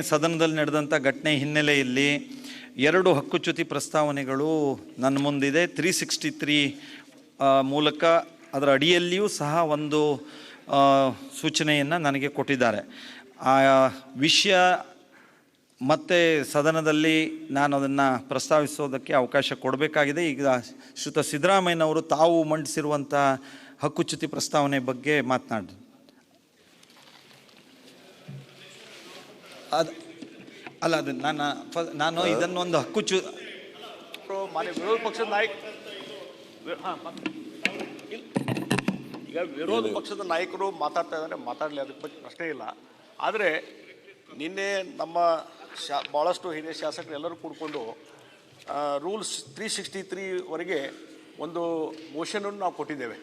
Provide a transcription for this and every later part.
ಸದನದಲ್ಲಿ ನಡೆದಂಥ ಘಟನೆ ಹಿನ್ನೆಲೆಯಲ್ಲಿ ಎರಡು ಹಕ್ಕುಚ್ಯುತಿ ಪ್ರಸ್ತಾವನೆಗಳು ನನ್ನ ಮುಂದಿದೆ. 363 ಮೂಲಕ ಅದರ ಅಡಿಯಲ್ಲಿಯೂ ಸಹ ಒಂದು ಸೂಚನೆಯನ್ನು ನನಗೆ ಕೊಟ್ಟಿದ್ದಾರೆ. ಆ ವಿಷಯ ಮತ್ತೆ ಸದನದಲ್ಲಿ ನಾನು ಅದನ್ನು ಪ್ರಸ್ತಾವಿಸೋದಕ್ಕೆ ಅವಕಾಶ ಕೊಡಬೇಕಾಗಿದೆ. ಈಗ ಶ್ರೀಯುತ ಸಿದ್ದರಾಮಯ್ಯನವರು ತಾವು ಮಂಡಿಸಿರುವಂಥ ಹಕ್ಕುಚ್ಯುತಿ ಪ್ರಸ್ತಾವನೆ ಬಗ್ಗೆ ಮಾತನಾಡಿ. ಅಲ್ಲ, ಅದು ನಾನು ಇದನ್ನೊಂದು ವಿರೋಧ ಪಕ್ಷದ ನಾಯಕ ಈಗ ವಿರೋಧ ಪಕ್ಷದ ನಾಯಕರು ಮಾತಾಡ್ತಾ ಇದ್ದಾರೆ, ಮಾತಾಡಲಿ, ಅದಕ್ಕೆ ಬಗ್ಗೆ ಪ್ರಶ್ನೆ ಇಲ್ಲ. ಆದರೆ ನಿನ್ನೆ ನಮ್ಮ ಭಾಳಷ್ಟು ಹಿರಿಯ ಶಾಸಕರು ಎಲ್ಲರೂ ಕೂಡ್ಕೊಂಡು ರೂಲ್ಸ್ 363ವರೆಗೆ ಒಂದು ಮೋಷನನ್ನು ನಾವು ಕೊಟ್ಟಿದ್ದೇವೆ.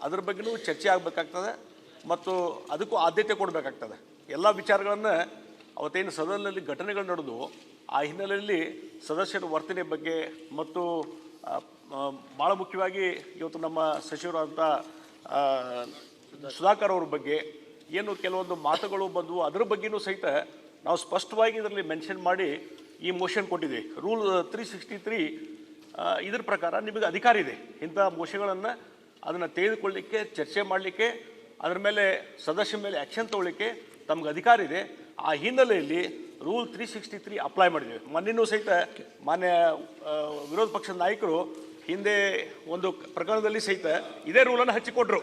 ಅದ್ರ ಬಗ್ಗೆಯೂ ಚರ್ಚೆ ಆಗಬೇಕಾಗ್ತದೆ ಮತ್ತು ಅದಕ್ಕೂ ಆದ್ಯತೆ ಕೊಡಬೇಕಾಗ್ತದೆ. ಎಲ್ಲ ವಿಚಾರಗಳನ್ನು ಅವತ್ತೇನು ಸದನದಲ್ಲಿ ಘಟನೆಗಳು ನಡೆದು ಆ ಹಿನ್ನೆಲೆಯಲ್ಲಿ ಸದಸ್ಯರ ವರ್ತನೆ ಬಗ್ಗೆ ಮತ್ತು ಭಾಳ ಮುಖ್ಯವಾಗಿ ಇವತ್ತು ನಮ್ಮ ಸಚಿವರಾದಂಥ ಸುಧಾಕರ್ ಅವ್ರ ಬಗ್ಗೆ ಏನು ಕೆಲವೊಂದು ಮಾತುಗಳು ಬಂದವು, ಅದ್ರ ಬಗ್ಗೆಯೂ ಸಹಿತ ನಾವು ಸ್ಪಷ್ಟವಾಗಿ ಇದರಲ್ಲಿ ಮೆನ್ಷನ್ ಮಾಡಿ ಈ ಮೋಷನ್ ಕೊಟ್ಟಿದ್ದೀವಿ. ರೂಲ್ 363 ಇದ್ರ ಪ್ರಕಾರ ನಿಮಗೆ ಅಧಿಕಾರ ಇದೆ ಇಂಥ ಮೋಷನ್ಗಳನ್ನು ಅದನ್ನು ತೆಗೆದುಕೊಳ್ಳಲಿಕ್ಕೆ, ಚರ್ಚೆ ಮಾಡಲಿಕ್ಕೆ, ಅದರ ಮೇಲೆ ಸದಸ್ಯರ ಮೇಲೆ ಆ್ಯಕ್ಷನ್ ತೊಗೊಳ್ಳಿಕ್ಕೆ ತಮ್ಗೆ ಅಧಿಕಾರ ಇದೆ. ಆ ಹಿನ್ನೆಲೆಯಲ್ಲಿ ರೂಲ್ 363 ಅಪ್ಲೈ ಮಾಡಿದ್ದೇವೆ. ಮೊನ್ನೆನೂ ಸಹಿತ ಮಾನ್ಯ ವಿರೋಧ ಪಕ್ಷದ ನಾಯಕರು ಹಿಂದೆ ಒಂದು ಪ್ರಕರಣದಲ್ಲಿ ಸಹಿತ ಇದೇ ರೂಲನ್ನು ಹಚ್ಚಿಕೊಟ್ರು.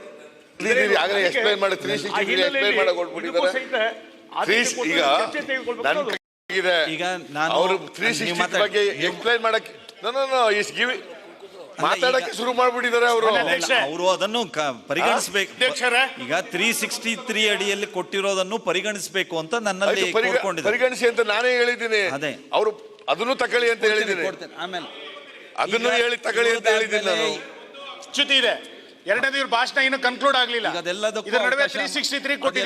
ಮಾತಾಡಕ್ಕೆ ಶುರು ಮಾಡ್ಬಿಟ್ಟಿದ್ದಾರೆ ಅವರು ಅದನ್ನು ಪರಿಗಣಿಸಬೇಕು. ಈಗ 363 ಅಡಿಯಲ್ಲಿ ಕೊಟ್ಟಿರೋದನ್ನು ಪರಿಗಣಿಸಬೇಕು ಅಂತ ನನ್ನಲ್ಲಿ ಪರಿಗಣಿಸಿ ಅಂತ ನಾನೇ ಹೇಳಿದ್ದೀನಿ. ಅದೇ ಅವರು ಅದನ್ನು ತಗೊಳ್ಳಿ ಅಂತ ಹೇಳಿದ್ದೀನಿ. ಆಮೇಲೆ ಅದನ್ನು ಹೇಳಿ ತಗೊಳ್ಳಿ ಅಂತ ಹೇಳಿದ್ದೀನಿ ನಾನು. ಚ್ಯುತಿ ಇದೆ. ಎರಡನೇ ಇವ್ರ ಭಾಷಣ ಇನ್ನು ಕನ್ಕ್ಲೂಡ್ ಆಗಲಿಲ್ಲ.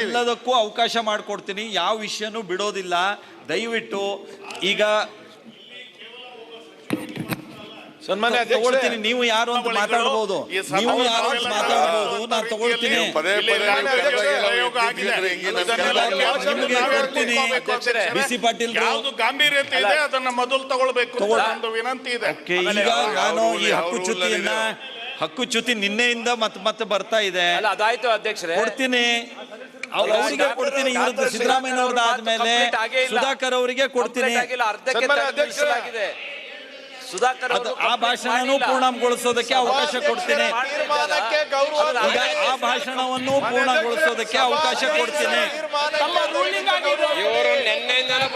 ಎಲ್ಲದಕ್ಕೂ ಅವಕಾಶ ಮಾಡಿಕೊಡ್ತೀನಿ. ಯಾವ ವಿಷಯನೂ ಬಿಡೋದಿಲ್ಲ. ದಯವಿಟ್ಟು ಈಗ ತಗೊಳ್ತೀನಿ. ನೀವು ಯಾರು ಅಂತ ಮಾತಾಡಬಹುದು, ನಾನು ತಗೊಳ್ತೀನಿ. ನಿಮಗೆ ಕೊಡ್ತೀನಿ. ಬಿಸಿ ಪಾಟೀಲ್ ಗಾಂಭೀರ್ಯತೆ ಇದೆ, ಅದನ್ನ ಮೊದಲು ತಗೊಳ್ಬೇಕು ವಿನಂತಿ ಇದೆ. ಈಗ ನಾನು ಈ ಹಕ್ಕುಚ್ಯುತಿ ನಿನ್ನೆಯಿಂದ ಮತ್ತೆ ಬರ್ತಾ ಇದೆ. ಅದಾಯ್ತು ಅಧ್ಯಕ್ಷರೇ, ಕೊಡ್ತೀನಿ. ಅವರಿಗೆ ಕೊಡ್ತೀನಿ. ಇವತ್ತು ಸಿದ್ದರಾಮಯ್ಯನವ್ರದ್ದು ಆದ್ಮೇಲೆ ಸುಧಾಕರ್ ಅವರಿಗೆ ಕೊಡ್ತೀನಿ. ಆ ಭಾಷಣವನ್ನು ಪೂರ್ಣಗೊಳಿಸೋದಕ್ಕೆ ಅವಕಾಶ ಕೊಡ್ತೀನಿ. ಆ ಭಾಷಣವನ್ನು ಪೂರ್ಣಗೊಳಿಸೋದಕ್ಕೆ ಅವಕಾಶ ಕೊಡ್ತೀನಿ. ಇವರು ನಿನ್ನೆಯಿಂದಲೂ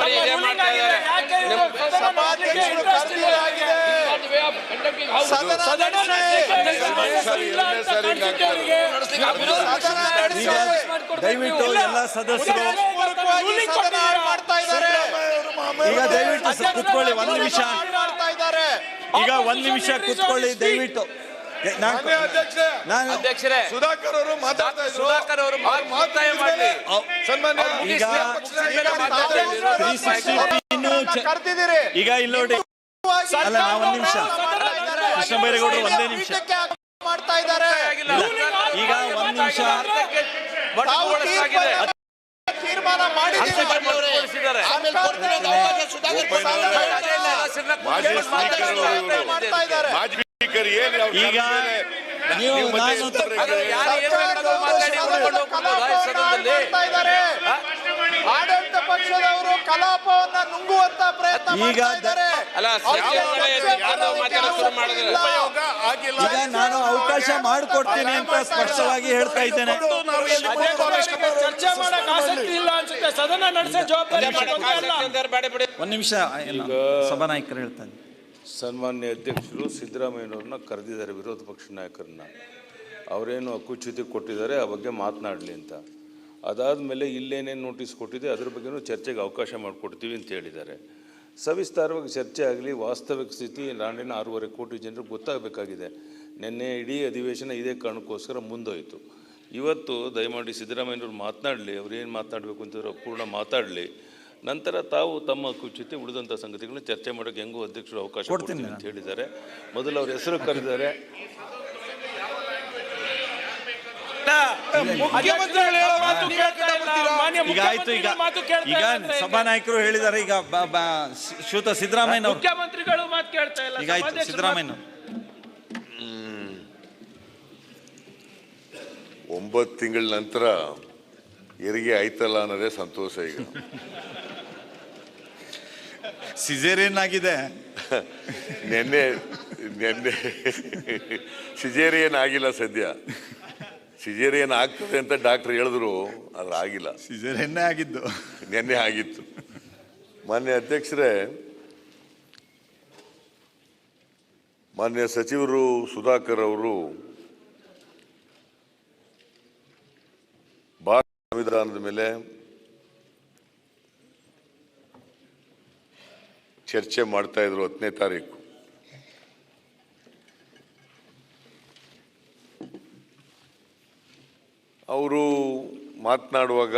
ದಯವಿಟ್ಟು ಎಲ್ಲ ಸದಸ್ಯರು ಈಗ ದಯವಿಟ್ಟು ಕುತ್ಕೊಳ್ಳಿ. ಒಂದು ನಿಮಿಷ, ಈಗ ಒಂದು ನಿಮಿಷ ಕುತ್ಕೊಳ್ಳಿ ದಯವಿಟ್ಟು. ಅಧ್ಯಕ್ಷರೇ, ಸುಧಾಕರ್ ಅವರು ಸುಧಾಕರ್ ಅವರು ಮಾತಾಯ ಮಾಡಲಿ. ಈಗ ಇಲ್ಲಿ ನೋಡಿ, ಅಲ್ಲ ನಾವು ಒಂದು ನಿಮಿಷ, ಕೃಷ್ಣ ಬೈರೇಗೌಡರು ಒಂದೇ ನಿಮಿಷ, ಈಗ ಒಂದು ನಿಮಿಷ ತೀರ್ಮಾನ ಮಾಡಿ ಈಗ ಆಡಳಿತ ಪಕ್ಷದವರು ಕಲಾಪವನ್ನ ನುಂಗುವಂತ ಪ್ರಯತ್ನ ಈಗ ನಾನು ಅವಕಾಶ ಮಾಡಿಕೊಡ್ತೀನಿ ಅಂತ ಸ್ಪಷ್ಟವಾಗಿ ಹೇಳ್ತಾ ಇದ್ದೇನೆ. ಚರ್ಚೆ ಮಾಡಕ್ ಆಸಕ್ತಿ ಇಲ್ಲ ಅನ್ಸುತ್ತೆ. ಸದನ ನಡೆಸೋ ಜವಾಬ್ದಾರಿ ಒಂದು ನಿಮಿಷ, ಸಭಾನಾಯಕರು ಹೇಳ್ತಾರೆ. ಸನ್ಮಾನ್ಯ ಅಧ್ಯಕ್ಷರು ಸಿದ್ದರಾಮಯ್ಯನವ್ರನ್ನ ಕರೆದಿದ್ದಾರೆ, ವಿರೋಧ ಪಕ್ಷ ನಾಯಕರನ್ನ. ಅವರೇನು ಹಕ್ಕುಚ್ಯುತಿ ಕೊಟ್ಟಿದ್ದಾರೆ ಆ ಬಗ್ಗೆ ಮಾತನಾಡಲಿ ಅಂತ. ಅದಾದಮೇಲೆ ಇಲ್ಲೇನೇನು ನೋಟಿಸ್ ಕೊಟ್ಟಿದೆ ಅದ್ರ ಬಗ್ಗೆನೂ ಚರ್ಚೆಗೆ ಅವಕಾಶ ಮಾಡಿಕೊಡ್ತೀವಿ ಅಂತ ಹೇಳಿದ್ದಾರೆ. ಸವಿಸ್ತಾರವಾಗಿ ಚರ್ಚೆ ಆಗಲಿ. ವಾಸ್ತವಿಕ ಸ್ಥಿತಿ ನಾಡಿನ 6.5 ಕೋಟಿ ಜನರಿಗೆ ಗೊತ್ತಾಗಬೇಕಾಗಿದೆ. ನಿನ್ನೆ ಇಡೀ ಅಧಿವೇಶನ ಇದೇ ಕಾರಣಕ್ಕೋಸ್ಕರ ಮುಂದೋಯಿತು. ಇವತ್ತು ದಯಮಾಡಿ ಸಿದ್ದರಾಮಯ್ಯನವ್ರು ಮಾತನಾಡಲಿ. ಅವ್ರು ಏನು ಮಾತನಾಡಬೇಕು ಅಂತಿದ್ರು ಪೂರ್ಣ ಮಾತಾಡಲಿ. ನಂತರ ತಾವು ತಮ್ಮ ಹಕ್ಕುಚ್ಯುತಿ ಉಳಿದಂಥ ಸಂಗತಿಗಳನ್ನ ಚರ್ಚೆ ಮಾಡೋಕ್ಕೆ ಹೆಂಗೂ ಅಧ್ಯಕ್ಷರು ಅವಕಾಶ ಕೊಡ್ತೀನಿ ಅಂತ ಹೇಳಿದ್ದಾರೆ. ಮೊದಲು ಅವ್ರ ಹೆಸರು ಕರೆದಿದ್ದಾರೆ. ಕರೆಕ್ಟಾ? ಮುಖ್ಯಮಂತ್ರಿಗಳು ಹೇಳೋ ಮಾತು ಕೇಳ್ತಾ ಇಲ್ಲ. ಮಾನ್ಯ ಈಗ ಆಯ್ತು. ಈಗ ಮುಖ್ಯಮಂತ್ರಿಗಳು ಮಾತು ಕೇಳ್ತಾ ಈಗ ಇಲ್ಲ ಅಂದ್ರೆ ಸಭಾನಾಯಕರು ಹೇಳಿದ್ದಾರೆ. ಈಗ ಶ್ರೀಯುತ ಸಿದ್ದರಾಮಯ್ಯ ಅವರು ಮುಖ್ಯಮಂತ್ರಿಗಳು ಮಾತು ಕೇಳ್ತಾ ಇಲ್ಲ. ಈಗ ಆಯ್ತು. ಸಭಾಧ್ಯಕ್ಷರು ಸಿದ್ದರಾಮಯ್ಯ 9 ತಿಂಗಳ ನಂತರ ಹೆರಿಗೆ ಆಯ್ತಲ್ಲ ಅನ್ನೋದೇ ಸಂತೋಷ. ಈಗ ಸಿಜೇರಿಯನ್ ಆಗಿದೆ. ನೆನ್ನೆ ಸಿಜೇರಿಯನ್ ಆಗಿಲ್ಲ. ಸದ್ಯ ಸಿಜೇರಿಯನ್ ಆಗ್ತದೆ ಅಂತ ಡಾಕ್ಟರ್ ಹೇಳಿದ್ರು, ಆದ್ರೆ ಆಗಿಲ್ಲ. ಸಿಜೇರಿಯನ್ನೇ ಆಗಿದ್ದು. ನೆನ್ನೆ ಆಗಿತ್ತು. ಮಾನ್ಯ ಅಧ್ಯಕ್ಷರೇ, ಮಾನ್ಯ ಸಚಿವರು ಸುಧಾಕರ್ ಅವರು ಭಾರತ ಸಂವಿಧಾನದ ಮೇಲೆ ಚರ್ಚೆ ಮಾಡ್ತಾ ಇದ್ರು 10ನೇ ತಾರೀಕು. ಅವರು ಮಾತನಾಡುವಾಗ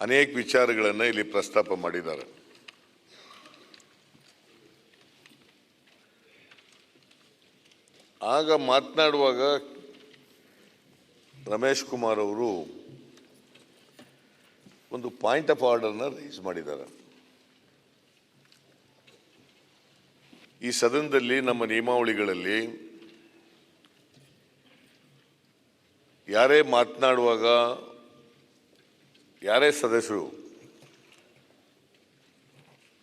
ಅನೇಕ ವಿಚಾರಗಳನ್ನು ಇಲ್ಲಿ ಪ್ರಸ್ತಾಪ ಮಾಡಿದ್ದಾರೆ. ಆಗ ಮಾತನಾಡುವಾಗ ರಮೇಶ್ ಕುಮಾರ್ ಅವರು ಒಂದು ಪಾಯಿಂಟ್ ಆಫ್ ಆರ್ಡರ್ನ ರೈಸ್ ಮಾಡಿದ್ದಾರೆ. ಈ ಸದನದಲ್ಲಿ ನಮ್ಮ ನಿಯಮಾವಳಿಗಳಲ್ಲಿ ಯಾರೇ ಮಾತನಾಡುವಾಗ ಯಾರೇ ಸದಸ್ಯರು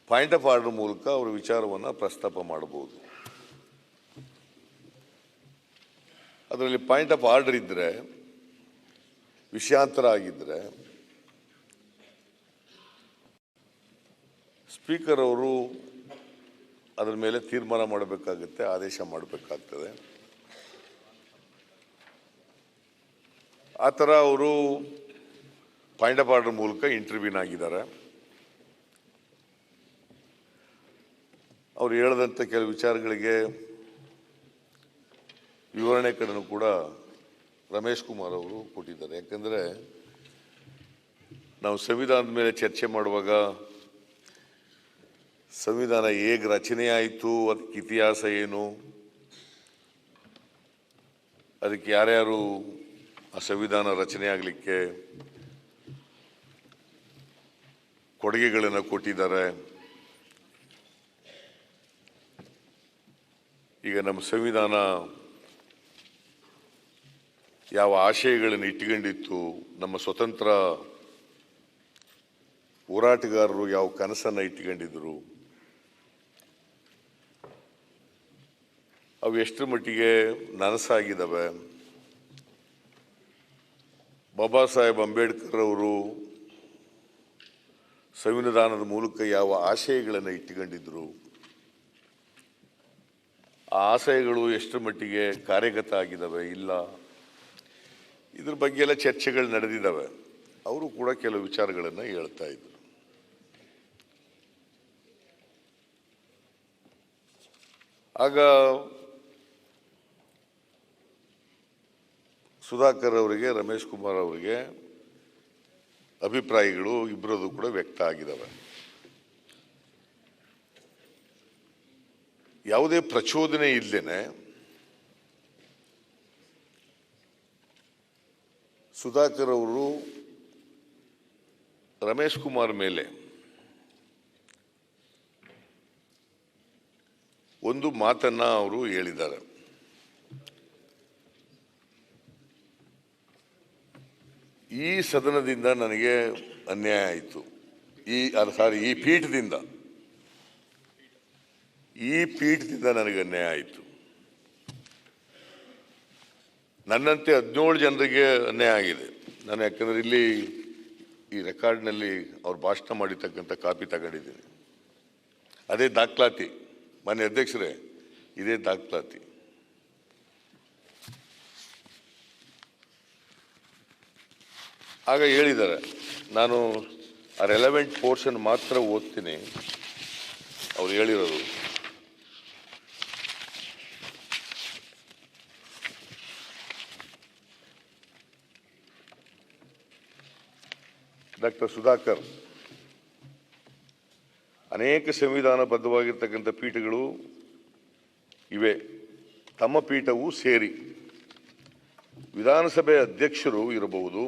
ಪಾಯಿಂಟ್ ಆಫ್ ಆರ್ಡರ್ ಮೂಲಕ ಅವರ ವಿಚಾರವನ್ನು ಪ್ರಸ್ತಾಪ ಮಾಡಬಹುದು. ಅದರಲ್ಲಿ ಪಾಯಿಂಟ್ ಆಫ್ ಆರ್ಡರ್ ಇದ್ದರೆ, ವಿಷಯಾಂತರ ಆಗಿದ್ದರೆ ಸ್ಪೀಕರ್ ಅವರು ಅದರ ಮೇಲೆ ತೀರ್ಮಾನ ಮಾಡಬೇಕಾಗುತ್ತೆ, ಆದೇಶ ಮಾಡಬೇಕಾಗ್ತದೆ. ಆ ಥರ ಅವರು ಪಾಯಿಂಟ್ ಆಫ್ ಆರ್ಡರ್ ಮೂಲಕ ಇಂಟರ್ವ್ಯೂನ್ ಆಗಿದ್ದಾರೆ. ಅವರು ಹೇಳಿದಂಥ ಕೆಲವು ವಿಚಾರಗಳಿಗೆ ವಿವರಣೆ ಕಡೆನೂ ಕೂಡ ರಮೇಶ್ ಕುಮಾರ್ ಅವರು ಕೊಟ್ಟಿದ್ದಾರೆ. ಯಾಕಂದರೆ ನಾವು ಸಂವಿಧಾನದ ಮೇಲೆ ಚರ್ಚೆ ಮಾಡುವಾಗ ಸಂವಿಧಾನ ಹೇಗೆ ರಚನೆ ಆಯಿತು, ಅದಕ್ಕೆ ಇತಿಹಾಸ ಏನು, ಅದಕ್ಕೆ ಯಾರ್ಯಾರು ಆ ಸಂವಿಧಾನ ರಚನೆ ಆಗಲಿಕ್ಕೆ ಕೊಡುಗೆಗಳನ್ನು ಕೊಟ್ಟಿದ್ದಾರೆ, ಈಗ ನಮ್ಮ ಸಂವಿಧಾನ ಯಾವ ಆಶಯಗಳನ್ನು ಇಟ್ಟುಕೊಂಡಿತ್ತು, ನಮ್ಮ ಸ್ವತಂತ್ರ ಹೋರಾಟಗಾರರು ಯಾವ ಕನಸನ್ನು ಇಟ್ಟುಕೊಂಡಿದ್ರು, ಅವು ಎಷ್ಟರ ಮಟ್ಟಿಗೆ ನನಸಾಗಿದ್ದಾವೆ, ಬಾಬಾ ಸಾಹೇಬ್ ಅಂಬೇಡ್ಕರ್ ಅವರು ಸಂವಿಧಾನದ ಮೂಲಕ ಯಾವ ಆಶಯಗಳನ್ನು ಇಟ್ಟುಕೊಂಡಿದ್ರು, ಆ ಆಶಯಗಳು ಎಷ್ಟರ ಮಟ್ಟಿಗೆ ಕಾರ್ಯಗತ ಆಗಿದ್ದಾವೆ ಇಲ್ಲ, ಇದ್ರ ಬಗ್ಗೆ ಎಲ್ಲ ಚರ್ಚೆಗಳು ನಡೆದಿದ್ದಾವೆ. ಅವರು ಕೂಡ ಕೆಲವು ವಿಚಾರಗಳನ್ನು ಹೇಳ್ತಾ ಇದ್ರು. ಆಗ ಸುಧಾಕರ್ ಅವರಿಗೆ, ರಮೇಶ್ ಕುಮಾರ್ ಅವರಿಗೆ ಅಭಿಪ್ರಾಯಗಳು ಇಬ್ಬರದು ಕೂಡ ವ್ಯಕ್ತ ಆಗಿದ್ದಾವೆ. ಯಾವುದೇ ಪ್ರಚೋದನೆ ಇಲ್ಲದೇನೆ ಸುಧಾಕರ್ ಅವರು ರಮೇಶ್ ಕುಮಾರ್ ಮೇಲೆ ಒಂದು ಮಾತನ್ನ ಅವರು ಹೇಳಿದ್ದಾರೆ. ಈ ಸದನದಿಂದ ನನಗೆ ಅನ್ಯಾಯ ಆಯಿತು, ಈ ಪೀಠದಿಂದ ನನಗೆ ಅನ್ಯಾಯ ಆಯಿತು. ನನ್ನಂತೆ 17 ಜನರಿಗೆ ಅನ್ಯಾಯ ಆಗಿದೆ. ನಾನು ಯಾಕಂದರೆ ಇಲ್ಲಿ ಈ ರೆಕಾರ್ಡ್ನಲ್ಲಿ ಅವ್ರು ಭಾಷಣ ಮಾಡಿರ್ತಕ್ಕಂಥ ಕಾಪಿ ತಗೊಂಡಿದ್ದೀನಿ. ಅದೇ ದಾಖಲಾತಿ. ಮಾನ್ಯ ಅಧ್ಯಕ್ಷರೇ, ಇದೇ ದಾಖಲಾತಿ. ಆಗ ಹೇಳಿದ್ದಾರೆ, ನಾನು ಆ ರೆಲೆವೆಂಟ್ ಪೋರ್ಷನ್ ಮಾತ್ರ ಓದ್ತೀನಿ. ಅವ್ರು ಹೇಳಿರೋದು, ಡಾಕ್ಟರ್ ಸುಧಾಕರ್, ಅನೇಕ ಸಂವಿಧಾನಬದ್ಧವಾಗಿರ್ತಕ್ಕಂಥ ಪೀಠಗಳು ಇವೆ. ತಮ್ಮ ಪೀಠವೂ ಸೇರಿ ವಿಧಾನಸಭೆ ಅಧ್ಯಕ್ಷರು ಇರಬಹುದು,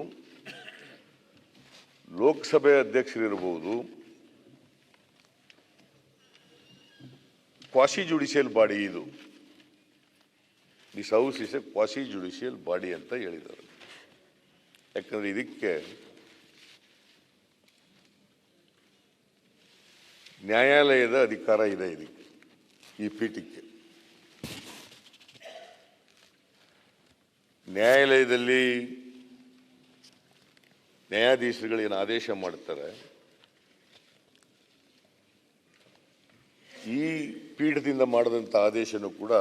ಲೋಕಸಭೆ ಅಧ್ಯಕ್ಷರು ಇರಬಹುದು, ಕ್ವಾಸಿ ಜುಡಿಷಿಯಲ್ ಬಾಡಿ ಇದು. This house is A quasi judicial body ಅಂತ ಹೇಳಿದ್ದಾರೆ. ಯಾಕಂದ್ರೆ ಇದಕ್ಕೆ ನ್ಯಾಯಾಲಯದ ಅಧಿಕಾರ ಇದೆ. ಇದಕ್ಕೆ ಈ ಪೀಠಕ್ಕೆ ನ್ಯಾಯಾಲಯದಲ್ಲಿ ನ್ಯಾಯಾಧೀಶರುಗಳು ಏನು ಆದೇಶ ಮಾಡ್ತಾರೆ, ಈ ಪೀಠದಿಂದ ಮಾಡಿದಂಥ ಆದೇಶನೂ ಕೂಡ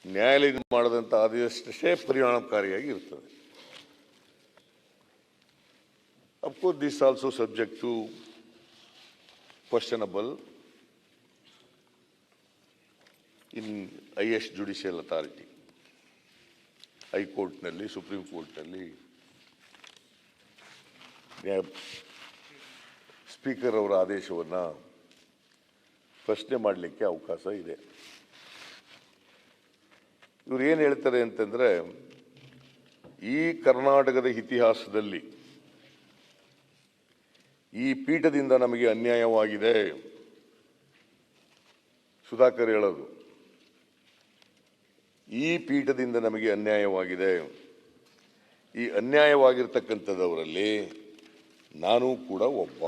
ನ್ಯಾಯಾಲಯದಿಂದ ಮಾಡಿದಂಥ ಆದೇಶಷ್ಟೇ ಪರಿಣಾಮಕಾರಿಯಾಗಿ ಇರ್ತದೆ. Of course this also subject to questionable in highest judicial authority. ಹೈಕೋರ್ಟ್ನಲ್ಲಿ, ಸುಪ್ರೀಂ ಕೋರ್ಟ್ನಲ್ಲಿ ಸ್ಪೀಕರ್ ಅವರ ಆದೇಶವನ್ನು ಪ್ರಶ್ನೆ ಮಾಡಲಿಕ್ಕೆ ಅವಕಾಶ ಇದೆ. ಇವ್ರು ಏನು ಹೇಳ್ತಾರೆ ಅಂತಂದ್ರೆ, ಈ ಕರ್ನಾಟಕದ ಇತಿಹಾಸದಲ್ಲಿ ಈ ಪೀಠದಿಂದ ನಮಗೆ ಅನ್ಯಾಯವಾಗಿದೆ. ಸುಧಾಕರ್ ಹೇಳೋದು, ಈ ಪೀಠದಿಂದ ನಮಗೆ ಅನ್ಯಾಯವಾಗಿದೆ. ಈ ಅನ್ಯಾಯವಾಗಿರ್ತಕ್ಕಂಥದ್ದವರಲ್ಲಿ ನಾನು ಕೂಡ ಒಬ್ಬ.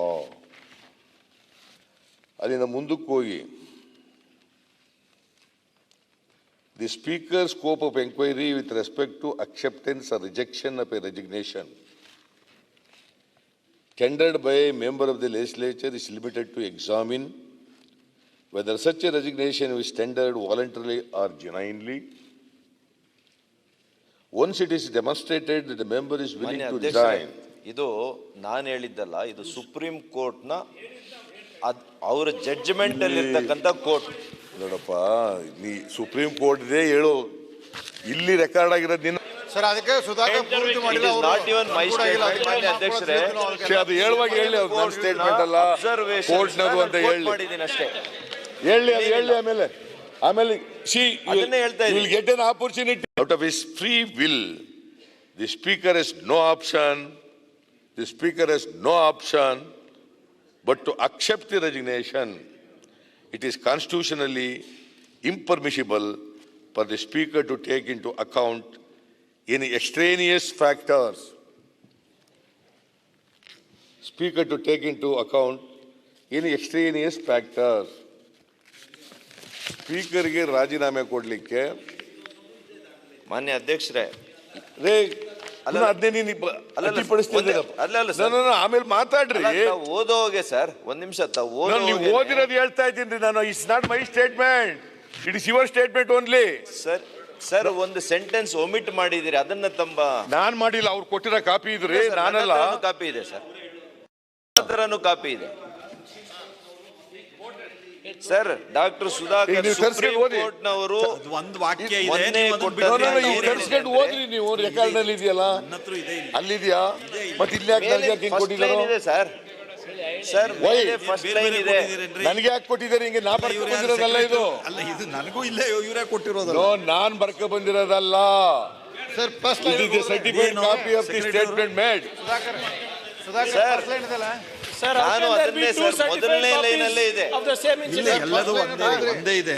ಅಲ್ಲಿಂದ ಮುಂದಕ್ಕೆ ಹೋಗಿ, the speaker scope of enquiry with respect to acceptance or rejection of a resignation tendered by a member of the legislature is limited to examine whether such a resignation is tendered voluntarily or genuinely. Once it is demonstrated that the member is willing to resign. ಇದು ನಾನು ಹೇಳಿದ್ದಲ್ಲ, ಇದು supreme ಕೋರ್ಟ್ನ ಅವರ judgment ಅಲ್ಲಿ ಇರ್ತಕ್ಕಂಥ court. ನೋಡಪ್ಪ, ನೀ ಸುಪ್ರೀಂ ಕೋರ್ಟ್ ಇದೆ ಹೇಳು, ಇಲ್ಲಿ ರೆಕಾರ್ಡ್ ಆಗಿರೋದು ನಿನ್ನ ಸರ್. ಅದಕ್ಕೆ ಸುಧಾಕರ್ ಪೂರ್ತಿ ಮಾಡಿಲ್ಲ ಅವರು. ನಾಟ್ ಇವನ್ ಮೈ ಸ್ಟೇಟ್ಮೆಂಟ್ ಅಧ್ಯಕ್ಷರೇ. ಅದು ಹೇಳುವಾಗ ಹೇಳಿ, ಅದು ನನ್ನ ಸ್ಟೇಟ್ಮೆಂಟ್ ಅಲ್ಲ, ಕೋರ್ಟ್ನದು ಅಂತ ಹೇಳಿ ಮಾಡಿದ್ದೀನಿ ಅಷ್ಟೇ. ಹೇಳಿ ಅದು ಹೇಳಿ. ಆಮೇಲೆ ಅದನ್ನೇ ಹೇಳ್ತಾ ಇದ್ದೀನಿ. will get an opportunity out of his free will. The speaker has no option. The speaker has no option but to accept the resignation. It is constitutionally impermissible for the speaker to take into account any extraneous factors. Speaker to take into account any extraneous factors. ಸ್ಪೀಕರ್ಗೆ ರಾಜೀನಾಮೆ ಕೊಡ್ಲಿಕ್ಕೆ ಮಾನ್ಯ ಅಧ್ಯಕ್ಷರೇ, ಆಮೇಲೆ ಮಾತಾಡ್ರಿ. ಓದೋಗೆ sir, ಒಂದ್ ನಿಮಿಷ ನೀವು ಓದಿರೋದು ಹೇಳ್ತಾ ಇದ್ದೀನಿ ನಾನು. It's not my statement, it is your statement only. Sir ಒಂದು ಸೆಂಟೆನ್ಸ್ ಒಮಿಟ್ ಮಾಡಿದಿರಿ, ಅದನ್ನ ನಾನ್ ಮಾಡಿಲ್ಲ, ಅವ್ರು ಕೊಟ್ಟಿರೋ ಕಾಪಿ ಇದ್ರಿ, ನಾನಲ್ಲ. ಕಾಪಿ ಇದೆ ಸರ್, ಹತ್ರನೂ ಕಾಪಿ ಇದೆ ಸರ್. ಡಾಕ್ಟರ್ ಸುಧಾಕರ್ ಸುಪ್ರೀಂ ಕೋರ್ಟ್ನವರು ಒಂದು ವಾಕ್ಯ ಇದೆ, ಓದ್ರಿ ನೀವು. ರೆಕಾರ್ಡ್ ನಲ್ಲಿ ಇದೆಯಲ್ಲ, ಅಲ್ಲಿದೆಯಾ? ಮತ್ತೆ ಇಲ್ಲಿ ಯಾಕೆ ಕೊಟ್ಟಿದ್ದಾರೆ ಸರ್? ಸರ್ ಫಸ್ಟ್ ಲೈನ್ ಇದೆ. ನನಗೆ ಯಾಕೆ ಕೊಟ್ಟಿದ್ದಾರೆ? ಹಿಂಗೆ ನಾ ಬರ್ಕ ಬಂದಿರೋದಲ್ಲ ಇದು. ಅಲ್ಲ, ಇದು ನನಗೂ ಇಲ್ಲೇ ಇವರೇ ಕೊಟ್ಟಿರೋದಲ್ಲ, ನಾನ್ ಬರ್ಕ ಬಂದಿರೋದಲ್ಲ sir. First certified copy of the statement made. Sir ನಾನು ಅದನ್ನೇ ಸರ್ ಮೊದಲನೇ ಲೈನ್ ಅಲ್ಲೇ ಇದೆ, ಎಲ್ಲದೂ ಒಂದೇ ಇದೆ.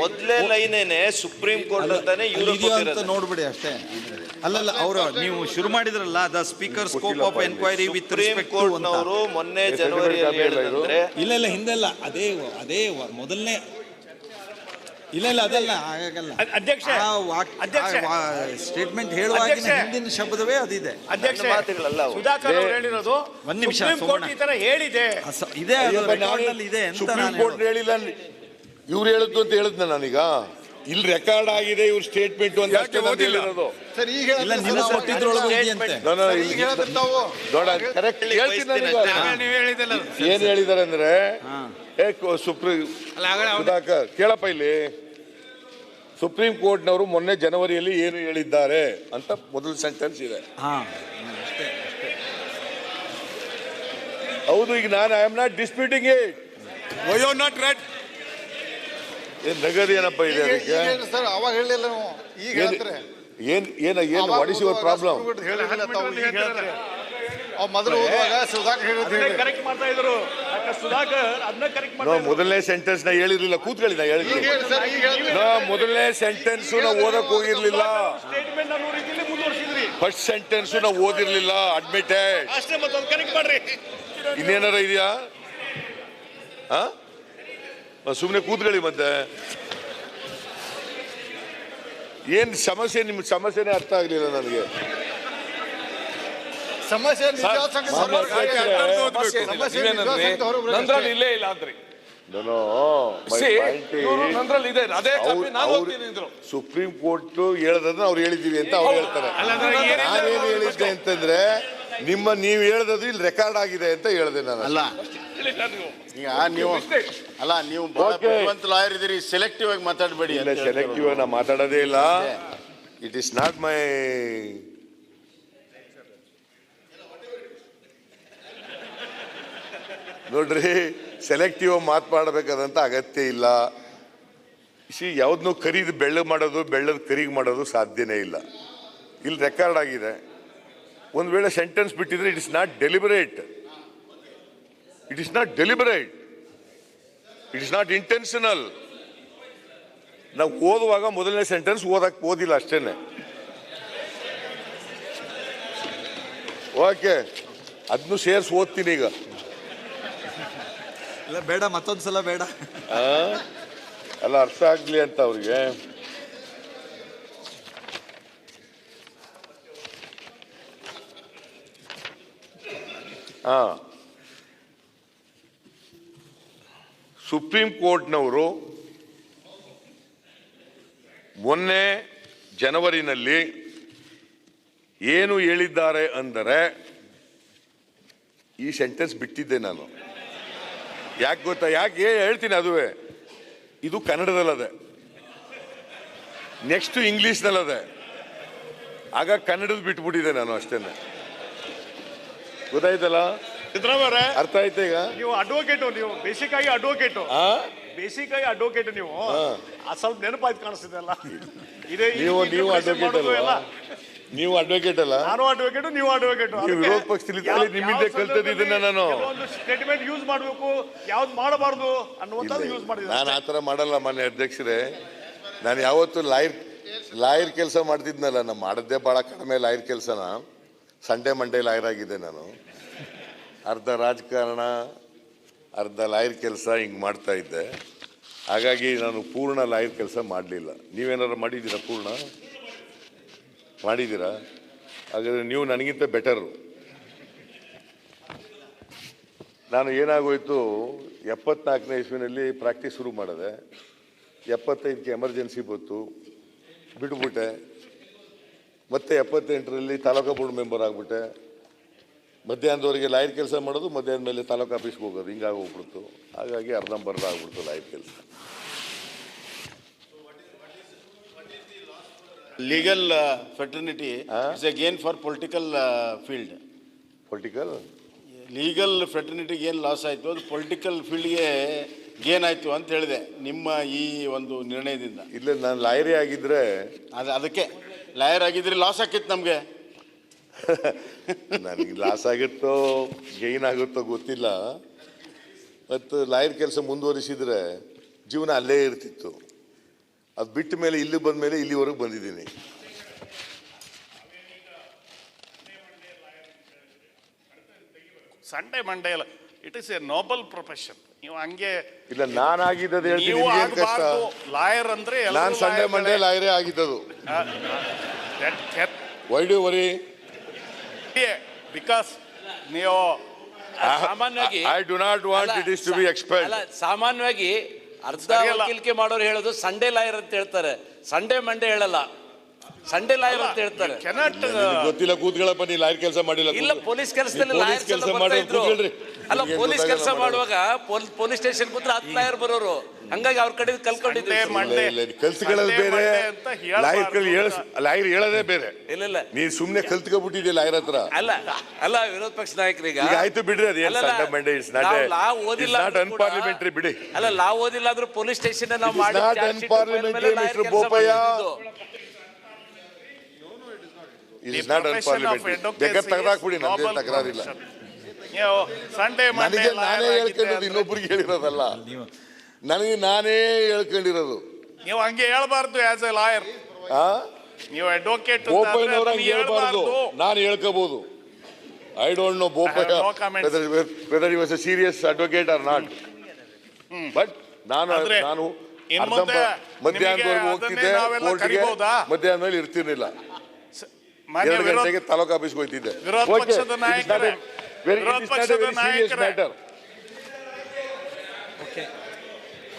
ಮೊದಲನೇ ಲೈನೇನೆ ಸುಪ್ರೀಂ ಕೋರ್ಟ್ ಅಂತಾನೆ ಇವರು ನೋಡ್ಬಿಡಿ ಅಷ್ಟೇ. ಅಲ್ಲಲ್ಲ, ಅವರು ನೀವು ಶುರು ಮಾಡಿದ್ರಲ್ಲ, the speaker scope of enquiry with respect to ಅಂತ. ಅವರು ಮೊನ್ನೆ ಜನವರಿಯಲ್ಲಿ ಹೇಳಿದ್ರೆ ಇಲ್ಲ ಹಿಂದೆಲ್ಲ ಅದೇ ಮೊದಲನೇ. ಇಲ್ಲ ಅದಲ್ಲ, ಹಾಗಾಗಲ್ಲ ಅಧ್ಯಕ್ಷ. ಸ್ಟೇಟ್ಮೆಂಟ್ ಹೇಳುವಾಗ ಹಿಂದಿನ ಶಬ್ದವೇ ಅದಿದೆ. ಮಾತುಗಳಲ್ಲ ಸುಧಾಕರ್ ಅವರು ಹೇಳಿರೋದು. ಒಂದ್ ನಿಮಿಷ, ಈ ತರ ಹೇಳಿದೆ ಇದೆ, ಇದೆ ಅಂತ ಸುಪ್ರೀಂ ಕೋರ್ಟ್ ಹೇಳಿಲ್ಲ, ಇವ್ರು ಹೇಳಿದ್ದು ಅಂತ ಹೇಳಿದ್ನ ನಾನೀಗ. ಇಲ್ಲಿ ರೆಕಾರ್ಡ್ ಆಗಿದೆ ಇವ್ರ ಸ್ಟೇಟ್ಮೆಂಟ್ ಅಂತ ಅಷ್ಟೇ ಹೇಳಿರೋದು. ಸರ್ ಈಗ ಕರೆಕ್ಟ್ ಹೇಳ್ತೀನಿ. ಏನ್ ಹೇಳಿದಾರೆ ಅಂದ್ರೆ, ಸುಪ್ರೀಂ ಸುಧಾಕರ್ ಕೇಳಪ್ಪ, ಇಲ್ಲಿ ಸುಪ್ರೀಂ ಕೋರ್ಟ್ನವರು ಮೊನ್ನೆ ಜನವರಿಯಲ್ಲಿ ಏನು ಹೇಳಿದ್ದಾರೆ ಅಂತ ಮೊದಲ ಸೆಂಟೆನ್ಸ್ ಇದೆ. ಹೌದು, ಈಗ ನಾನು I am not disputing it. Why you not read? ಏನ್ ನಗದು ಏನಪ್ಪ ಇದೆ ಅದಕ್ಕೆ? ಸರ್ ಅವಾಗ ಹೇಳಿಲ್ಲ ನಾವು, ಈಗ ಹೇಳ್ತಾರೆ. ಏನು ವಾಟ್ ಇಸ್ ಯುವರ್ ಪ್ರಾಬ್ಲಮ್? ಮೊದಲು ಓದುವಾಗ ಸುಧಾಕರ್ ಹೇಳಿದ್ರೆ ಕರೆಕ್ಟ್ ಮಾಡ್ತಾ ಇದ್ರು. ಸುಧಾಕರ್ ಅದನ್ನ ಕರೆಕ್ಟ್ ಮಾಡ್ತಾ ಇದ್ರು. ಮೊದಲನೇ ಸೆಂಟೆನ್ಸ್ ನ ಹೇಳಿರ್ಲಿಲ್ಲ, ಕೂತ್ಕೊಳ್ಳಿ, ನಾ ಹೇಳಿದ್ದೀನಿ. ಮೊದಲನೇ ಸೆಂಟೆನ್ಸ್ ನ ಓದಕ್ ಹೋಗಿರ್ಲಿಲ್ಲ. ಸ್ಟೇಟ್ಮೆಂಟ್ ಅನ್ನೋ ರೀತಿಯಲ್ಲಿ ಮುಂದುವರಿಸಿದ್ರಿ. ಫಸ್ಟ್ ಸೆಂಟೆನ್ಸ್ ನ ಓದಿರ್ಲಿಲ್ಲ, ಅಡ್ಮಿಟೆಡ್. ಅಷ್ಟೇ, ಮತ್ತೆ ಅದು ಕರೆಕ್ಟ್ ಮಾಡ್ರಿ. ಇನ್ನೇನಾರ ಇದೆಯಾ? ಸುಮ್ಮನೆ ಕೂತ್ಕೊಳ್ಳಿ. ಮತ್ತೆ ಏನ್ ಸಮಸ್ಯೆ? ನಿಮ್ ಸಮಸ್ಯೆನೇ ಅರ್ಥ ಆಗ್ಲಿಲ್ಲ ನನಗೆ. ಸಮಸ್ಯೆ ನಂದ್ರಲ್ಲಿ ಇಲ್ಲೇ ಇಲ್ಲ ಅಂದ್ರಿ. ಸುಪ್ರೀಂ ಕೋರ್ಟ್ ಹೇಳದನ್ನ ಅವ್ರು ಹೇಳಿದೀವಿ ಅಂತ ಅವ್ರು ಹೇಳ್ತಾರೆ. ನಾನೇನು ಹೇಳಿದ್ದೆ ಅಂತಂದ್ರೆ ನೀವ್ ಹೇಳದದು ಇಲ್ಲಿ ರೆಕಾರ್ಡ್ ಆಗಿದೆ ಅಂತ ಹೇಳಿದೆ ನಾನು. ಈಗ ನೀವು ಲಾಯರ್ ಇದೀರಿ, ಸೆಲೆಕ್ಟಿವ್ ಆಗಿ ಮಾತಾಡಬೇಡಿ. ಇಲ್ಲ, ಸೆಲೆಕ್ಟಿವ್ ಆಗಿ ನಾ ಮಾತಾಡೋದೇ ಇಲ್ಲ. ಇಟ್ ಇಸ್ ನಾಟ್ ಮೈ ನೋಡ್ರಿ, ಸೆಲೆಕ್ಟಿವ್ ಮಾತನಾಡಬೇಕಾದಂತ ಅಗತ್ಯ ಇಲ್ಲ. ಯಾವ್ದನ್ನು ಕರಿದು ಬೆಳ್ಳಗ್ ಮಾಡೋದು, ಬೆಳ್ಳದ್ ಕರಿಗ್ ಮಾಡೋದು ಸಾಧ್ಯನೇ ಇಲ್ಲ. ಇಲ್ಲಿ ರೆಕಾರ್ಡ್ ಆಗಿದೆ. ಒಂದ್ ವೇಳೆ ಸೆಂಟೆನ್ಸ್ ಬಿಟ್ಟಿದ್ರೆ it is not deliberate, it is not deliberate, it is not intentional. ನಾವು ಓದುವಾಗ ಮೊದಲನೇ ಸೆಂಟೆನ್ಸ್ ಓದಿಲ್ಲ ಅಷ್ಟೇನೆ. ಓಕೆ, ಅದನ್ನು ಸೇರ್ಸಿ ಓದ್ತೀನಿ ಈಗ. ಇಲ್ಲ ಬೇಡ, ಮತ್ತೊಂದ್ಸಲ ಬೇಡ. ಅಲ್ಲ, ಅರ್ಥ ಆಗ್ಲಿ ಅಂತ ಅವ್ರಿಗೆ. ಸುಪ್ರೀಂ ಕೋರ್ಟ್ನವರು ಮೊನ್ನೆ ಜನವರಿನಲ್ಲಿ ಏನು ಹೇಳಿದ್ದಾರೆ ಅಂದರೆ, ಈ ಸೆಂಟೆನ್ಸ್ ಬಿಟ್ಟಿದ್ದೆ ನಾನು. ಯಾಕೆ ಗೊತ್ತಾ? ಯಾಕೆ ಹೇಳ್ತೀನಿ, ಅದುವೇ ಇದು ಕನ್ನಡದಲ್ಲದೆ, ನೆಕ್ಸ್ಟ್ ಇಂಗ್ಲಿಷ್ನಲ್ಲದೆ. ಆಗ ಕನ್ನಡದ ಬಿಟ್ಬಿಟ್ಟಿದೆ ನಾನು ಅಷ್ಟೇನೆ. ಗೊತ್ತಾಯ್ತಲ್ಲ? ಸಿದ್ದರಾಮಯ್ಯ ಅರ್ಥ ಆಯ್ತಾ ಈಗ? ನೀವು ಅಡ್ವೊಕೇಟ್, ನೀವು ಬೇಸಿಕ್ ಆಗಿ ಅಡ್ವೊಕೇಟ್, ನೀವು ಸ್ವಲ್ಪ ನೆನಪಾಯ್ತು ಕಾಣಿಸ್ತಿದೆ ಅಲ್ಲ. ನೀವು ಅಡ್ವೊಕೇಟ್ ಅಲ್ಲ? ನೀವು ಅಡ್ವೊಕೇಟ್ ಅಲ್ಲ? ನಾನು ಅಡ್ವೊಕೇಟ್, ನೀವು ಅಡ್ವೊಕೇಟ್. ವಿರೋಧ ಪಕ್ಷದಲ್ಲಿ ನಿಮ್ಮಿಂದ ಕಲ್ತದ್ದು ಇದನ್ನ ನಾನು. ಸ್ಟೇಟ್ಮೆಂಟ್ ಯೂಸ್ ಮಾಡಬೇಕು, ಯಾವ್ದು ಮಾಡಬಾರ್ದು ಅನ್ನುವಂಥದ್ದು ಯೂಸ್ ಮಾಡಿದೆ. ನಾನು ಆತರ ಮಾಡಲ್ಲ ಮಾನ್ಯ ಅಧ್ಯಕ್ಷರೇ. ನಾನು ಯಾವತ್ತು ಲಾಯರ್ ಕೆಲಸ ಮಾಡ್ತಿದ್ನಲ್ಲ, ನಾನು ಮಾಡದ್ದೇ ಬಹಳ ಕಡಿಮೆ ಲಾಯರ್ ಕೆಲಸನ. ಸಂಡೇ ಮಂಡೇ ಲಾಯರ್ ಆಗಿದೆ ನಾನು. ಅರ್ಧ ರಾಜಕಾರಣ, ಅರ್ಧ ಲಾಯರ್ ಕೆಲಸ ಹಿಂಗೆ ಮಾಡ್ತಾ ಇದ್ದೆ. ಹಾಗಾಗಿ ನಾನು ಪೂರ್ಣ ಲಾಯರ್ ಕೆಲಸ ಮಾಡಲಿಲ್ಲ. ನೀವೇನಾದ್ರು ಮಾಡಿದ್ದೀರಾ? ಪೂರ್ಣ ಮಾಡಿದ್ದೀರಾ? ಹಾಗಾದರೆ ನೀವು ನನಗಿಂತ ಬೆಟರು. ನಾನು ಏನಾಗೋಯ್ತು, 74ನೇ ಇಸ್ವಿನಲ್ಲಿ ಪ್ರಾಕ್ಟೀಸ್ ಶುರು ಮಾಡಿದೆ. 75ಕ್ಕೆ ಎಮರ್ಜೆನ್ಸಿ ಬಂತು, ಬಿಟ್ಬಿಟ್ಟೆ. ಮತ್ತೆ 78ರಲ್ಲಿ ತಾಲೂಕಾ ಬೋರ್ಡ್ ಮೆಂಬರ್ ಆಗಿಬಿಟ್ಟೆ. ಮಧ್ಯಾಹ್ನದವರೆಗೆ ಲಾಯರ್ ಕೆಲಸ ಮಾಡೋದು, ಮಧ್ಯಾಹ್ನ ಮೇಲೆ ತಾಲೂಕು ಆಫೀಸ್ಗೆ ಹೋಗೋದು, ಹಿಂಗಾಗಿ ಹೋಗ್ಬಿಡ್ತು. ಹಾಗಾಗಿ ಅರ್ಧಂಬರ್ಧ ಆಗ್ಬಿಡ್ತು ಲಾಯರ್ ಕೆಲಸ. Legal fraternity is a gain for political field. Political legal ಫ್ರೆಟರ್ನಿಟಿಗೆ ಏನು ಲಾಸ್ ಆಯಿತು, ಅದು ಪೊಲಿಟಿಕಲ್ ಫೀಲ್ಡ್ಗೆ ಗೇನ್ ಆಯಿತು ಅಂತ ಹೇಳಿದೆ ನಿಮ್ಮ ಈ ಒಂದು ನಿರ್ಣಯದಿಂದ. ಇಲ್ಲ, ನಾನು ಲಾಯರೇ ಆಗಿದ್ರೆ ಅದಕ್ಕೆ ಲಾಯರ್ ಆಗಿದ್ರೆ ಲಾಸ್ ಆಕಿತ್ತು ನಮಗೆ. ನನಗೆ ಲಾಸ್ ಆಗುತ್ತೋ ಗೈನ್ ಆಗುತ್ತೋ ಗೊತ್ತಿಲ್ಲ. ಮತ್ತು ಲಾಯರ್ ಕೆಲಸ ಮುಂದುವರಿಸಿದ್ರೆ ಜೀವನ ಅಲ್ಲೇ ಇರ್ತಿತ್ತು. ಅದು ಬಿಟ್ಟ ಮೇಲೆ ಇಲ್ಲಿ ಬಂದ ಮೇಲೆ ಇಲ್ಲಿವರೆಗೂ ಬಂದಿದ್ದೀನಿ. ಸಂಡೇ ಮಂಡೇ ಅಲ್ಲ, it is a noble profession. ನೀವು ಹಂಗೆ ಇಲ್ಲ, ನಾನಾಗಿದ್ದು ಹೇಳ್ತೀನಿ. ಲಾಯರ್ ಅಂದ್ರೆ ನಾನು ಸಂಡೇ ಮಂಡೇ ಲಾಯರೇ ಆಗಿದ್ದದು. Why do worry? ಬಿಕಾಸ್ ನೀವು ಸಾಮಾನ್ಯವಾಗಿ I do not want it is to be expelled. ಸಾಮಾನ್ಯವಾಗಿ ಅರ್ಧ ವಕೀಲಿಕೆ ಮಾಡೋರು ಹೇಳೋದು ಸಂಡೇ ಲಾಯರ್ ಅಂತ ಹೇಳ್ತಾರೆ, ಸಂಡೇ ಮಂಡೇ ಹೇಳಲ್ಲ. ಸಂಡೇ ಲಾಯರ್ ಅಂತ ಹೇಳ್ತಾರೆ. ಕೆನಾಟ್ ನಿಮ್ಗೆ ಗೊತ್ತಿಲ್ಲ, ಕೂತ್ಗಳಪ್ಪ, ನೀ ಲಾಯರ್ ಕೆಲಸ ಮಾಡಿಲ್ಲ. ಇಲ್ಲ, ಪೊಲೀಸ್ ಕೆಲಸದಲ್ಲಿ ನೀವು ಲಾಯರ್ಸ್ ಕೆಲಸ ಎಲ್ಲ ಮಾಡಿ ಬರ್ತಾ ಇದ್ರು. ಕೂತ್ಕೊಳ್ರಿ. ಅಲ್ಲ, ನಿಮ್ಗೆ ಪೊಲೀಸ್ ಗೊತ್ತಾಗಲ್ಲ ಕೆಲಸ ಮಾಡೋದು. ಮಾಡುವಾಗ ಪೊಲೀಸ್ ಸ್ಟೇಷನ್ ಕೂತ್ರೆ 10 ಲಾಯರ್ ಬರೋರು, ಹಂಗಾಗಿ ಅವ್ರ ಕಡೆ ಕಲ್ಕೊಂಡಿದ್ವಿ. ಕೆಲ್ಸಗಳಲ್ಲಿ ಬೇರೆ, ಲಾಯರ್ ಹೇಳೋದೇ ಬೇರೆ. ಇಲ್ಲ ನೀ ಸುಮ್ನೆ ಕಲ್ತ್ಕೊಬಿಟ್ಟಿದ್ದೆ ಲಾಯರ್ ಹತ್ರ. ಅಲ್ಲ ವಿರೋಧ ಪಕ್ಷ ನಾಯಕರೀಗ ಈಗ ಆಯ್ತು ಬಿಡ್ರಿ, ಅದು ಲಾ ಓದಿಲ್ಲ ಅನ್ಪಾರ್ಲಿಮೆಂಟರಿ ಬಿಡಿ. ಅಲ್ಲ, ಲಾ ಓದಿಲ್ಲ ಆದ್ರೂ ಪೊಲೀಸ್ ಸ್ಟೇಷನ್ ನಾವು It is ಮಾಡಿ not unparliamentary, Mr. Boppaya. It is not unparliamentary. ಬೇಕಾದ್ರೆ ತೆಗೆದಾಕ್ಬಿಡಿ, ನಮ್ಗೆ ತಕರಾರಿಲ್ಲ. ಸಂಡೇ ನನಗೆ ನಾನೇ ಹೇಳ್ಕೊಂಡಿರೋದು, ಇನ್ನೊಬ್ರಿಗೆ ಹೇಳಿರೋದಲ್ಲ. ನನಗೆ ನಾನೇ ಹೇಳ್ಕೊಂಡಿರೋದು. ನೀವು ಹಂಗೆ ಹೇಳ್ಬಾರ್ದು ಆಸ್ ಎ ಲಾಯರ್. ನೀವು ಅಡ್ವೊಕೇಟ್ ಬೋಪಯ್ಯನವ್ರು ಹಂಗೆ ಹೇಳ್ಬಾರ್ದು, ನಾನು ಹೇಳ್ಕೋಬಹುದು. I don't know Bopaiah whether he was a serious advocate or not. But ನಾನು ಮಧ್ಯಾಹ್ನದವರೆಗೂ ಹೋಗ್ತಿದ್ದೆ ಕೋರ್ಟ್ಗೆ, ಮಧ್ಯಾಹ್ನ ಮೇಲೆ ಇರ್ತಿರ್ಲಿಲ್ಲ. 2 ಗಂಟೆಗೆ ತಾಲೂಕು ಆಫೀಸ್ಗೆ ಹೋಗ್ತಿದ್ದೆ. ವಿರೋಧ ಪಕ್ಷದ ನಾಯಕರೇ,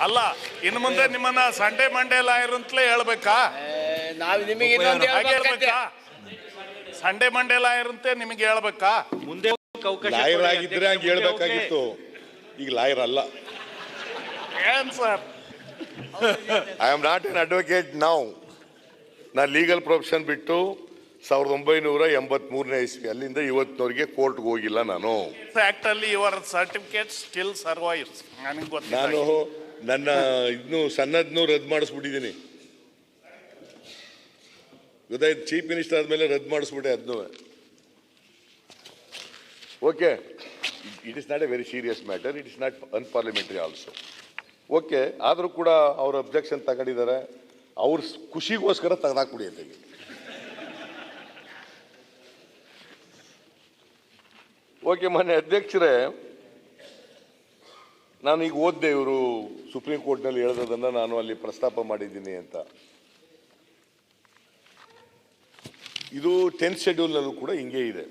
ಅಲ್ಲ, ಇನ್ನು ಮುಂದೆ ನಿಮ್ಮನ್ನ ಸಂಡೇ ಮಂಡೇ ಲಾಯರ್ ಅಂತಲೇ ಹೇಳ್ಬೇಕಾ? ಸಂಡೇ ಮಂಡೇ ಲಾಯರ್ ಅಂತ ನಿಮಗೆ ಹೇಳ್ಬೇಕಾ? ಮುಂದೆ ಲಾಯರ್ ಆಗಿದ್ರೆ ಹಂಗೆ ಹೇಳ್ಬೇಕಾಗಿತ್ತು. ಈಗ ಲಾಯರ್ ಅಲ್ಲ. ಏನ್ sir, I am not an advocate now. ನಾನು ಲೀಗಲ್ ಪ್ರೊಫೆಷನ್ ಬಿಟ್ಟು 1983ನೇ ಇಸ್ವಿ, ಅಲ್ಲಿಂದ ಇವತ್ತಿನವರೆಗೆ ಕೋರ್ಟ್ಗೆ ಹೋಗಿಲ್ಲ ನಾನು. ಆಕ್ಟ್ ಅಲ್ಲಿ ಯುವರ್ ಸರ್ಟಿಫಿಕೇಟ್ ಸ್ಟಿಲ್ ಸರ್ವೈವ್ಸ್. ನನಗೆ ಗೊತ್ತಿಲ್ಲ. ನಾನು ನನ್ನ ಇದನ್ನು ಸನ್ನದ್ನು ರದ್ದು ಮಾಡಿಸ್ಬಿಟ್ಟಿದ್ದೀನಿ. ಗೊತ್ತಾಯ್ತು, ಚೀಫ್ ಮಿನಿಸ್ಟರ್ ಆದ್ಮೇಲೆ ರದ್ದು ಮಾಡಿಸ್ಬಿಟ್ಟೆ ಅದನ್ನು. Okay, it is not A very serious matter, it is not unparliamentary also. Okay, ಆದರೂ ಕೂಡ ಅವ್ರ ಅಬ್ಜೆಕ್ಷನ್ ತಗೊಂಡಿದ್ದಾರೆ. ಅವ್ರ ಖುಷಿಗೋಸ್ಕರ ತೆಗೆದಾಕ್ಬಿಡಿ ಅಂತ. ಓಕೆ, ಮೊನ್ನೆ ಅಧ್ಯಕ್ಷರೇ, ನಾನು ಈಗ ಓದಿದೆ, ಇವರು ಸುಪ್ರೀಂ ಕೋರ್ಟ್ನಲ್ಲಿ ಹೇಳೋದನ್ನ ನಾನು ಅಲ್ಲಿ ಪ್ರಸ್ತಾಪ ಮಾಡಿದ್ದೀನಿ ಅಂತ. ಇದು 10th ಶೆಡ್ಯೂಲ್ನಲ್ಲೂ ಕೂಡ ಹಿಂಗೆ ಇದೆ.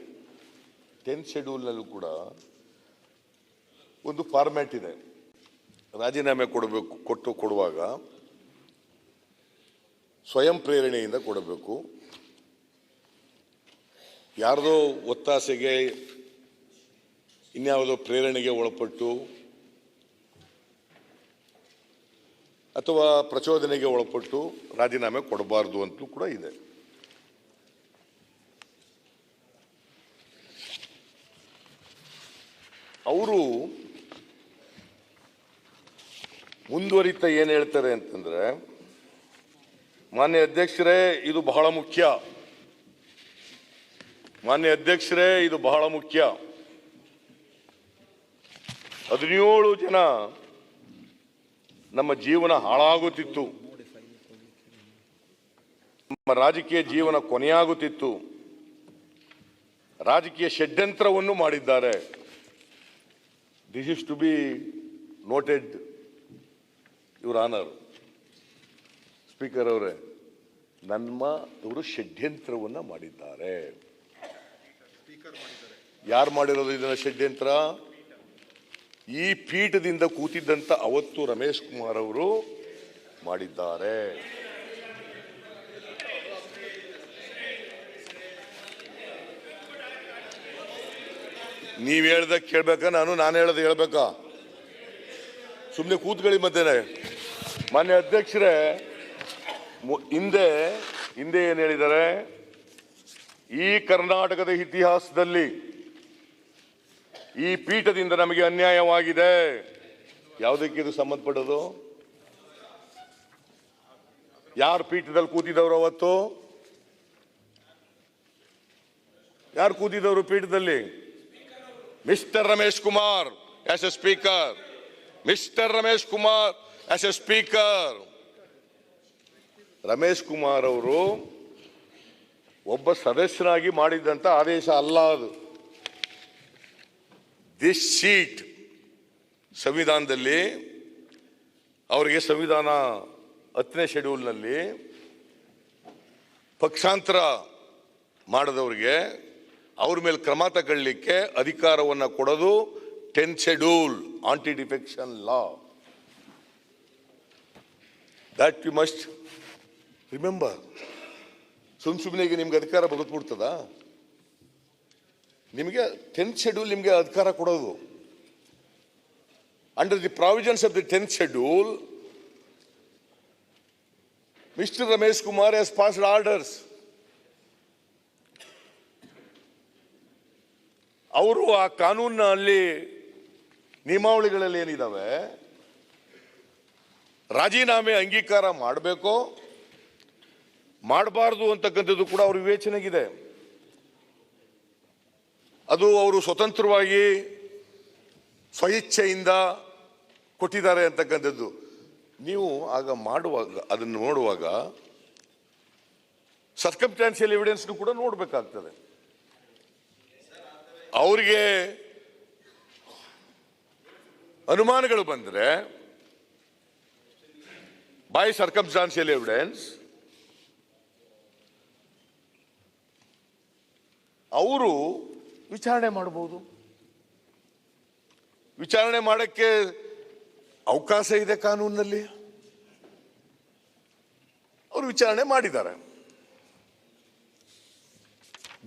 10th ಶೆಡ್ಯೂಲ್ನಲ್ಲೂ ಕೂಡ ಒಂದು ಫಾರ್ಮ್ಯಾಟ್ ಇದೆ. ರಾಜೀನಾಮೆ ಕೊಡುವಾಗ ಸ್ವಯಂ ಪ್ರೇರಣೆಯಿಂದ ಕೊಡಬೇಕು. ಯಾರ್ದೋ ಒತ್ತಾಸೆಗೆ, ಇನ್ಯಾವುದೋ ಪ್ರೇರಣೆಗೆ ಒಳಪಟ್ಟು ಅಥವಾ ಪ್ರಚೋದನೆಗೆ ಒಳಪಟ್ಟು ರಾಜೀನಾಮೆ ಕೊಡಬಾರ್ದು ಅಂತಲೂ ಕೂಡ ಇದೆ. ಅವರು ಮುಂದುವರಿತಾ ಏನು ಹೇಳ್ತಾರೆ ಅಂತಂದ್ರೆ, ಮಾನ್ಯ ಅಧ್ಯಕ್ಷರೇ, ಇದು ಬಹಳ ಮುಖ್ಯ. ಮಾನ್ಯ ಅಧ್ಯಕ್ಷರೇ, ಇದು ಬಹಳ ಮುಖ್ಯ. 17 ಜನ ನಮ್ಮ ಜೀವನ ಹಾಳಾಗುತ್ತಿತ್ತು, ನಮ್ಮ ರಾಜಕೀಯ ಜೀವನ ಕೊನೆಯಾಗುತ್ತಿತ್ತು. ರಾಜಕೀಯ ಷಡ್ಯಂತ್ರವನ್ನು ಮಾಡಿದ್ದಾರೆ. This is to be noted, your honour. Speaker ಅವರೇ, ಇವರು ಷಡ್ಯಂತ್ರವನ್ನ ಮಾಡಿದ್ದಾರೆ. ಯಾರು ಮಾಡಿರೋದು ಇದನ್ನ ಷಡ್ಯಂತ್ರ? ಈ ಪೀಠದಿಂದ ಕೂತಿದ್ದಂತ ಅವತ್ತು ರಮೇಶ್ ಕುಮಾರ್ ಅವರು ಮಾಡಿದ್ದಾರೆ. ನೀವ್ ಹೇಳ್ದ ಕೇಳ್ಬೇಕಾ, ನಾನು ಹೇಳ್ದ ಹೇಳ್ಬೇಕಾ? ಸುಮ್ಮನೆ ಕೂತ್ಕೊಳ್ಳಿ ಮಧ್ಯೆ. ಮಾನ್ಯ ಅಧ್ಯಕ್ಷರೇ, ಹಿಂದೆ ಏನ್ ಹೇಳಿದ್ದಾರೆ? ಈ ಕರ್ನಾಟಕದ ಇತಿಹಾಸದಲ್ಲಿ ಈ ಪೀಠದಿಂದ ನಮಗೆ ಅನ್ಯಾಯವಾಗಿದೆ. ಯಾವುದಕ್ಕೆ ಇದು ಸಂಬಂಧಪಟ್ಟದು? ಯಾರು ಪೀಠದಲ್ಲಿ ಕೂತಿದವರು ಅವತ್ತು? ಯಾರು ಕೂತಿದವರು ಪೀಠದಲ್ಲಿ? Mister Ramesh Kumar as a speaker. Mister Ramesh Kumar as a speaker. Ramesh Kumar ಅವರು ಒಬ್ಬ ಸದಸ್ಯನಾಗಿ ಮಾಡಿದಂತ ಆದೇಶ ಅಲ್ಲ ಅದು. ದಿಸ್ ಸೀಟ್ ಸಂವಿಧಾನದಲ್ಲಿ ಅವರಿಗೆ, ಸಂವಿಧಾನ 10ನೇ ಶೆಡ್ಯೂಲ್ನಲ್ಲಿ ಪಕ್ಷಾಂತರ ಮಾಡದವರಿಗೆ ಅವ್ರ ಮೇಲೆ ಕ್ರಮ ತಗೊಳ್ಳಿಕ್ಕೆ ಅಧಿಕಾರವನ್ನು ಕೊಡೋದು 10th schedule anti defection law. That you must remember. ಸುಮ್ಮನೆ ನಿಮ್ಗೆ ಅಧಿಕಾರ ಬದುಕ್ಬಿಡ್ತದ? ನಿಮಗೆ 10th ಶೆಡ್ಯೂಲ್ ನಿಮಗೆ ಅಧಿಕಾರ ಕೊಡೋದು. Under the provisions of the 10th schedule, mister Ramesh Kumar has passed orders. ಅವರು ಆ ಕಾನೂನಿನ ಅಲ್ಲಿ ನಿಯಮಾವಳಿಗಳಲ್ಲಿ ಏನಿದಾವೆ, ರಾಜೀನಾಮೆ ಅಂಗೀಕಾರ ಮಾಡಬೇಕೋ ಮಾಡಬಾರ್ದು ಅಂತಕ್ಕಂಥದ್ದು ಕೂಡ ಅವ್ರ ವಿವೇಚನೆಗಿದೆ. ಅದು ಅವರು ಸ್ವತಂತ್ರವಾಗಿ ಸ್ವಇಚ್ಛೆಯಿಂದ ಕೊಟ್ಟಿದ್ದಾರೆ ಅಂತಕ್ಕಂಥದ್ದು. ನೀವು ಆಗ ಮಾಡುವಾಗ, ಅದನ್ನು ನೋಡುವಾಗ ಸರ್ಕಮ್ಸ್ಟಾನ್ಷಿಯಲ್ ಎವಿಡೆನ್ಸ್ನು ಕೂಡ ನೋಡಬೇಕಾಗ್ತದೆ. ಅವರಿಗೆ ಅನುಮಾನಗಳು ಬಂದರೆ ಬೈ ಸರ್ಕಮ್ಸ್ಟಾನ್ಷಿಯಲ್ ಎವಿಡೆನ್ಸ್ ಅವರು ವಿಚಾರಣೆ ಮಾಡಬಹುದು. ವಿಚಾರಣೆ ಮಾಡಕ್ಕೆ ಅವಕಾಶ ಇದೆ ಕಾನೂನಿನಲ್ಲಿ. ಅವರು ವಿಚಾರಣೆ ಮಾಡಿದ್ದಾರೆ.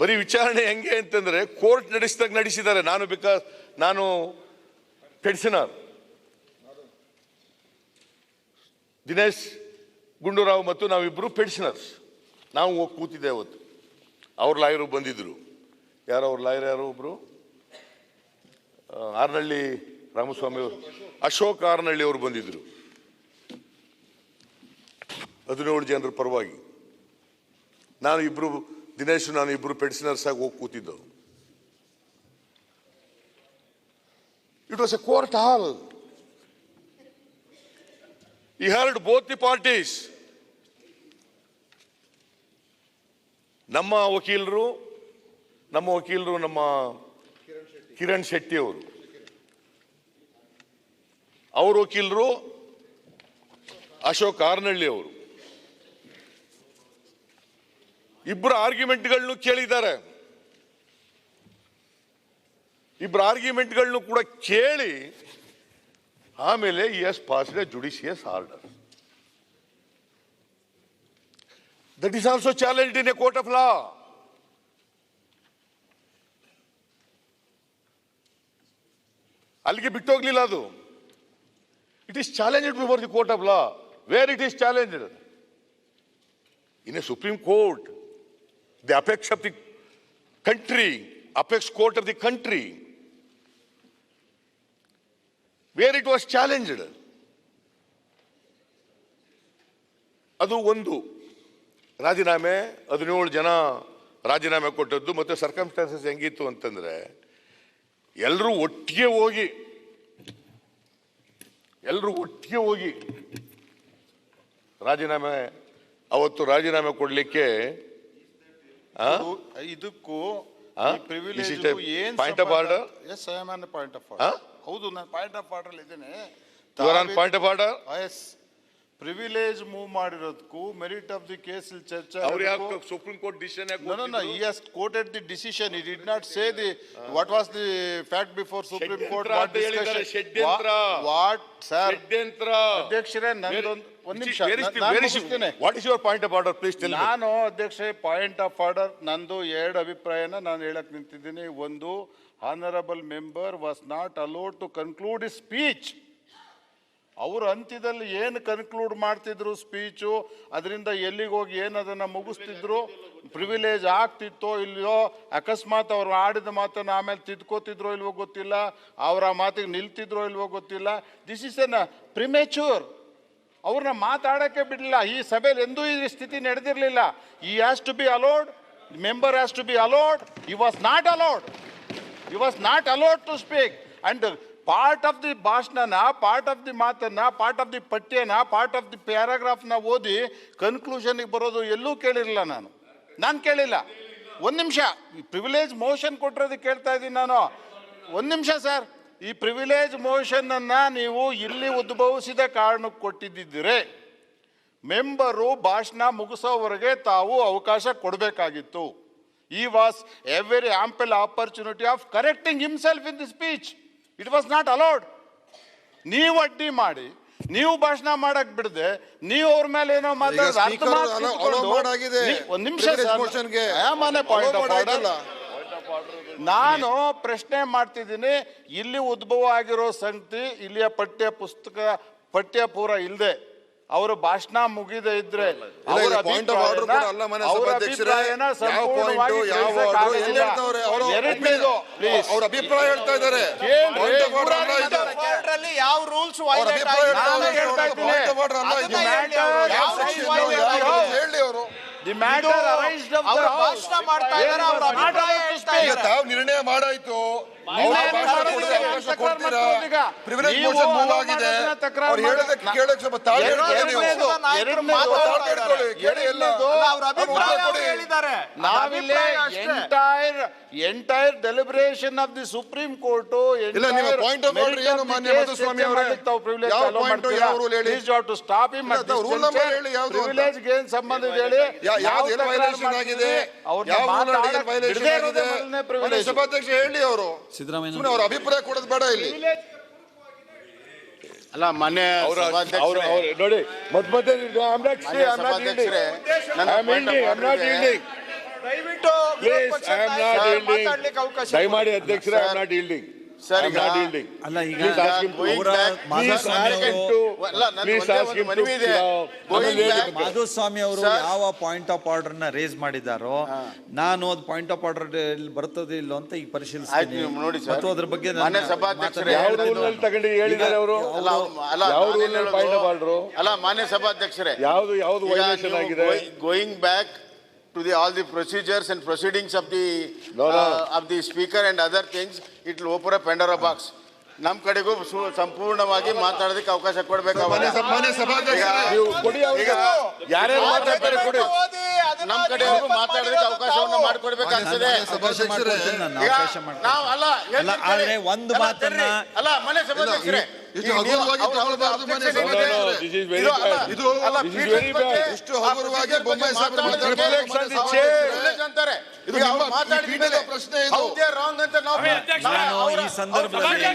ಬರೀ ವಿಚಾರಣೆ ಹೆಂಗೆ ಅಂತಂದ್ರೆ ಕೋರ್ಟ್ ನಡೆಸಿದಾಗ ನಡೆಸಿದ್ದಾರೆ. ನಾನು ಪೆನ್ಷನರ್, ದಿನೇಶ್ ಗುಂಡೂರಾವ್ ಮತ್ತು ನಾವಿಬ್ಬರು ಪೆನ್ಷನರ್ಸ್. ನಾವು ಹೋಗಿ ಕೂತಿದ್ದೆ ಅವತ್ತು. ಅವ್ರ ಲಾಯರು ಬಂದಿದ್ರು. ಯಾರು ಅವ್ರ ಲಾಯರ್? ಯಾರು ಒಬ್ರು ಆರ್ನಳ್ಳಿ ರಾಮಸ್ವಾಮಿ ಅವರು, ಅಶೋಕ್ ಆರ್ನಳ್ಳಿ ಅವರು ಬಂದಿದ್ರು. 17 ಜನರ ಪರವಾಗಿ ದಿನೇಶ್ ನಾನು ಇಬ್ರು ಪೆನ್ಷನರ್ಸ್ ಆಗಿ ಹೋಗಿ ಕೂತಿದ್ದವು. It was a court hall. He heard both the parties. ನಮ್ಮ ವಕೀಲರು ನಮ್ಮ ಕಿರಣ್ ಶೆಟ್ಟಿ ಅವರು, ಅವ್ರ ವಕೀಲರು ಅಶೋಕ್ ಆರ್ನಳ್ಳಿ ಅವರು ಇಬ್ಬರು ಆರ್ಗ್ಯುಮೆಂಟ್ಗಳನ್ನು ಕೇಳಿದ್ದಾರೆ. ಇಬ್ಬರು ಆರ್ಗ್ಯುಮೆಂಟ್ಗಳನ್ನು ಕೂಡ ಕೇಳಿ ಆಮೇಲೆ as passed a judicious order. That is also challenged in a court of law. ಅಲ್ಲಿಗೆ ಬಿಟ್ಟು ಹೋಗ್ಲಿಲ್ಲ ಅದು. It is challenged before the court of law. Where it is challenged? In a supreme court, the apex of the country, apex court of the country, where it was challenged. ಅದು ಒಂದು ರಾಜೀನಾಮೆ, 17 ಜನ ರಾಜೀನಾಮೆ ಕೊಟ್ಟದ್ದು. ಮತ್ತೆ ಸರ್ಕಮ್ಸ್ಟಾನ್ಸಸ್ ಹೆಂಗಿತ್ತು ಅಂತಂದ್ರೆ ಎಲ್ಲರೂ ಒಟ್ಟಿಗೆ ಹೋಗಿ ರಾಜೀನಾಮೆ, ಅವತ್ತು ರಾಜೀನಾಮೆ ಕೊಡ್ಲಿಕ್ಕೆ ಇದಕ್ಕೂ point of order. Yes, I am on point of order. ಹೌದು, ನಾನು ಪಾಯಿಂಟ್ ಆಫ್ ಆರ್ಡರ್ ಇದ್ದೇನೆ. Point of order. Yes, privilege move ಮಾಡಿರೋದಕ್ಕೂ ಮೆರಿಟ್ ಆಫ್ ದಿ ಕೇಸ್ ಚರ್ಚೆ. Supreme Court decision. No, he has quoted the decision. He did not say what was the fact before Supreme Court. What discussion? What, sir? ಅಧ್ಯಕ್ಷರೇ, ಒಂದು ನಿಮಿಷ. What is your point of order? Please tell me. ನಾನು ಅಧ್ಯಕ್ಷರೇ, point of order ನಂದು 2 ಅಭಿಪ್ರಾಯನ ನಾನು ಹೇಳಕ್ ನಿಂತಿದ್ದೀನಿ. ಒಂದು, honourable member was not allowed to conclude his speech. ಅವರು ಅಂತ್ಯದಲ್ಲಿ ಏನು ಕನ್ಕ್ಲೂಡ್ ಮಾಡ್ತಿದ್ರು ಸ್ಪೀಚು, ಅದರಿಂದ ಎಲ್ಲಿಗೆ ಹೋಗಿ ಏನು ಅದನ್ನು ಮುಗಿಸ್ತಿದ್ರು, ಪ್ರಿವಿಲೇಜ್ ಆಗ್ತಿತ್ತೋ ಇಲ್ಲೋ, ಅಕಸ್ಮಾತ್ ಅವ್ರು ಆಡಿದ ಮಾತನ್ನು ಆಮೇಲೆ ತಿದ್ಕೋತಿದ್ರೋ ಇಲ್ವೋ ಗೊತ್ತಿಲ್ಲ, ಅವರ ಮಾತಿಗೆ ನಿಲ್ತಿದ್ರೋ ಇಲ್ವೋ ಗೊತ್ತಿಲ್ಲ. This is an premature. ಅವ್ರನ್ನ ಮಾತಾಡೋಕ್ಕೆ ಬಿಡಲಿಲ್ಲ. ಈ ಸಭೆಯಲ್ಲಿ ಎಂದೂ ಈ ಸ್ಥಿತಿ ನಡೆದಿರಲಿಲ್ಲ. He has to be allowed, member has to be allowed. He was not allowed to speak. And part of the ಭಾಷಣನ, ಪಾರ್ಟ್ ಆಫ್ ದಿ ಮಾತನ್ನ, ಪಾರ್ಟ್ ಆಫ್ ದಿ ಪಠ್ಯನ, ಪಾರ್ಟ್ ಆಫ್ ದಿ ಪ್ಯಾರಾಗ್ರಾಫ್ನ ಓದಿ ಕನ್ಕ್ಲೂಷನ್ಗೆ ಬರೋದು ಎಲ್ಲೂ ಕೇಳಿರಲಿಲ್ಲ. ನಾನು ಕೇಳಿಲ್ಲ. ಒಂದು ನಿಮಿಷ, ಈ ಪ್ರಿವಿಲೇಜ್ ಮೋಷನ್ ಕೊಟ್ಟಿರೋದಕ್ಕೆ ಕೇಳ್ತಾ ಇದ್ದೀನಿ ನಾನು. ಒಂದು ನಿಮಿಷ ಸರ್. ಈ ಪ್ರಿವಿಲೇಜ್ ಮೋಷನನ್ನು ನೀವು ಇಲ್ಲಿ ಉದ್ಭವಿಸಿದ ಕಾರಣಕ್ಕೆ ಕೊಟ್ಟಿದ್ದಿದ್ರೆ ಮೆಂಬರು ಭಾಷಣ ಮುಗಿಸೋವರೆಗೆ ತಾವು ಅವಕಾಶ ಕೊಡಬೇಕಾಗಿತ್ತು. He was a very ample opportunity of correcting himself in the speech. It was not allowed. ನೀವು ಅಡ್ಡಿ ಮಾಡಿ ನೀವು ಭಾಷಣ ಮಾಡಕ್ ಬಿಡದೆ ನೀವು ಅವ್ರ ಮೇಲೆ ಏನೋ ಮಾತಾಡೋದು ಅರ್ಥ ಒಂದ್ ನಿಮಿಷ ನಾನು ಪ್ರಶ್ನೆ ಮಾಡ್ತಿದ್ದೀನಿ. ಇಲ್ಲಿ ಉದ್ಭವ ಆಗಿರೋ ಸಂಗತಿ ಇಲ್ಲಿಯ ಪಠ್ಯ ಪೂರ ಇಲ್ಲದೆ ಅವರ ಭಾಷಣ ಮುಗಿದೇ ಇದ್ರೆ ಅವರ ಅಭಿಪ್ರಾಯನ ಸಂಪೂರ್ಣವಾಗಿ ಅವ್ರ ಅಭಿಪ್ರಾಯ ಹೇಳ್ತಾ ಇದ್ದಾರೆ. ಯಾವ ರೂಲ್ಸ್ ಹೇಳಿ ಅವರು ತಾವು ನಿರ್ಣಯ ಮಾಡಾಯ್ತು. Entire deliberation of the supreme Court ಏನ್ ಸಂಬಂಧ ಹೇಳಿ ಸಭಾಧ್ಯಕ್ಷ ಹೇಳಿ ಅವರು ಸಿದ್ದರಾಮಯ್ಯ ಅವ್ರ ಅಭಿಪ್ರಾಯ ಕೊಡೋದು ಬೇಡ ಇಲ್ಲಿ. ಅಲ್ಲ ಮಾನ್ಯ ನೋಡಿ ಮತ್ತೆ ದಯಮಾಡಿ ಅಧ್ಯಕ್ಷರೇ, ಐ ಆಮ್ ನಾಟ್ ಯೀಲ್ಡಿಂಗ್. ಸರ್, ಅಲ್ಲ ಈಗ ಮಾಧುಸ್ವಾಮಿ ಅವರು ಯಾವ ಪಾಯಿಂಟ್ ಆಫ್ ಆರ್ಡರ್ ನ ರೇಸ್ ಮಾಡಿದಾರೋ ನಾನು ಅದು ಪಾಯಿಂಟ್ ಆಫ್ ಆರ್ಡರ್ ಬರ್ತದೆ ಇಲ್ಲ ಅಂತ ಈಗ ಪರಿಶೀಲಿಸ್ತೀನಿ ನೋಡಿ ಮತ್ತು ಅದ್ರ ಬಗ್ಗೆ ಅಲ್ಲ ಮಾನ್ಯ ಸಭಾಧ್ಯಕ್ಷರೇ, ಯಾವ್ದು ವೈಲೇಷನ್ ಆಗಿದೆ? Going back to all the procedures and proceedings of the speaker and other things, it will open a Pandora box. ನಮ್ಮ ಕಡೆಗೂ ಸಂಪೂರ್ಣವಾಗಿ ಮಾತಾಡೋದಕ್ಕೆ ಅವಕಾಶ ಕೊಡ್ಬೇಕು. ನಮ್ಮ ಕಡೆಗೂ ಮಾತಾಡೋದಕ್ಕೆ ಅವಕಾಶವನ್ನು ಮಾಡಿಕೊಡ್ಬೇಕಾಗ್ತದೆ. ಆದ್ರೆ ಒಂದು ಮಾತನ್ನ ಅಲ್ಲ ಮನೆ ಸಭಾಧ್ಯಕ್ಷರೇ, ಇಷ್ಟು ಹಗುರವಾಗಿ ಬೊಮ್ಮಾಯಿ ಅಂತಾರೆ. ಪ್ರಶ್ನೆ ನಾನು ಈ ಸಂದರ್ಭದಲ್ಲಿ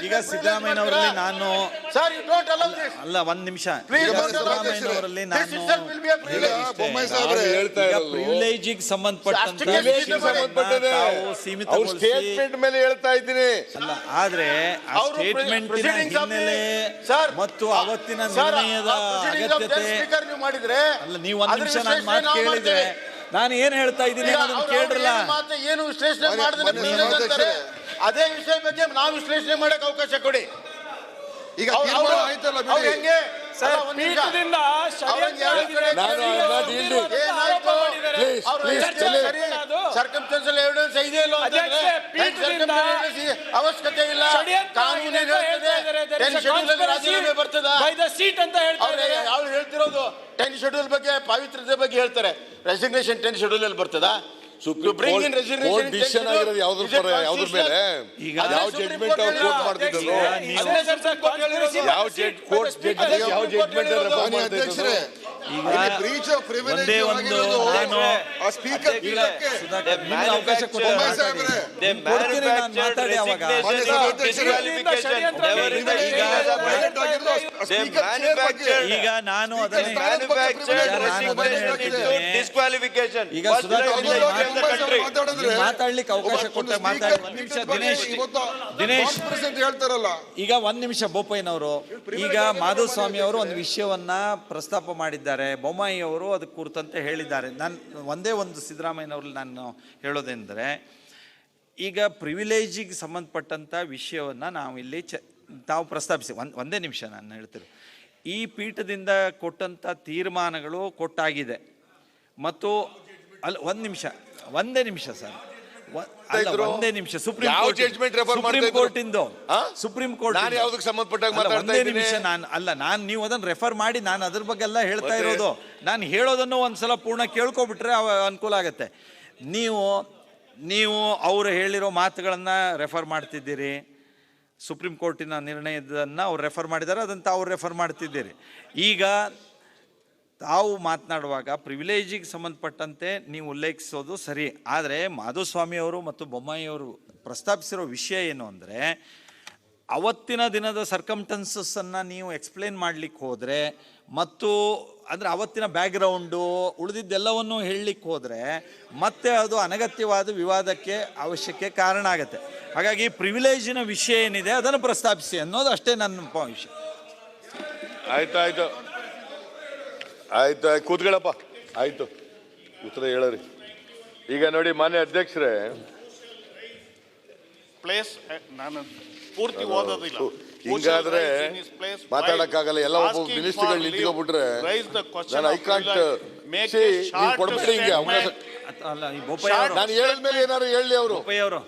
ಈಗ ಸಿದ್ದರಾಮಯ್ಯನವರಲ್ಲಿ ನಾನು ಅಲ್ಲ ಒಂದ್ ನಿಮಿಷ ಸಿದ್ದರಾಮಯ್ಯನವರಲ್ಲಿ ನಾನು ಪ್ರಿವಿಲೇಜಿಗೆ ಸಂಬಂಧಪಟ್ಟಂತೆ ಸ್ಟೇಟ್ಮೆಂಟ್ ಮೇಲೆ ಹೇಳ್ತಾ ಇದ್ದೀನಿ. ಅಲ್ಲ ಆದ್ರೆ ಆ ಸ್ಟೇಟ್ಮೆಂಟಿನ ಹಿನ್ನೆಲೆ ಮತ್ತು ಅವತ್ತಿನ ನಿರ್ಣಯದ ಅಗತ್ಯತೆ ಅಲ್ಲ. ನೀವು ಒಂದ್ ನಿಮಿಷ ನಾನು ಮಾತು ಕೇಳಿದ್ರೆ ನಾನು ಏನ್ ಹೇಳ್ತಾ ಇದ್ದೀನಿ ಅದನ್ನ ಕೇಳಿರಲ್ಲ. ಏನು ವಿಶ್ಲೇಷಣೆ ಮಾಡಿದ್ರೆ ಅದೇ ವಿಷಯ ಬಗ್ಗೆ ನಾವು ವಿಶ್ಲೇಷಣೆ ಮಾಡಕ್ಕೆ ಅವಕಾಶ ಕೊಡಿ. ಈಗ ಸರ್ಕಮ್ಸ್ಟೆನ್ಷಿಯಲ್ ಎವಿಡೆನ್ಸ್ ಇದೆ ಅವಶ್ಯಕತೆ ಇಲ್ಲ. ಕಾನೂನು ರಾಜೀನಾಮೆ ಬರ್ತದ ಅವ್ರು ಹೇಳ್ತಿರೋದು 10 ಶೆಡ್ಯೂಲ್ ಬಗ್ಗೆ ಪಾವಿತ್ರ್ಯತೆ ಬಗ್ಗೆ ಹೇಳ್ತಾರೆ. ರೆಸಿಗ್ನೇಷನ್ 10 ಶೆಡ್ಯೂಲ್ ಅಲ್ಲಿ ಬರ್ತದ? ಡಿಸಿಷನ್ ಆಗಿರೋದು ಯಾವ್ದ್ರ ಮೇಲೆ ಯಾವ ಜಡ್ಜ್ಮೆಂಟ್ ಅವ್ರು ಕೋರ್ಟ್ ಮಾಡ್ತಿದ್ರು? ಯಾವ ಜಡ್ಜ್ಮೆಂಟ್ ಅಧ್ಯಕ್ಷರೇ ಬ್ರೀಚ್ ಆಫ್ ಪ್ರಿವಿಲೇಜ್ ಆಗಿರೋದು ಸ್ಪೀಕರ್ ಅವಕಾಶ ಈಗ ನಾನು ಈಗ ಮಾತಾಡ್ಲಿಕ್ಕೆ ಅವಕಾಶ ಕೊಟ್ಟ ಮಾತಾಡಿ. ಒಂದ್ ನಿಮಿಷ ದಿನೇಶ್ ಹೇಳ್ತಾರಲ್ಲ. ಈಗ ಒಂದ್ ನಿಮಿಷ ಬೋಪಯ್ಯನವರು ಈಗ ಮಾಧುಸ್ವಾಮಿ ಅವರು ಒಂದು ವಿಷಯವನ್ನ ಪ್ರಸ್ತಾಪ ಮಾಡಿದ್ದಾರೆ, ಬೊಮ್ಮಾಯಿ ಅವರು ಅದಕ್ಕೆ ಕುರಿತಂತೆ ಹೇಳಿದ್ದಾರೆ. ನಾನು ಒಂದೇ ಒಂದು ಸಿದ್ದರಾಮಯ್ಯನವ್ರಲ್ಲಿ ನಾನು ಹೇಳೋದೆಂದರೆ, ಈಗ ಪ್ರಿವಿಲೇಜಿಗೆ ಸಂಬಂಧಪಟ್ಟಂಥ ವಿಷಯವನ್ನು ನಾವು ಇಲ್ಲಿ ತಾವು ಪ್ರಸ್ತಾಪಿಸಿ ಒಂದೇ ನಿಮಿಷ ನಾನು ಹೇಳ್ತೀನಿ. ಈ ಪೀಠದಿಂದ ಕೊಟ್ಟಂಥ ತೀರ್ಮಾನಗಳು ಕೊಟ್ಟಾಗಿದೆ ಒಂದೇ ನಿಮಿಷ ಸರ್, ಒಂದೇ ನಿಮಿಷ. ಸುಪ್ರೀಂ ಕೋರ್ಟ್ ಒಂದೇ ನಿಮಿಷ. ನಾನು ನೀವು ಅದನ್ನು ರೆಫರ್ ಮಾಡಿ ನಾನು ಅದ್ರ ಬಗ್ಗೆ ಎಲ್ಲ ಹೇಳ್ತಾ ಇರೋದು. ನಾನು ಹೇಳೋದನ್ನು ಒಂದ್ಸಲ ಪೂರ್ಣ ಕೇಳ್ಕೊಬಿಟ್ರೆ ಅನುಕೂಲ ಆಗತ್ತೆ. ನೀವು ಅವರು ಹೇಳಿರೋ ಮಾತುಗಳನ್ನು ರೆಫರ್ ಮಾಡ್ತಿದ್ದೀರಿ. ಸುಪ್ರೀಂ ಕೋರ್ಟಿನ ನಿರ್ಣಯದನ್ನು ಅವ್ರು ರೆಫರ್ ಮಾಡಿದ್ದಾರೆ, ಅದಂತ ಅವ್ರು ರೆಫರ್ ಮಾಡ್ತಿದ್ದೀರಿ. ಈಗ ತಾವು ಮಾತನಾಡುವಾಗ ಪ್ರಿವಿಲೇಜಿಗೆ ಸಂಬಂಧಪಟ್ಟಂತೆ ನೀವು ಉಲ್ಲೇಖಿಸೋದು ಸರಿ. ಆದರೆ ಮಾಧುಸ್ವಾಮಿಯವರು ಮತ್ತು ಬೊಮ್ಮಾಯಿಯವರು ಪ್ರಸ್ತಾಪಿಸಿರೋ ವಿಷಯ ಏನು ಅಂದರೆ, ಅವತ್ತಿನ ದಿನದ ಸರ್ಕಮ್ಟನ್ಸಸ್ಸನ್ನು ನೀವು ಎಕ್ಸ್ಪ್ಲೇನ್ ಮಾಡಲಿಕ್ಕೆ ಹೋದರೆ ಮತ್ತು ಅಂದರೆ ಅವತ್ತಿನ ಬ್ಯಾಕ್ಗ್ರೌಂಡು ಉಳಿದಿದ್ದೆಲ್ಲವನ್ನು ಹೇಳಲಿಕ್ಕೆ ಹೋದರೆ ಮತ್ತೆ ಅದು ಅನಗತ್ಯವಾದ ವಿವಾದಕ್ಕೆ ಅವಶ್ಯಕ್ಕೆ ಕಾರಣ ಆಗುತ್ತೆ. ಹಾಗಾಗಿ ಪ್ರಿವಿಲೇಜಿನ ವಿಷಯ ಏನಿದೆ ಅದನ್ನು ಪ್ರಸ್ತಾಪಿಸಿ ಅನ್ನೋದು ಅಷ್ಟೇ ನನ್ನ ವಿಷಯ. ಆಯ್ತು ಕೂತ್ಕೊಳ್ಳಪ್ಪ. ಆಯ್ತು, ಉತ್ತರ ಹೇಳರಿ. ಈಗ ನೋಡಿ ಮಾನ್ಯ ಅಧ್ಯಕ್ಷರೇ, ಪ್ಲೇಸ್ ನಾನು ಪೂರ್ತಿ ಓದೋದಿಲ್ಲ. ಹಿಂಗಾದ್ರೆ ಮಾತಾಡಕ್ಕಾಗಲ್ಲ. ಎಲ್ಲ ಒಬ್ಬ ಮಿನಿಸ್ಟರ್ಗಳು ನಿಂತ್ಕೊಂಡ್ಬಿಟ್ರೆ ನಾನು ಐ ಕಾಂಟ್ ಕೊಡ್ಬೇಡಿ ಹಿಂಗೆ ಅವಕಾಶ. ಅಲ್ಲ, ಈ ಬೋಪಯ್ಯ ಅವರು ನಾನು ಹೇಳಿದ್ಮೇಲೆ ಏನಾದ್ರು ಹೇಳಿ ಅವರು. ಬೋಪಯ್ಯ ಅವರು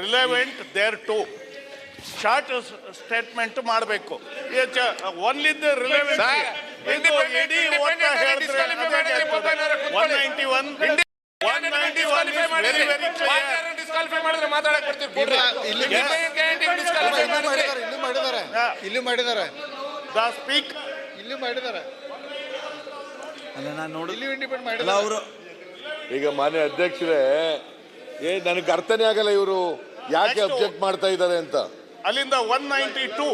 relevant there to short statement ಮಾಡಬೇಕು. ಓನ್ಲಿ ದ ರಿಲೆವೆಂಟ್ ಇಡೀ ಒಟ್ಟ ಹೇಳಿದ್ರೆ 191 ವೆರಿ ವೆರಿ ಇಲ್ಲಿ ಮಾಡಿದ್ದಾರೆ ದ ಸ್ಪೀಕ್ ಇಲ್ಲಿ ಮಾಡಿದ್ದಾರೆ. ಅಲ್ಲ, ನಾನು ನೋಡಿ ಇಲ್ಲಿ ಇಂಡಿಪೆಂಡೆಂಟ್ ಅಲ್ಲ ಮಾಡಿದ್ದಾರೆ ಅವರು. ಈಗ ಮಾನ್ಯ ಅಧ್ಯಕ್ಷರೇ, ನನಗೆ ಅರ್ಥನೇ ಆಗಲ್ಲ ಇವರು ಯಾಕೆ ಅಬ್ಜೆಕ್ಟ್ ಮಾಡ್ತಾ ಇದ್ದಾರೆ ಅಂತ. ಅಲ್ಲಿಂದ 192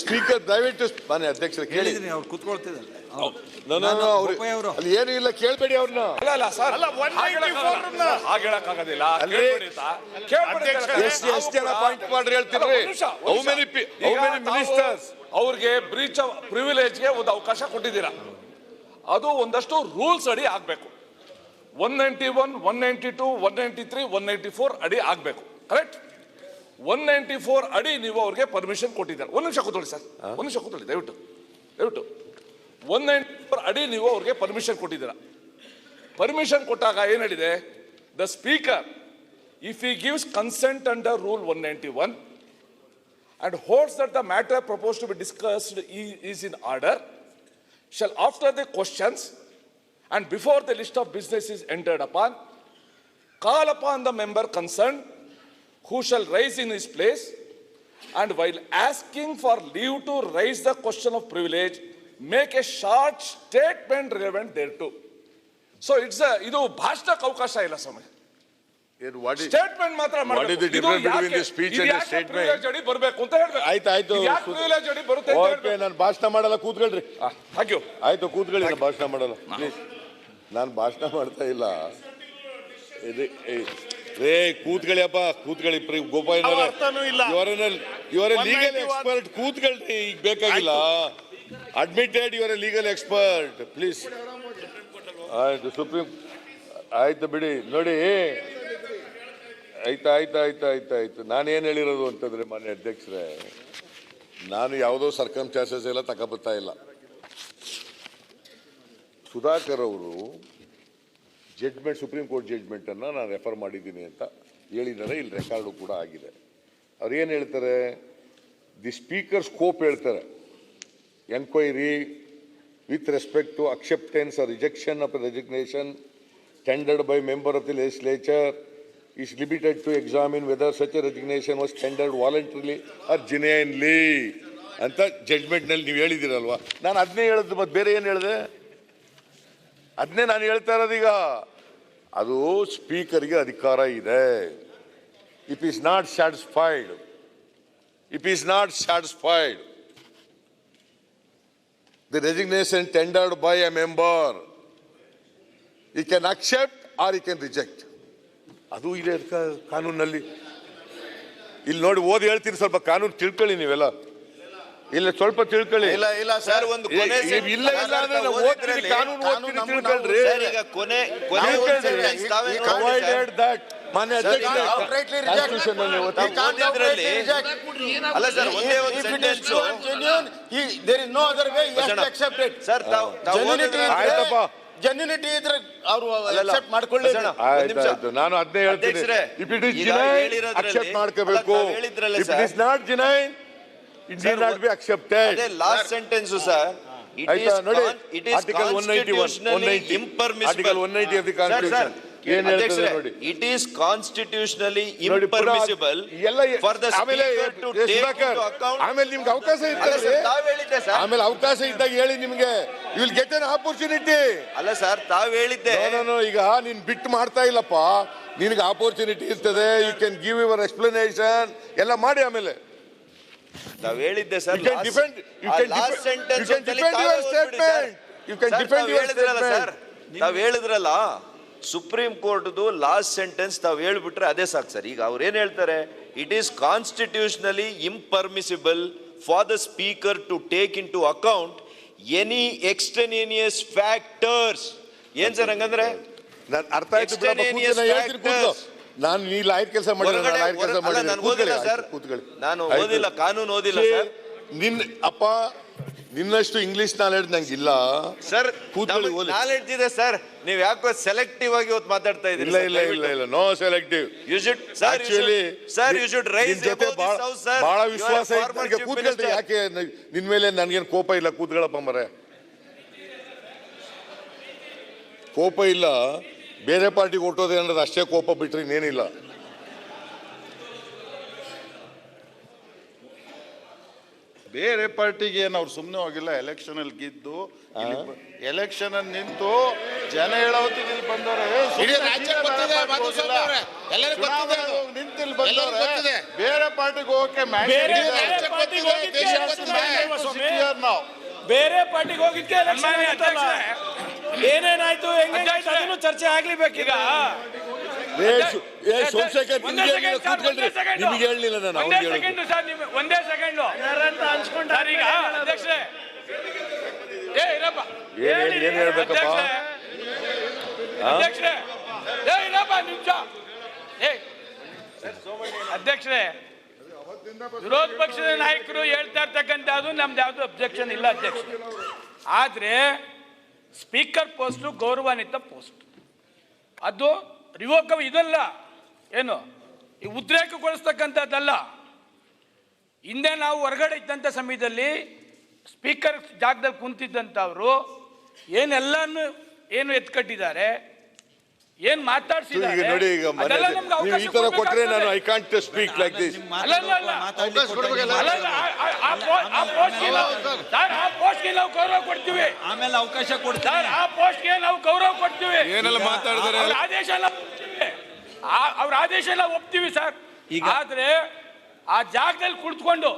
ಸ್ಪೀಕರ್ ದಯವಿಟ್ಟು ಮಾನ್ಯ ಅಧ್ಯಕ್ಷರೇ ಕೇಳಿ. ಹೇಳಿದ್ದೀನಿ, ಅವ್ರು ಕೂತ್ಕೊಳ್ತಿದ್ದಾರೆ. ಬೋಪಯ್ಯ ಅವರು ಅಲ್ಲಿ ಏನು ಇಲ್ಲ, ಕೇಳಬೇಡಿ ಅವ್ರನ್ನ. ಅಲ್ಲ 194 ಹಾಗೆ ಹೇಳಕ್ಕಾಗೋದಿಲ್ಲ. ಎಷ್ಟು ಜನ ಪಾಯಿಂಟ್ ಮಾಡ್ರಿ ಹೇಳ್ತೀರಿ? ಹೌ ಮೆನಿ ಮಿನಿಸ್ಟರ್ಸ್ ಅವ್ರಿಗೆ ಬ್ರೀಚ್ ಆಫ್ ಪ್ರಿವಿಲೇಜ್ಗೆ ಒಂದು ಅವಕಾಶ ಕೊಟ್ಟಿದ್ದೀರಾ. ಅದು ಒಂದಷ್ಟು ರೂಲ್ಸ್ ಅಡಿ ಆಗ್ಬೇಕು. 191, 192, 193, 194 ಅಡಿ ಆಗ್ಬೇಕು. ಕರೆಕ್ಟ್? 194 ಅಡಿ ನೀವು ಅವ್ರಿಗೆ ಪರ್ಮಿಷನ್ ಕೊಟ್ಟಿದ್ದಾರೆ. ಒಂದು ನಿಮಿಷ ಕೂತ್ಕೊಳ್ಳಿ ಸರ್, ಒಂದು ನಿಮಿಷ ಕೂತ್ಕೊಳ್ಳಿ ದಯವಿಟ್ಟು. 194 ಅಡಿ ನೀವು ಅವ್ರಿಗೆ ಪರ್ಮಿಷನ್ ಕೊಟ್ಟಿದ್ದೀರಾ. ಪರ್ಮಿಷನ್ ಕೊಟ್ಟಾಗ ಏನ್ ಹೇಳಿದೆ? The speaker if he gives consent under rule 191 and holds that the matter proposed to be discussed is in order, shall after the questions and before the list of business is entered upon, call upon the member concerned who shall rise in his place, and while asking for leave to raise the question of privilege, make a short statement relevant thereto. So it's a idu ಭಾಷಣಕ್ಕೆ ಅವಕಾಶ ಇಲ್ಲ ಸ್ವಾಮಿ. Statement ಮಾತ್ರ What is the difference between the speech and the statement? ಅಡಿ ಬರಬೇಕು ಅಂತ ಹೇಳ್ಬೇಕು. ಆಯ್ತು privilege ಅಡಿ ಬರುತ್ತೆ ಅಂತ ಹೇಳ್ಬೇಕು. ನಾನು ಭಾಷಣ ಮಾಡಲ್ಲ, ಕೂತ್ಕೊಳ್ರಿ. Thank you. ಆಯ್ತು ಕೂತ್ಕೊಳ್ಳಿ, ನಾನು ಭಾಷಣ ಮಾಡಲ್ಲ. ನಾನು ಭಾಷಣ ಮಾಡ್ತಾ ಇಲ್ಲ. ರೇ ಕೂತ್ಕೊಳ್ಳಿ ಅಪ್ಪ, ಕೂತ್ಕೊಳ್ಳಿ. ಇವರ ಲೀಗಲ್ ಎಕ್ಸ್ಪರ್ಟ್, ಕೂತ್ಕೊಳ್ರಿ. ಈಗ ಬೇಕಾಗಿಲ್ಲ. ಅಡ್ಮಿಟೆಡ್ ಇವರ ಲೀಗಲ್ ಎಕ್ಸ್ಪರ್ಟ್, ಪ್ಲೀಸ್. ಆಯ್ತು ಸುಪ್ರೀಂ, ಆಯ್ತು ಬಿಡಿ. ನೋಡಿ ಆಯ್ತು. ನಾನೇನು ಹೇಳಿರೋದು ಅಂತಂದ್ರೆ ಮಾನ್ಯ ಅಧ್ಯಕ್ಷರೇ, ನಾನು ಯಾವುದೋ ಸರ್ಕಮ್ಸ್ಟಾನ್ಸಸ್ ಎಲ್ಲ ತಗೊಬರ್ತಾ ಇಲ್ಲ. ಸುಧಾಕರ್ ಅವರು ಜಡ್ಜ್ಮೆಂಟ್, ಸುಪ್ರೀಂ ಕೋರ್ಟ್ ಜಡ್ಜ್ಮೆಂಟನ್ನು ನಾನು ರೆಫರ್ ಮಾಡಿದ್ದೀನಿ ಅಂತ ಹೇಳಿದ್ದಾರೆ. ಇಲ್ಲಿ ರೆಕಾರ್ಡು ಕೂಡ ಆಗಿದೆ. ಅವ್ರು ಏನು ಹೇಳ್ತಾರೆ? ದಿ ಸ್ಪೀಕರ್ ಸ್ಕೋಪ್ ಹೇಳ್ತಾರೆ. Enquiry with respect to acceptance or rejection of a resignation tendered by member of the legislature is limited to examine whether such a resignation was tendered voluntarily or genuinely ಅಂತ ಜಡ್ಜ್ಮೆಂಟ್ನಲ್ಲಿ ನೀವು ಹೇಳಿದಿರಲ್ವಾ? ನಾನು ಅದನ್ನೇ ಹೇಳಿದ್ದು, ಮತ್ತೆ ಬೇರೆ ಏನು ಹೇಳಿದೆ? ಅದನ್ನೇ ನಾನು ಹೇಳ್ತಾ ಇರೋದೀಗ. ಅದು ಸ್ಪೀಕರ್ಗೆ ಅಧಿಕಾರ ಇದೆ. If is not satisfied the resignation tendered by a member, he can accept or he can reject. ಅದು ಇದೆ ಕಾನೂನಲ್ಲಿ. ಇಲ್ಲಿ ನೋಡಿ ಓದಿ ಹೇಳ್ತೀನಿ, ಸ್ವಲ್ಪ ಕಾನೂನು ತಿಳ್ಕೊಳ್ಳಿ ನೀವೆಲ್ಲ. ಇಲ್ಲ ಸ್ವಲ್ಪ ತಿಳ್ಕೊಳ್ಳಿ. ಇಲ್ಲ ಸರ್, ಒಂದು ಕೊನೆ ಇಲ್ಲ ಅಂದ್ರೆ ನಾವು ಓದ್ತೀವಿ, ಕಾನೂನು ಓದ್ತೀವಿ, ತಿಳ್ಕೊಳ್ರಿ. Provided that ಮಾನ್ಯ ಅಧ್ಯಕ್ಷರೇ, ಅಲ್ಲ ಸರ್, ಒಂದೇ ಒಂದು sentence. there is no other way he has to accept it. Sir ಆಯ್ತಪ್ಪ, ಜೆನ್ಯೂನಿಟಿ ಇದ್ರೆ ಅವರು ಅಕ್ಸೆಪ್ಟ್ ಮಾಡ್ಕೊಳ್ಳಿ. ಆಯ್ತು, ನಾನು ಅದನ್ನೇ ಹೇಳ್ತೀನಿ. If it is genuine accept ಮಾಡ್ಕೋಬೇಕು. If it is not genuine it will not be accepted. ಅದೇ ಲಾಸ್ಟ್ ಸೆಂಟೆನ್ಸ್ ಸರ್. ಆಯ್ತಾ ನೋಡಿ, article 191 article 190 of the constitution. ಏನ್ ಹೇಳ್ತದೆ ನೋಡಿ. ಇಟ್ ಈಸ್ ಕಾನ್ಸ್ಟಿಟ್ಯೂಷನಲಿ ನೋಡಿ, ಇಂಪರ್ಮಿಸಿಬಲ್ ಎಲ್ಲ ಫಾರ್ ದ ಆಮೇಲೆ ಆಮೇಲೆ ನಿಮ್ಗೆ ಅವಕಾಶ ಇರ್ತದೆ. ತಾವ್ ಹೇಳಿದ್ದೆ ಸರ್. ಆಮೇಲೆ ಅವಕಾಶ ಇದ್ದಾಗ ಹೇಳಿ, ನಿಮ್ಗೆ you will get an opportunity. ಅಲ್ಲ ಸರ್, ತಾವ್ ಹೇಳಿದ್ದೆ. ಈಗ ನೀನ್ ಬಿಟ್ಟು ಮಾಡ್ತಾ ಇಲ್ಲಪ್ಪ, ನಿನಗೆ ಆಪರ್ಚುನಿಟಿ ಇರ್ತದೆ. You can give your explanation ಎಲ್ಲ ಮಾಡಿ. ಆಮೇಲೆ ತಾವ್ ಹೇಳಿದ್ದೆ sir. You can defend your statement. You can defend your statement. ತಾವ್ ಹೇಳಿದ್ರಲ್ಲ, ಸುಪ್ರೀಂ ಕೋರ್ಟ್ದು ಲಾಸ್ಟ್ ಸೆಂಟೆನ್ಸ್ ತಾವ್ ಹೇಳ್ಬಿಟ್ರೆ ಅದೇ ಸಾಕು ಸರ್. ಈಗ ಅವ್ರು ಏನ್ ಹೇಳ್ತಾರೆ, it is constitutionally impermissible for the speaker to take into account any extraneous factors. ಏನ್ ಸರ್ ಹಂಗಂದ್ರೆ? ಅರ್ಥ ಆಯ್ತು ಬಿಡಪ್ಪ, ನಾನು ನೀ ಲಾಯರ್ ಕೆಲಸ ಮಾಡಿಲ್ಲ, ನಾನು ಓದಿಲ್ಲ, ಕಾನೂನು ಓದಿಲ್ಲ ಸರ್. ಅಪ್ಪ ನಿನ್ನಷ್ಟು ಇಂಗ್ಲಿಷ್ ನಾಲೆಡ್ಜ್ ನಂಗಿಲ್ಲ ಸರ್. ನಾಲೆಡ್ಜ್ ಇದೆ ಸರ್, ನೀವ್ ಯಾಕೋ ಸೆಲೆಕ್ಟಿವ್ ಆಗಿ ಇವತ್ತು ಮಾತಾಡ್ತಾ ಇದ್ದೀರಿ. ಇಲ್ಲ, no selective. You should sir, you should rise ಬಹಳ ವಿಶ್ವಾಸ ಇದೆ. ಕೂತ್ಕೊಳ್ರಿ, ಯಾಕೆ ನಿನ್ ಮೇಲೆ ನನ್ಗೇನು ಕೋಪ ಇಲ್ಲ. ಕೂತ್ಕೊಳ್ಳಪ್ಪ ಮರೆ, ಕೋಪ ಇಲ್ಲ. ಬೇರೆ ಪಾರ್ಟಿಗೆ ಹೊಟ್ಟೋದೆ ಅನ್ನೋದು ಅಷ್ಟೇ ಕೋಪ, ಬಿಟ್ರೆ ಇನ್ನೇನಿಲ್ಲ. ಬೇರೆ ಪಾರ್ಟಿಗೆ ಏನು ಅವ್ರು ಸುಮ್ಮನೆ ಹೋಗಿಲ್ಲ. ಎಲೆಕ್ಷನ್ ಅಲ್ಲಿ ಗೆದ್ದು ಎಲೆಕ್ಷನ್ ಅಲ್ಲಿ ನಿಂತು ಜನ ಹೇಳೋ ಹೊತ್ತಿಗೆ ಇಲ್ಲಿ ಬಂದವ್ರೆ. ನಿಂತಿಲ್ಲಿ ಬಂದವ್ರೆ. ಬೇರೆ ಪಾರ್ಟಿಗೆ ಹೋಗಕ್ಕೆ ಬೇರೆ ಪಾರ್ಟಿಗೆ ಹೋಗಿದ್ಕೆ ಏನೇನಾಯ್ತು, ಹೆಂಗಾಯ್ತು ಅದನ್ನು ಚರ್ಚೆ ಆಗ್ಲಿಬೇಕೀಗ. ಸೋಮಶೇಖರ್ ನಿಮ್ಗೆ ಹೇಳಲಿಲ್ಲ ನಾನು. ಒಂದೇ ಸೆಕೆಂಡ್ ಹಂಚ್ಕೊಂಡಾರೀಗ ಅಧ್ಯಕ್ಷರೇ. ಏನ್ ಹೇಳ್ಬೇಕಪ್ಪ ಅಧ್ಯಕ್ಷರೇ, ನಿಮಿಷ. ಅಧ್ಯಕ್ಷರೇ, ವಿರೋಧ ಪಕ್ಷದ ನಾಯಕರು ಹೇಳ್ತಾ ಇರ್ತಕ್ಕಂಥದ್ದು ನಮ್ದು ಯಾವ್ದು ಅಬ್ಜೆಕ್ಷನ್ ಇಲ್ಲ ಅಧ್ಯಕ್ಷ. ಆದ್ರೆ ಸ್ಪೀಕರ್ ಪೋಸ್ಟ್ ಗೌರವಾನ್ವಿತ ಪೋಸ್ಟ್, ಅದು ರಿವೋಕಬಲ್ ಇದಲ್ಲ, ಏನು ಈ ಉದ್ರೇಕಗೊಳಿಸ್ತಕ್ಕಂಥದ್ದಲ್ಲ. ಹಿಂದೆ ನಾವು ಹೊರಗಡೆ ಇದ್ದಂಥ ಸಮಯದಲ್ಲಿ ಸ್ಪೀಕರ್ ಜಾಗದಲ್ಲಿ ಕುಂತಿದ್ದಂಥವ್ರು ಏನೆಲ್ಲನೂ ಏನು ಎತ್ಕಟ್ಟಿದ್ದಾರೆ, ಏನ್ ಮಾತಾಡ್ಸಿದ್ದಾರೆ. ನೋಡಿ, ಈಗ ನೀವು ಈ ತರ ಕೊಟ್ರೆ ನಾನು I can't speak like this. ಆ ಪೋಸ್ಟ್ಗೆ ನಾವು ಗೌರವ ಕೊಡ್ತೀವಿ, ಆಮೇಲೆ ಅವಕಾಶ ಕೊಡ್ತಾರೆ. ಆ ಪೋಸ್ಟ್ಗೆ ನಾವು ಗೌರವ ಕೊಡ್ತೀವಿ. ಏನೆಲ್ಲ ಮಾತಾಡಿದ್ದಾರೆ, ಅವ್ರ ಆದೇಶ ಎಲ್ಲ ಒಪ್ತೀವಿ ಸರ್. ಆದ್ರೆ ಆ ಜಾಗದಲ್ಲಿ ಕುಳಿತುಕೊಂಡು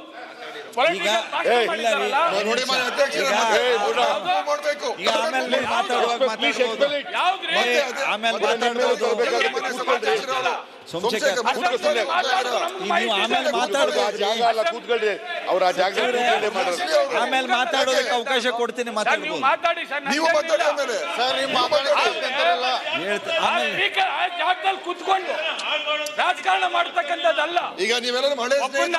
ಆಮೇಲೆ ಮಾತಾಡೋದಕ್ಕೆ ಅವಕಾಶ ಕೊಡ್ತೀನಿ. ಮಾತಾಡಿ ಸರ್, ಜಾಗದಲ್ಲಿ ಕುತ್ಕೊಂಡು ರಾಜಕಾರಣ ಮಾಡತಕ್ಕಂಥದ್ದಲ್ಲ. ಈಗ ನೀವೆಲ್ಲ ಕೊಡ್ತೀನಿ,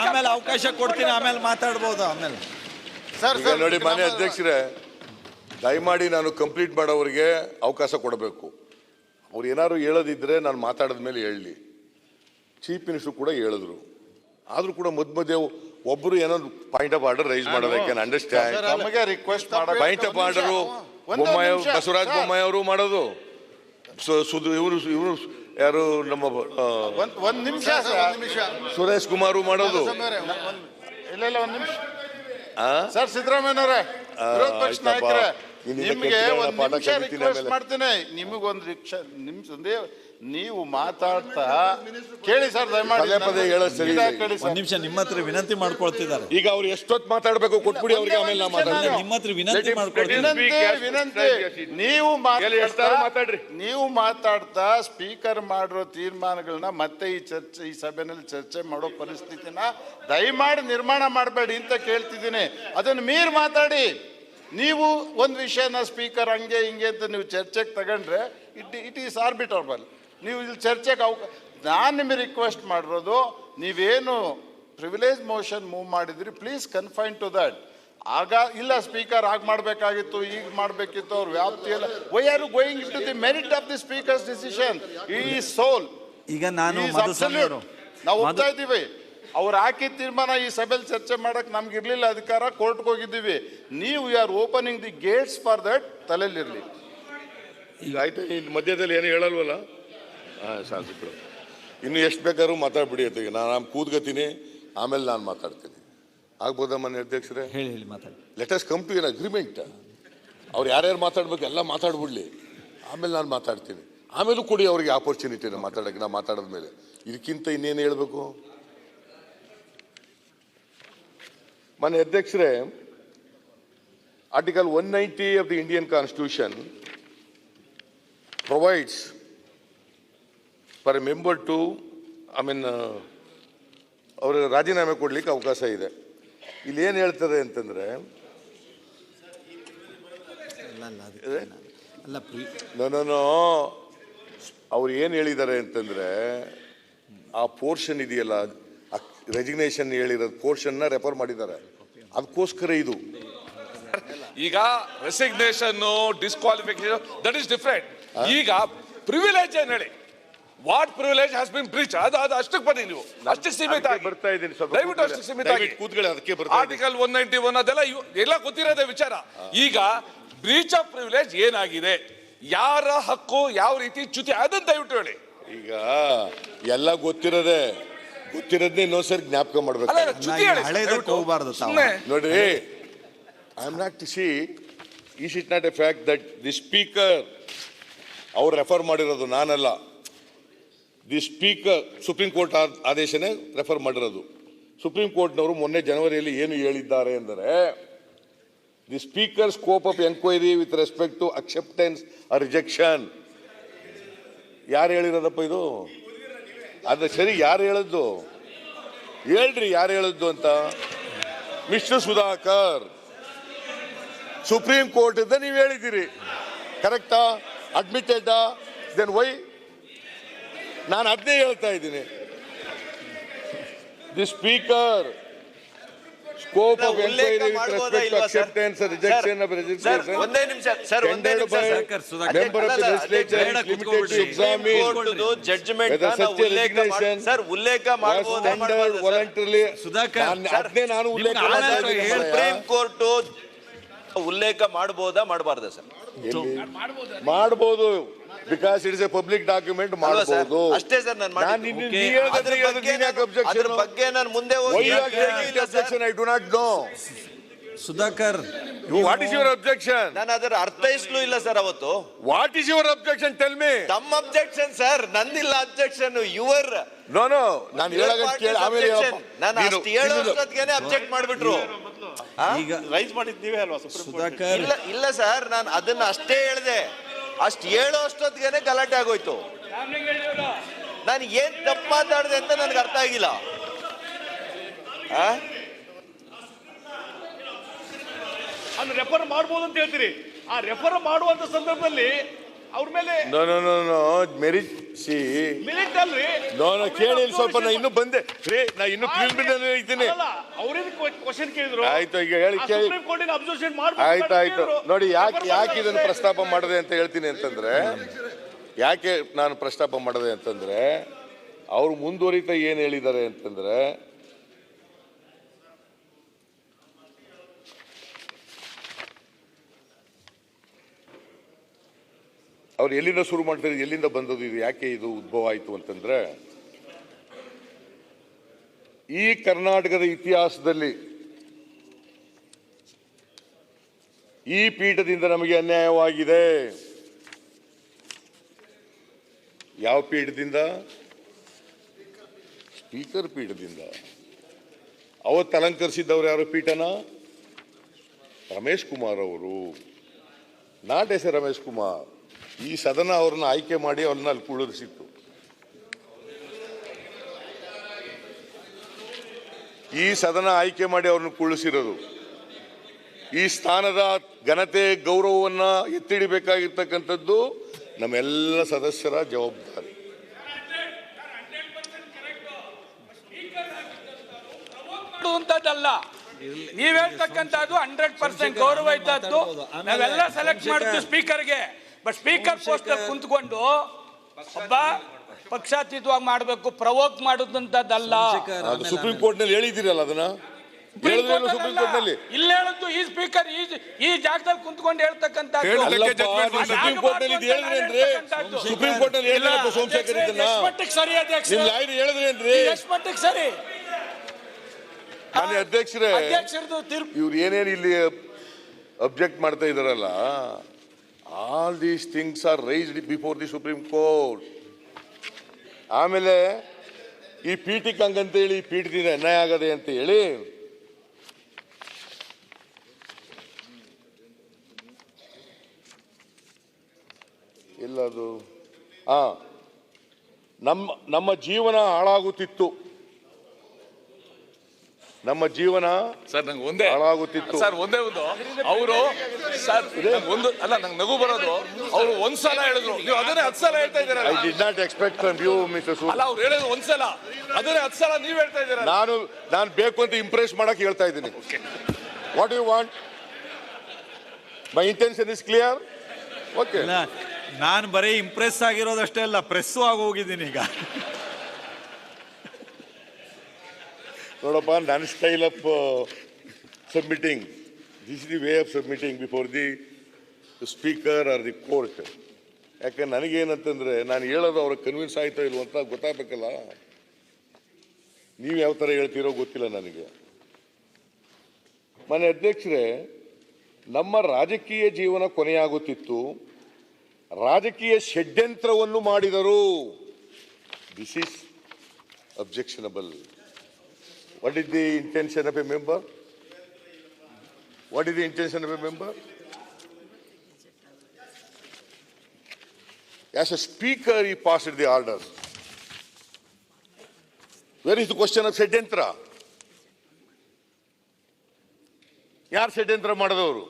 ಆಮೇಲೆ ಅವಕಾಶ ಕೊಡ್ತೀನಿ, ಆಮೇಲೆ ಮಾತಾಡ್ಬೋದು. ಆಮೇಲೆ ನೋಡಿ ಮಾನ್ಯ ಅಧ್ಯಕ್ಷರೇ, ದಯಮಾಡಿ ನಾನು ಕಂಪ್ಲೀಟ್ ಮಾಡೋರಿಗೆ ಅವಕಾಶ ಕೊಡಬೇಕು. ಅವ್ರು ಏನಾದ್ರು ಹೇಳೋದಿದ್ರೆ ನಾನು ಮಾತಾಡಿದ ಮೇಲೆ ಹೇಳಲಿ. ಚೀಫ್ ಮಿನಿಸ್ಟರ್ ಕೂಡ ಹೇಳಿದ್ರು, ಆದ್ರೂ ಕೂಡ ಮಧ್ಯ ಒಬ್ಬರು ಏನೋ ಪಾಯಿಂಟ್ ಆಫ್ ಆರ್ಡರ್ ರೈಸ್ ಮಾಡೋದಕ್ಕೆ ಅಂಡರ್ಸ್ಟ್ಯಾಂಡ್. ನಮಗೆ request point of order Bommai, Basavaraj Bommai ಅವರು ಮಾಡೋದು, ಇವರು ಯಾರು ನಮ್ಮ ಒಂದ್ ನಿಮಿಷ ಸುರೇಶ್ ಕುಮಾರ್ ಮಾಡೋದು. ಇಲ್ಲ, ಒಂದ್ ನಿಮಿಷ ಸರ್. ಸಿದ್ದರಾಮಯ್ಯನವರೇ, ವಿರೋಧ ಪಕ್ಷ ನಾಯಕರೇ, ನಿಮ್ಗೆ ಒಂದ್ ನಿಮಿಷ ರಿಕ್ವೆಸ್ಟ್ ಮಾಡ್ತೀನಿ. ನಿಮಗೊಂದು ನಿಮಿಷ ನೀವು ಮಾತಾಡ್ತಾ ಕೇಳಿ ಸರ್, ದಯಮಾಡಿ ಪದೇ ಹೇಳೋ ಸರಿ. ಒಂದ್ ನಿಮಿಷ ನಿಮ್ಮ ಹತ್ರ ವಿನಂತಿ ಮಾಡ್ಕೊಳ್ತಿದ್ದಾರೆ. ಈಗ ಅವ್ರು ಎಷ್ಟೊತ್ತು ಮಾತಾಡ್ಬೇಕು ಕೊಟ್ಬಿಡಿ ಅವ್ರಿಗೆ, ಆಮೇಲೆ ನಾ ಮಾತಾಡ್ತೀನಿ. ನಿಮ್ಮ ಹತ್ರ ವಿನಂತಿ ಮಾಡ್ಕೊಳ್ತೀನಿ. ವಿನಂತಿ, ನೀವು ಮಾತಾಡ್ತಾ ಸ್ಪೀಕರ್ ಮಾಡಿರೋ ತೀರ್ಮಾನಗಳನ್ನ ಮತ್ತೆ ಈ ಸಭೆಯಲ್ಲಿ ಚರ್ಚೆ ಮಾಡೋ ಪರಿಸ್ಥಿತಿನ ದಯಮಾಡಿ ನಿರ್ಮಾಣ ಮಾಡಬೇಡಿ ಅಂತ ಕೇಳ್ತಿದ್ದೀನಿ. ಅದನ್ನು ಮೀರ್ ಮಾತಾಡಿ. ನೀವು ಒಂದು ವಿಷಯನ ಸ್ಪೀಕರ್ ಹಂಗೆ ಹಿಂಗೆ ಅಂತ ನೀವು ಚರ್ಚೆಗೆ ತಗೊಂಡ್ರೆ ಇಟ್ ಈಸ್ ಆರ್ಬಿಟ್ರಬಲ್. ನೀವು ಇಲ್ಲಿ ಚರ್ಚೆಗೆ ನಾನು ನಿಮಗೆ ರಿಕ್ವೆಸ್ಟ್ ಮಾಡಿರೋದು, ನೀವೇನು ಪ್ರಿವಿಲೇಜ್ ಮೋಷನ್ ಮೂವ್ ಮಾಡಿದ್ರಿ, ಪ್ಲೀಸ್ ಕನ್ಫೈನ್ ಟು ದಟ್. ಆಗ ಇಲ್ಲ ಸ್ಪೀಕರ್ ಆಗ ಮಾಡಬೇಕಾಗಿತ್ತು, ಈಗ ಮಾಡಬೇಕಿತ್ತು, ಅವ್ರ ವ್ಯಾಪ್ತಿಯಲ್ಲ. Why are you going to the merit of the speaker's decision? ಈ ಸೋಲ್ ಈಗ ನಾನು ನಾವು ಒಪ್ತಾ ಇದ್ದೀವಿ. ಅವ್ರು ಹಾಕಿದ ತೀರ್ಮಾನ ಈ ಸಭೆಯಲ್ಲಿ ಚರ್ಚೆ ಮಾಡಕ್ ನಮ್ಗೆ ಇರ್ಲಿಲ್ಲ ಅಧಿಕಾರ, ಕೋರ್ಟ್ಗೆ ಹೋಗಿದ್ದೀವಿ. ನೀವು you are opening the gates for that, ತಲೆಯಲ್ಲಿರಲಿ. ಈಗ ಆಯ್ತು, ಇನ್ನು ಮಧ್ಯದಲ್ಲಿ ಏನು ಹೇಳಲ್ವಲ್ಲ? ಹಾಂ, ಶಾಸಕರು ಇನ್ನು ಎಷ್ಟು ಬೇಕಾದ್ರೂ ಮಾತಾಡ್ಬಿಡಿ ಅತ್ತಿಗೆ. ನಾನು ಕೂತ್ಕೋತೀನಿ, ಆಮೇಲೆ ನಾನು ಮಾತಾಡ್ತೀನಿ. ಆಗ್ಬೋದಾ ಮನೆ ಅಧ್ಯಕ್ಷರೇ? ಹೇಳಿ ಮಾತಾಡಿ. Let us come to an agreement. ಅವ್ರು ಯಾರ್ಯಾರು ಮಾತಾಡ್ಬೇಕು ಎಲ್ಲ ಮಾತಾಡ್ಬಿಡ್ಲಿ, ಆಮೇಲೆ ನಾನು ಮಾತಾಡ್ತೀನಿ. ಆಮೇಲೂ ಕೊಡಿ ಅವ್ರಿಗೆ ಆಪರ್ಚುನಿಟಿನ ಮಾತಾಡೋಕ್ಕೆ. ನಾ ಮಾತಾಡಿದ ಮೇಲೆ ಇದಕ್ಕಿಂತ ಇನ್ನೇನು ಹೇಳಬೇಕು? ಮನೆ ಅಧ್ಯಕ್ಷರೇ, article 190 of the Indian Constitution provides for a member to, ಅವರು ರಾಜೀನಾಮೆ ಕೊಡ್ಲಿಕ್ಕೆ ಅವಕಾಶ ಇದೆ. ಇಲ್ಲಿ ಏನು ಹೇಳ್ತದೆ ಅಂತಂದ್ರೆ, ನೋ ಅವ್ರು ಏನು ಹೇಳಿದ್ದಾರೆ ಅಂತಂದ್ರೆ, ಆ ಪೋರ್ಷನ್ ಇದೆಯಲ್ಲ, ರೆಸಿಗ್ನೇಷನ್ ಹೇಳಿರೋದು ಪೋರ್ಷನ್ನ ರೆಫರ್ ಮಾಡಿದ್ದಾರೆ. ಅದಕ್ಕೋಸ್ಕರ ಇದು ಈಗ resignation, disqualification, that is different. ಈಗ ಪ್ರಿವಿಲೇಜ್ ಏನ್ ಹೇಳಿ, what privilege has been breach, ಅದು ಅಷ್ಟಕ್ಕೆ ಬನ್ನಿ. ನೀವು ಅಷ್ಟಕ್ಕೆ ಸೀಮಿತ ಆಗಿ ಬರ್ತಾ ಇದ್ದೀನಿ, ದಯವಿಟ್ಟು ಅಷ್ಟಕ್ಕೆ ಸೀಮಿತ ಆಗಿ ಕೂತ್ಕೊಳ್ಳಿ. ಅದಕ್ಕೆ ಬರ್ತಾ ಆರ್ಟಿಕಲ್ 191 ಅದೆಲ್ಲ ಎಲ್ಲ ಗೊತ್ತಿರೋದೇ ವಿಚಾರ. ಈಗ ಬ್ರೀಚ್ ಆಫ್ ಪ್ರಿವಿಲೇಜ್ ಏನಾಗಿದೆ, ಯಾರ ಹಕ್ಕು ಯಾವ ರೀತಿ ಚ್ಯುತಿ, ಅದನ್ನ ದಯವಿಟ್ಟು ಹೇಳಿ. ಈಗ ಎಲ್ಲ ಗೊತ್ತಿರೋದನ್ನೇ ಇನ್ನೊಂದ್ಸರಿ ಜ್ಞಾಪಕ ಮಾಡ್ಬೇಕು. ನೋಡ್ರಿ, I am not to see, is it not a fact that the speaker ಅವ್ರು ರೆಫರ್ ಮಾಡಿರೋದು, ನಾನಲ್ಲ. ದಿ ಸ್ಪೀಕರ್ ಸುಪ್ರೀಂ ಕೋರ್ಟ್ ಆದೇಶನೇ ರೆಫರ್ ಮಾಡಿರೋದು. ಸುಪ್ರೀಂ ಕೋರ್ಟ್ನವರು ಮೊನ್ನೆ ಜನವರಿಯಲ್ಲಿ ಏನು ಹೇಳಿದ್ದಾರೆ ಅಂದರೆ, the speaker scope of enquiry with respect to acceptance or rejection. ಯಾರು ಹೇಳಿರೋದಪ್ಪ ಇದು? ಅದು ಸರಿ, ಯಾರು ಹೇಳಿದ್ದು ಹೇಳ್ರಿ, ಯಾರು ಹೇಳಿದ್ದು ಅಂತ? ಮಿಸ್ಟರ್ ಸುಧಾಕರ್, ಸುಪ್ರೀಂ ಕೋರ್ಟ್ ಇಂದ ನೀವು ಹೇಳಿದ್ದೀರಿ, ಕರೆಕ್ಟಾ? ಅಡ್ಮಿಟೆಡ್? Then why? ನಾನು ಅದನ್ನೇ ಹೇಳ್ತಾ ಇದ್ದೀನಿ. The speaker scope of enquiry with respect to acceptance rejection of registration ಒಂದೇ ನಿಮಿಷ ಸರ್, ಒಂದೇ ನಿಮಿಷ member of the legislature is limited to examine judgement whether such a resignation sir ಉಲ್ಲೇಖ was ಮಾಡಬಹುದಾ tendered voluntarily. ಸುಧಾಕರ್, ಅದನ್ನೇ ನಾನು ಉಲ್ಲೇಖ ಮಾಡ್ತಾ ಇದ್ದೀನಿ. ಸುಪ್ರೀಂ ಕೋರ್ಟ್ ಉಲ್ಲೇಖ ಮಾಡಬಹುದಾ ಮಾಡಬಾರ್ದಾ ಸರ್? ಮಾಡಬಹುದು, because it is a public document. ಮಾಡಬಹುದು ಅಷ್ಟೇ ಸರ್. ನಾನು ಅದ್ರ ಬಗ್ಗೆ ನಾನು ಮುಂದೆ ಹೋಗಿ I do not know. Sudhakar, what is your objection? ನಾನು ಅದರ ಅರ್ಥೈಸ್ಲೂ ಇಲ್ಲ ಸರ್ ಅವತ್ತು. What is your objection? Tell me. ತಮ್ಮ ಅಬ್ಜೆಕ್ಷನ್ ಸರ್, ನಂದಿಲ್ಲ ಅಬ್ಜೆಕ್ಷನ್. ಯುವರ್ ನೋ ನಾನು ಹೇಳೋದು ಕೇಳಿ, ಆಮೇಲೆ ನಾನು ಅಷ್ಟು ಹೇಳೋಷ್ಟೊತ್ತಿಗೆ ಅಬ್ಜೆಕ್ಟ್ ಮಾಡಿಬಿಟ್ರು. ಈಗ ರೈಸ್ ಮಾಡಿದ್ ನೀವೇ ಅಲ್ವಾ ಸುಪ್ರೀಂ ಕೋರ್ಟ್? ಸುಧಾಕರ್, ಇಲ್ಲ ಸರ್, ನಾನು ಅದನ್ನ ಅಷ್ಟೇ ಹೇಳಿದೆ. ಅಷ್ಟು ಹೇಳೋ ಅಷ್ಟೊತ್ತಿಗೆ ಗಲಾಟೆ ಆಗೋಯ್ತು. ನಾನು ಏನ್ ತಪ್ಪು ಮಾತಾಡಿದೆ ಅಂತ ನನಗೆ ಅರ್ಥ ಆಗಿಲ್ಲ. ಅದನ್ನ ರೆಫರ್ ಮಾಡ್ಬೋದು ಅಂತ ಹೇಳ್ತೀರಿ. ಆ ರೆಫರ್ ಮಾಡುವಂತ ಸಂದರ್ಭದಲ್ಲಿ ಅವ್ರ ಮೇಲೆ ನೋ ಮೆರಿಟ್ ಸಿ ಮೆರಿಟ್ ಅಲ್ರಿ. ನೋ ಕೇಳಿ ಸ್ವಲ್ಪ. ನಾ ಇನ್ನೂ ಬಂದೆ ರೀ, ನಾ ಇನ್ನೂ ಪ್ರಿಲಿಮಿನರಿ ಇದ್ದೀನಿ. ಅವ್ರಿಗೆ ಕ್ವಶನ್ ಕೇಳಿದ್ರು. ಆಯ್ತು, ಈಗ ಹೇಳಿ ಕೇಳಿ. ಸುಪ್ರೀಂ ಕೋರ್ಟಿನ ಅಬ್ಸರ್ವೇಷನ್ ಮಾಡ್ಬೋದು. ಆಯ್ತು ನೋಡಿ, ಯಾಕೆ ಇದನ್ನು ಪ್ರಸ್ತಾಪ ಮಾಡದೆ ಅಂತ ಹೇಳ್ತೀನಿ ಅಂತಂದ್ರೆ, ಯಾಕೆ ನಾನು ಪ್ರಸ್ತಾಪ ಮಾಡದೆ ಅಂತಂದ್ರೆ, ಅವ್ರು ಮುಂದುವರಿತಾ ಏನು ಹೇಳಿದ್ದಾರೆ ಅಂತಂದ್ರೆ, ಅವ್ರು ಎಲ್ಲಿಂದ ಶುರು ಮಾಡ್ತಾರೆ, ಎಲ್ಲಿಂದ ಬಂದದ್ದು ಇದು, ಯಾಕೆ ಇದು ಉದ್ಭವ ಆಯಿತು ಅಂತಂದ್ರೆ, ಈ ಕರ್ನಾಟಕದ ಇತಿಹಾಸದಲ್ಲಿ ಈ ಪೀಠದಿಂದ ನಮಗೆ ಅನ್ಯಾಯವಾಗಿದೆ. ಯಾವ ಪೀಠದಿಂದ? ಸ್ಪೀಕರ್ ಪೀಠದಿಂದ. ಅವತ್ತು ಅಲಂಕರಿಸಿದ್ದವ್ರು ಯಾರು ಪೀಠನ? ರಮೇಶ್ ಕುಮಾರ್ ಅವರು. Not as a Ramesh Kumar. ಈ ಸದನ ಅವ್ರನ್ನ ಆಯ್ಕೆ ಮಾಡಿ ಅವ್ರನ್ನ ಅಲ್ಲಿ ಕುಳ್ಳಿರಿಸಿತ್ತು. ಈ ಸದನ ಆಯ್ಕೆ ಮಾಡಿ ಅವ್ರನ್ನ ಕುಳ್ಳಿಸಿರೋದು. ಈ ಸ್ಥಾನದ ಘನತೆ ಗೌರವವನ್ನ ಎತ್ತಿಡಿಬೇಕಾಗಿರ್ತಕ್ಕಂಥದ್ದು ನಮ್ಮೆಲ್ಲ ಸದಸ್ಯರ ಜವಾಬ್ದಾರಿ. ಅಂತದ್ದಲ್ಲ, ನೀವ್ ಹೇಳ್ತಕ್ಕಂಥದ್ದು 100% ಗೌರವ ಇದ್ದದ್ದು. ನಾವೆಲ್ಲ ಸೆಲೆಕ್ಟ್ ಮಾಡ್ತೀವಿ ಸ್ಪೀಕರ್ಗೆ. ಬಟ್ ಸ್ಪೀಕರ್ ಪೋಸ್ಟ್ ಕುಂತ್ಕೊಂಡು ಒಬ್ಬ ಪಕ್ಷಾತೀತವಾಗಿ ಮಾಡಬೇಕು, ಪ್ರವೋಕ್ ಮಾಡುದಂತದ್ದಲ್ಲ. ಅದು ಸುಪ್ರೀಂ ಕೋರ್ಟ್ ನಲ್ಲಿ ಹೇಳಿದಿರಲ್ಲ ಅದನ್ನ ಹೇಳಿದ್ರೇನು ಸುಪ್ರೀಂ ಕೋರ್ಟ್ ನಲ್ಲಿ ಇಲ್ಲಿ ಹೇಳದ್ದು ಈ ಸ್ಪೀಕರ್ ಈ ಜಾಗದಲ್ಲಿ ಕುಂತ್ಕೊಂಡು ಹೇಳ್ತಕ್ಕಂಥ ಸುಪ್ರೀಂ ಕೋರ್ಟ್ ನಲ್ಲಿ ಹೇಳಿದ್ರೇನ್ರಿ ಸುಪ್ರೀಂ ಕೋರ್ಟ್ ನಲ್ಲಿ ಹೇಳಿದ್ರಪ್ಪ ಸೋಮಶೇಖರ್ ಇದನ್ನ ಸರಿ ಅಧ್ಯಕ್ಷ, ನಿಮ್ ಲಾಯರ್ ಹೇಳಿದ್ರೇನ್ರಿ ಎಷ್ಟು ಮಟ್ಟಿಗೆ ಸರಿ? ಮಾನ್ಯ ಅಧ್ಯಕ್ಷರೇ, ಅಧ್ಯಕ್ಷರದು ತೀರ್ಪು ಇವ್ರು ಏನೇನು ಇಲ್ಲಿ ಅಬ್ಜೆಕ್ಟ್ ಮಾಡ್ತಾ ಇದಾರಲ್ಲ, all these things are raised before the supreme court. ಆಮೇಲೆ ಈ ಪೀಠಕ್ಕೆ ಹಂಗಂತೇಳಿ ಪೀಠದಿಂದ ಅನ್ಯಾಯ ಆಗದೆ ಅಂತ ಹೇಳಿ ಎಲ್ಲದು ನಮ್ಮ ಜೀವನ ಹಾಳಾಗುತ್ತಿತ್ತು, ನಮ್ಮ ಜೀವನ ಸರ್ ನಂಗೆ ಒಂದೇ ಹಾಳಾಗುತ್ತಿತ್ತು. ಸರ್ ಒಂದೇ ಒಂದು ಅವರು ಸರ್ ಒಂದು ಅಲ್ಲ ನಂಗೆ ನಗು ಬರೋದು, ಅವರು ಒಂದ್ಸಲ ಹೇಳಿದ್ರು, ನೀವು ಅದನ್ನೇ 10 ಸಲ ಹೇಳ್ತಾ ಇದ್ದೀರಾ. I did not expect from you mister ಅಲ್ಲ ಅವ್ರು ಹೇಳಿದ್ರು ಒಂದ್ಸಲ, ಅದನ್ನೇ 10 ಸಲ ನೀವು ಹೇಳ್ತಾ ಇದ್ದೀರಾ. ನಾನು ಬೇಕು ಅಂತ ಇಂಪ್ರೆಸ್ ಮಾಡಕ್ ಹೇಳ್ತಾ ಇದ್ದೀನಿ. What you want? My intention is clear. Okay, ನಾನು ಬರೀ ಇಂಪ್ರೆಸ್ ಆಗಿರೋದಷ್ಟೇ ಅಲ್ಲ, ಪ್ರೆಸ್ಸು ಆಗಿ ಹೋಗಿದ್ದೀನಿ ಈಗ. ನೋಡಪ್ಪ, ನನ್ನ style of submitting, this is the way of submitting before the speaker R the court. ಯಾಕೆ ನನಗೇನಂತಂದ್ರೆ, ನಾನು ಹೇಳೋದು ಅವ್ರಿಗೆ ಕನ್ವಿನ್ಸ್ ಆಯ್ತೋ ಇಲ್ವೋ ಅಂತ ಗೊತ್ತಾಗಬೇಕಲ್ಲ. ನೀವು ಯಾವ ಥರ ಹೇಳ್ತೀರೋ ಗೊತ್ತಿಲ್ಲ ನನಗೆ. ಮಾನ್ಯ ಅಧ್ಯಕ್ಷರೇ, ನಮ್ಮ ರಾಜಕೀಯ ಜೀವನ ಕೊನೆಯಾಗುತ್ತಿತ್ತು, ರಾಜಕೀಯ ಷಡ್ಯಂತ್ರವನ್ನು ಮಾಡಿದರು. This is objectionable. What is the intention of a member? What is the intention of a member? As a speaker, he passed the order. Where is the question of ಷಡ್ಯಂತ್ರ? ಯಾರು ಷಡ್ಯಂತ್ರ ಮಾಡಿದವರು?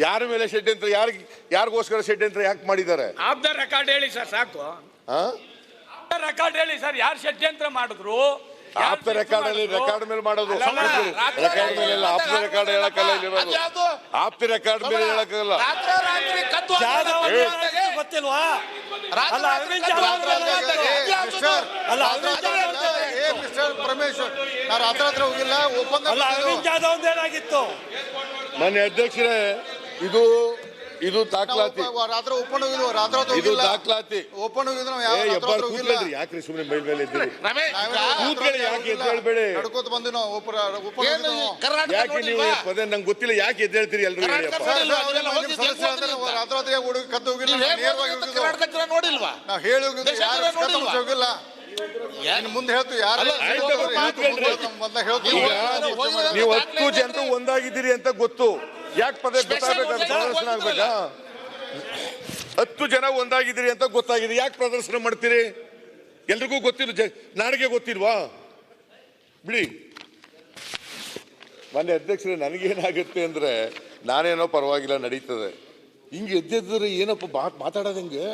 ಯಾರ ಮೇಲೆ ಷಡ್ಯಂತ್ರ? ಯಾರಿಗೋಸ್ಕರ ಷಡ್ಯಂತ್ರ ಯಾಕೆ ಮಾಡಿದ್ದಾರೆ? ಆಫ್ ದ ರೆಕಾರ್ಡ್ ಹೇಳಿ ಸರ್, ಸಾಕು. ರೆಕಾರ್ಡ್ ಹೇಳಿ ಸರ್, ಯಾರು ಷಡ್ಯಂತ್ರ ಮಾಡಿದ್ರು? ಆಪ್ತ ರೆಕಾರ್ಡ್ ಅಲ್ಲಿ ರೆಕಾರ್ಡ್ ಮೇಲೆ ಮಾಡೋದು, ರೆಕಾರ್ಡ್ ಮೇಲೆ ಎಲ್ಲ ಆಪ್ತ ರೆಕಾರ್ಡ್ ಹೇಳಕ್ಕಲ್ಲ, ಇಲ್ಲಿರೋದು ಆಪ್ತ ರೆಕಾರ್ಡ್ ಮೇಲೆ ಹೇಳಕ್ಕಲ್ಲ. ಗೊತ್ತಿಲ್ವಾ? ಪರಮೇಶ್ವರ್, ನಾವು ರಾತ್ರಿ ಹೋಗಿಲ್ಲ, ಅರವಿಂದ್ ಜಾಧವ್ ಏನಾಗಿತ್ತು? ಮಾನ್ಯ ಅಧ್ಯಕ್ಷರೇ, ಇದು ದಾಖಲಾತಿ. ರಾತ್ರಿ ಓಪನ್ ಹೋಗಿಲ್ವ? ರಾತ್ರಿ ಇದು ದಾಖಲಾತಿ. ಓಪನ್ ಹೋಗಿದ್ರು ಯಾಕ್ರಿ ಸುಮ್ಮನೆ ಮೈಲ್ ಮೇಲೆ ಇದ್ದೀರಿ? ಕೂತ್ಕೊಳ್ಳಿ, ಯಾಕೆ ಎದ್ದೇಳ್ಬೇಡಿ? ನಡ್ಕೋತ ಬಂದ್ವಿ ನಾವು. ಯಾಕೆ ನೀವು ಪದೇ ನಂಗೆ ಗೊತ್ತಿಲ್ಲ, ಯಾಕೆ ಎದ್ದೇಳ್ತೀರಿ ಎಲ್ರು? ರಾತ್ರಿ ಹುಡುಗಿ ಕದ್ದು ಹೋಗಿಲ್ಲ, ನೋಡಿಲ್ವಾ? ನಾವು ಹೇಳಿ ಹೋಗಿಲ್ಲ. ಮುಂದೆ ಹೇಳ್ತೀವಿ, ಯಾರು ನೀವು 10 ಜನರು ಒಂದಾಗಿದ್ದೀರಿ ಅಂತ ಗೊತ್ತು, ಯಾಕೆ ಪದೇ ಗೊತ್ತಾಗಬೇಕಾದ್ರೆ ಪ್ರದರ್ಶನ ಆಗ್ಬೇಕಾ? 10 ಜನ ಒಂದಾಗಿದ್ದೀರಿ ಅಂತ ಗೊತ್ತಾಗಿದೆ, ಯಾಕೆ ಪ್ರದರ್ಶನ ಮಾಡ್ತೀರಿ? ಎಲ್ರಿಗೂ ಗೊತ್ತಿಲ್ಲ, ನನಗೆ ಗೊತ್ತಿಲ್ವಾ? ಬಿಡಿ. ಮಾನ್ಯ ಅಧ್ಯಕ್ಷರೇ, ನನಗೇನಾಗುತ್ತೆ ಅಂದ್ರೆ, ನಾನೇನೋ ಪರವಾಗಿಲ್ಲ ನಡೀತದೆ, ಹಿಂಗೆ ಎದ್ದಿದ್ರೆ ಏನಪ್ಪ ಮಾತಾಡೋದು ಹೆಂಗೆ?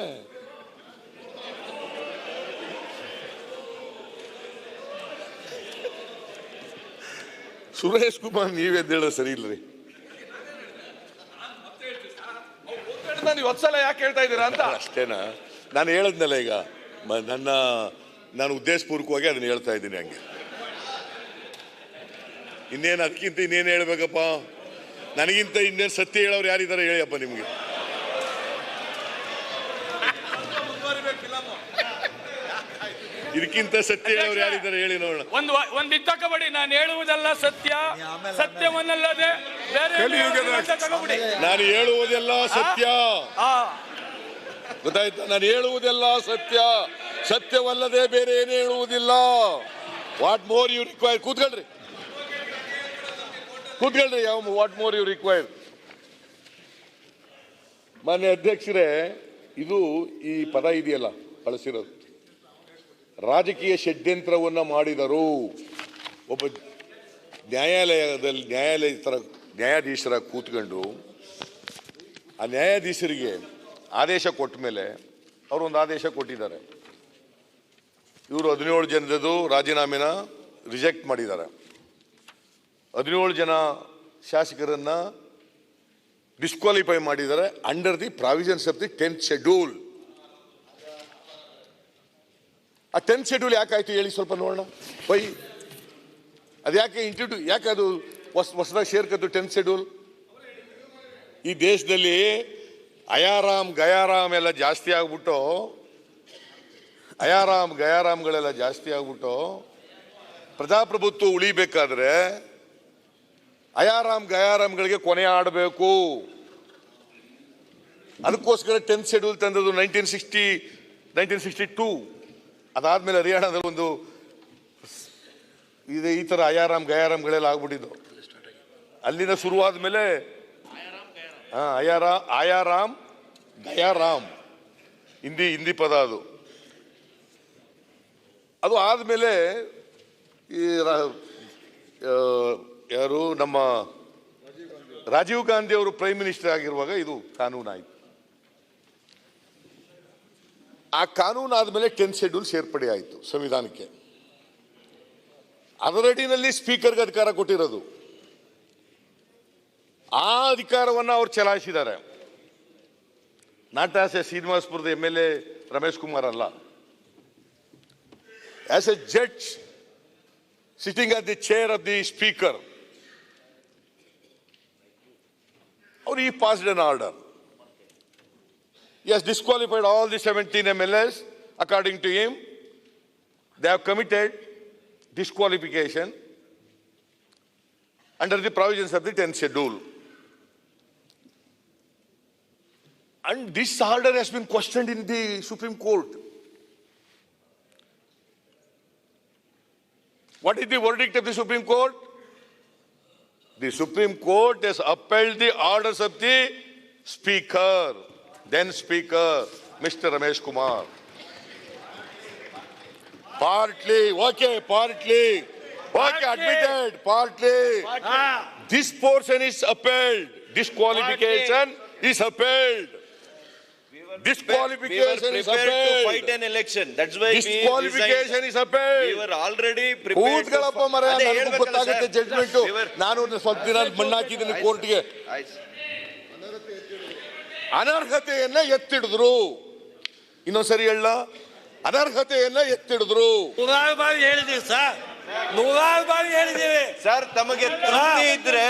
ಸುರೇಶ್ ಕುಮಾರ್, ನೀವ್ ಎದ್ದೇಳೋ ಸರಿ ಇಲ್ರಿ. ನೀವು 10 ಸಲ ಯಾಕೆ ಹೇಳ್ತಾ ಇದ್ದೀರಾ ಅಂತ ಅಷ್ಟೇನಾ? ನಾನು ಹೇಳದ್ನಲ್ಲ ಈಗ, ನಾನು ಉದ್ದೇಶಪೂರ್ವಕವಾಗಿ ಅದನ್ನ ಹೇಳ್ತಾ ಇದ್ದೀನಿ. ಹಂಗೆ ಇನ್ನೇನು, ಅದಕ್ಕಿಂತ ಇನ್ನೇನು ಹೇಳ್ಬೇಕಪ್ಪ? ನನಗಿಂತ ಇನ್ನೇನು ಸತ್ಯ ಹೇಳೋರು ಯಾರಿದ್ದಾರೆ ಹೇಳಿಯಪ್ಪ ನಿಮ್ಗೆ? ಇದಕ್ಕಿಂತ ಸತ್ಯ ಹೇಳೋರು ಯಾರಿದ್ದಾರೆ ಹೇಳಿ ನೋಡೋಣ. ಒಂದು ತಗೋಬೇಡಿ, ನಾನು ಹೇಳುವುದೆಲ್ಲ ಸತ್ಯ, ಸತ್ಯವನ್ನಲ್ಲದೆ ನಾನು ಹೇಳುವುದೆಲ್ಲ ಸತ್ಯ, ಗೊತ್ತಾಯ್ತಾ? ನಾನು ಹೇಳುವುದೆಲ್ಲ ಸತ್ಯ, ಸತ್ಯವಲ್ಲದೆ ಬೇರೆ ಏನು ಹೇಳುವುದಿಲ್ಲ. What more you require? ಕೂತ್ಕೊಳ್ರಿ. What more you require? ಮಾನ್ಯ ಅಧ್ಯಕ್ಷರೇ, ಇದು ಈ ಪದ ಇದೆಯಲ್ಲ ಬಳಸಿರೋದು, ರಾಜಕೀಯ ಷಡ್ಯಂತ್ರವನ್ನು ಮಾಡಿದರು. ಒಬ್ಬ ನ್ಯಾಯಾಧೀಶರ ಕೂತ್ಕೊಂಡು ಆ ನ್ಯಾಯಾಧೀಶರಿಗೆ ಆದೇಶ ಕೊಟ್ಟ ಮೇಲೆ ಅವರು ಒಂದು ಆದೇಶ ಕೊಟ್ಟಿದ್ದಾರೆ. ಇವರು 17 ಜನರದು ರಾಜೀನಾಮೆನ ರಿಜೆಕ್ಟ್ ಮಾಡಿದ್ದಾರೆ. 17 ಜನ ಶಾಸಕರನ್ನ ಡಿಸ್ಕ್ವಾಲಿಫೈ ಮಾಡಿದ್ದಾರೆ under the provisions of the 10th schedule. ಆ 10th ಶೆಡ್ಯೂಲ್ ಯಾಕಾಯ್ತು ಹೇಳಿ ಸ್ವಲ್ಪ ನೋಡೋಣ. ಬೈ ಅದು ಯಾಕೆ ಯಾಕೆ ಅದು ಹೊಸದಾಗಿ ಸೇರ್ಕದ್ದು 10th ಶೆಡ್ಯೂಲ್? ಈ ದೇಶದಲ್ಲಿ ಅಯಾರಾಮ್ ಗಯಾರಾಮ್ ಎಲ್ಲ ಜಾಸ್ತಿ ಆಗ್ಬಿಟ್ಟು ಗಯಾರಾಮ್ಗಳೆಲ್ಲ ಜಾಸ್ತಿ ಆಗ್ಬಿಟ್ಟು ಪ್ರಜಾಪ್ರಭುತ್ವ ಉಳಿಬೇಕಾದ್ರೆ ಗಯಾರಾಮ್ಗಳಿಗೆ ಕೊನೆ ಆಡಬೇಕು. ಅದಕ್ಕೋಸ್ಕರ 10th ಶೆಡ್ಯೂಲ್ ತಂದದ್ದು 1962. ಅದಾದ್ಮೇಲೆ ಹರಿಯಾಣದಲ್ಲಿ ಒಂದು ಇದೆ, ಈ ತರ ಗಯಾರಾಮ್ಗಳೆಲ್ಲ ಆಗ್ಬಿಟ್ಟಿದ್ದು. ಅಲ್ಲಿಂದ ಶುರುವಾದ ಮೇಲೆ ಆಯಾರಾಮ್ ಗಯಾರಾಮ್ ಹಿಂದಿ ಪದ ಅದು ಆದ್ಮೇಲೆ ಈ ಯಾರು ನಮ್ಮ ರಾಜೀವ್ ಗಾಂಧಿ ಅವರು ಪ್ರೈಮ್ ಮಿನಿಸ್ಟರ್ ಆಗಿರುವಾಗ ಇದು ಕಾನೂನಾಯಿತು. ಆ ಕಾನೂನು ಆದ್ಮೇಲೆ 10th ಶೆಡ್ಯೂಲ್ ಸೇರ್ಪಡೆ ಆಯಿತು ಸಂವಿಧಾನಕ್ಕೆ. ಅದರಡಿನಲ್ಲಿ ಸ್ಪೀಕರ್ಗೆ ಅಧಿಕಾರ ಕೊಟ್ಟಿರೋದು. ಆ ಅಧಿಕಾರವನ್ನು ಅವ್ರು ಚಲಾಯಿಸಿದ್ದಾರೆ. ನಾಟ್ ಆಸ್ ಎ ಶ್ರೀನಿವಾಸಪುರದ MLA ರಮೇಶ್ ಕುಮಾರ್ ಅಲ್ಲ, as a judge sitting at the chair of the speaker. He passed an order. He has disqualified all the 17 MLAs. According to him, they have committed disqualification under the provisions of the 10th schedule. And this order has been questioned in the Supreme Court. What is the verdict of the Supreme Court? The Supreme Court has upheld the orders of the Speaker, then Speaker, Mr. Ramesh Kumar. Partly, admitted, partly. This portion is upheld. Disqualification is upheld. Disqualification is upheld. To fight an election. That's why Disqualification is upheld. we were already prepared. ಕೂತ್ಗಳಪ್ಪ ಮರ, ನನಗೂ ಗೊತ್ತಾಗುತ್ತೆ judgment. ನಾನು ಸ್ವಲ್ಪ ದಿನ ಮಣ್ಣಾಕಿದ್ದೀನಿ ಕೋರ್ಟ್ಗೆ. ಅನರ್ಹತೆಯನ್ನ ಎತ್ತಿಡಿದ್ರು. ಇನ್ನೊಂದ್ಸರಿ ಹೇಳ, ಅನರ್ಹತೆಯನ್ನ ಎತ್ತಿಡಿದ್ರು. ನೂರಾರು ಬಾರಿ ಹೇಳಿದ್ದೀವಿ ಸರ್, ನೂರಾರು ಬಾರಿ ಹೇಳಿದ್ದೀವಿ ಸರ್. ತಮಗೆ ತೃಪ್ತಿ ಇದ್ರೆ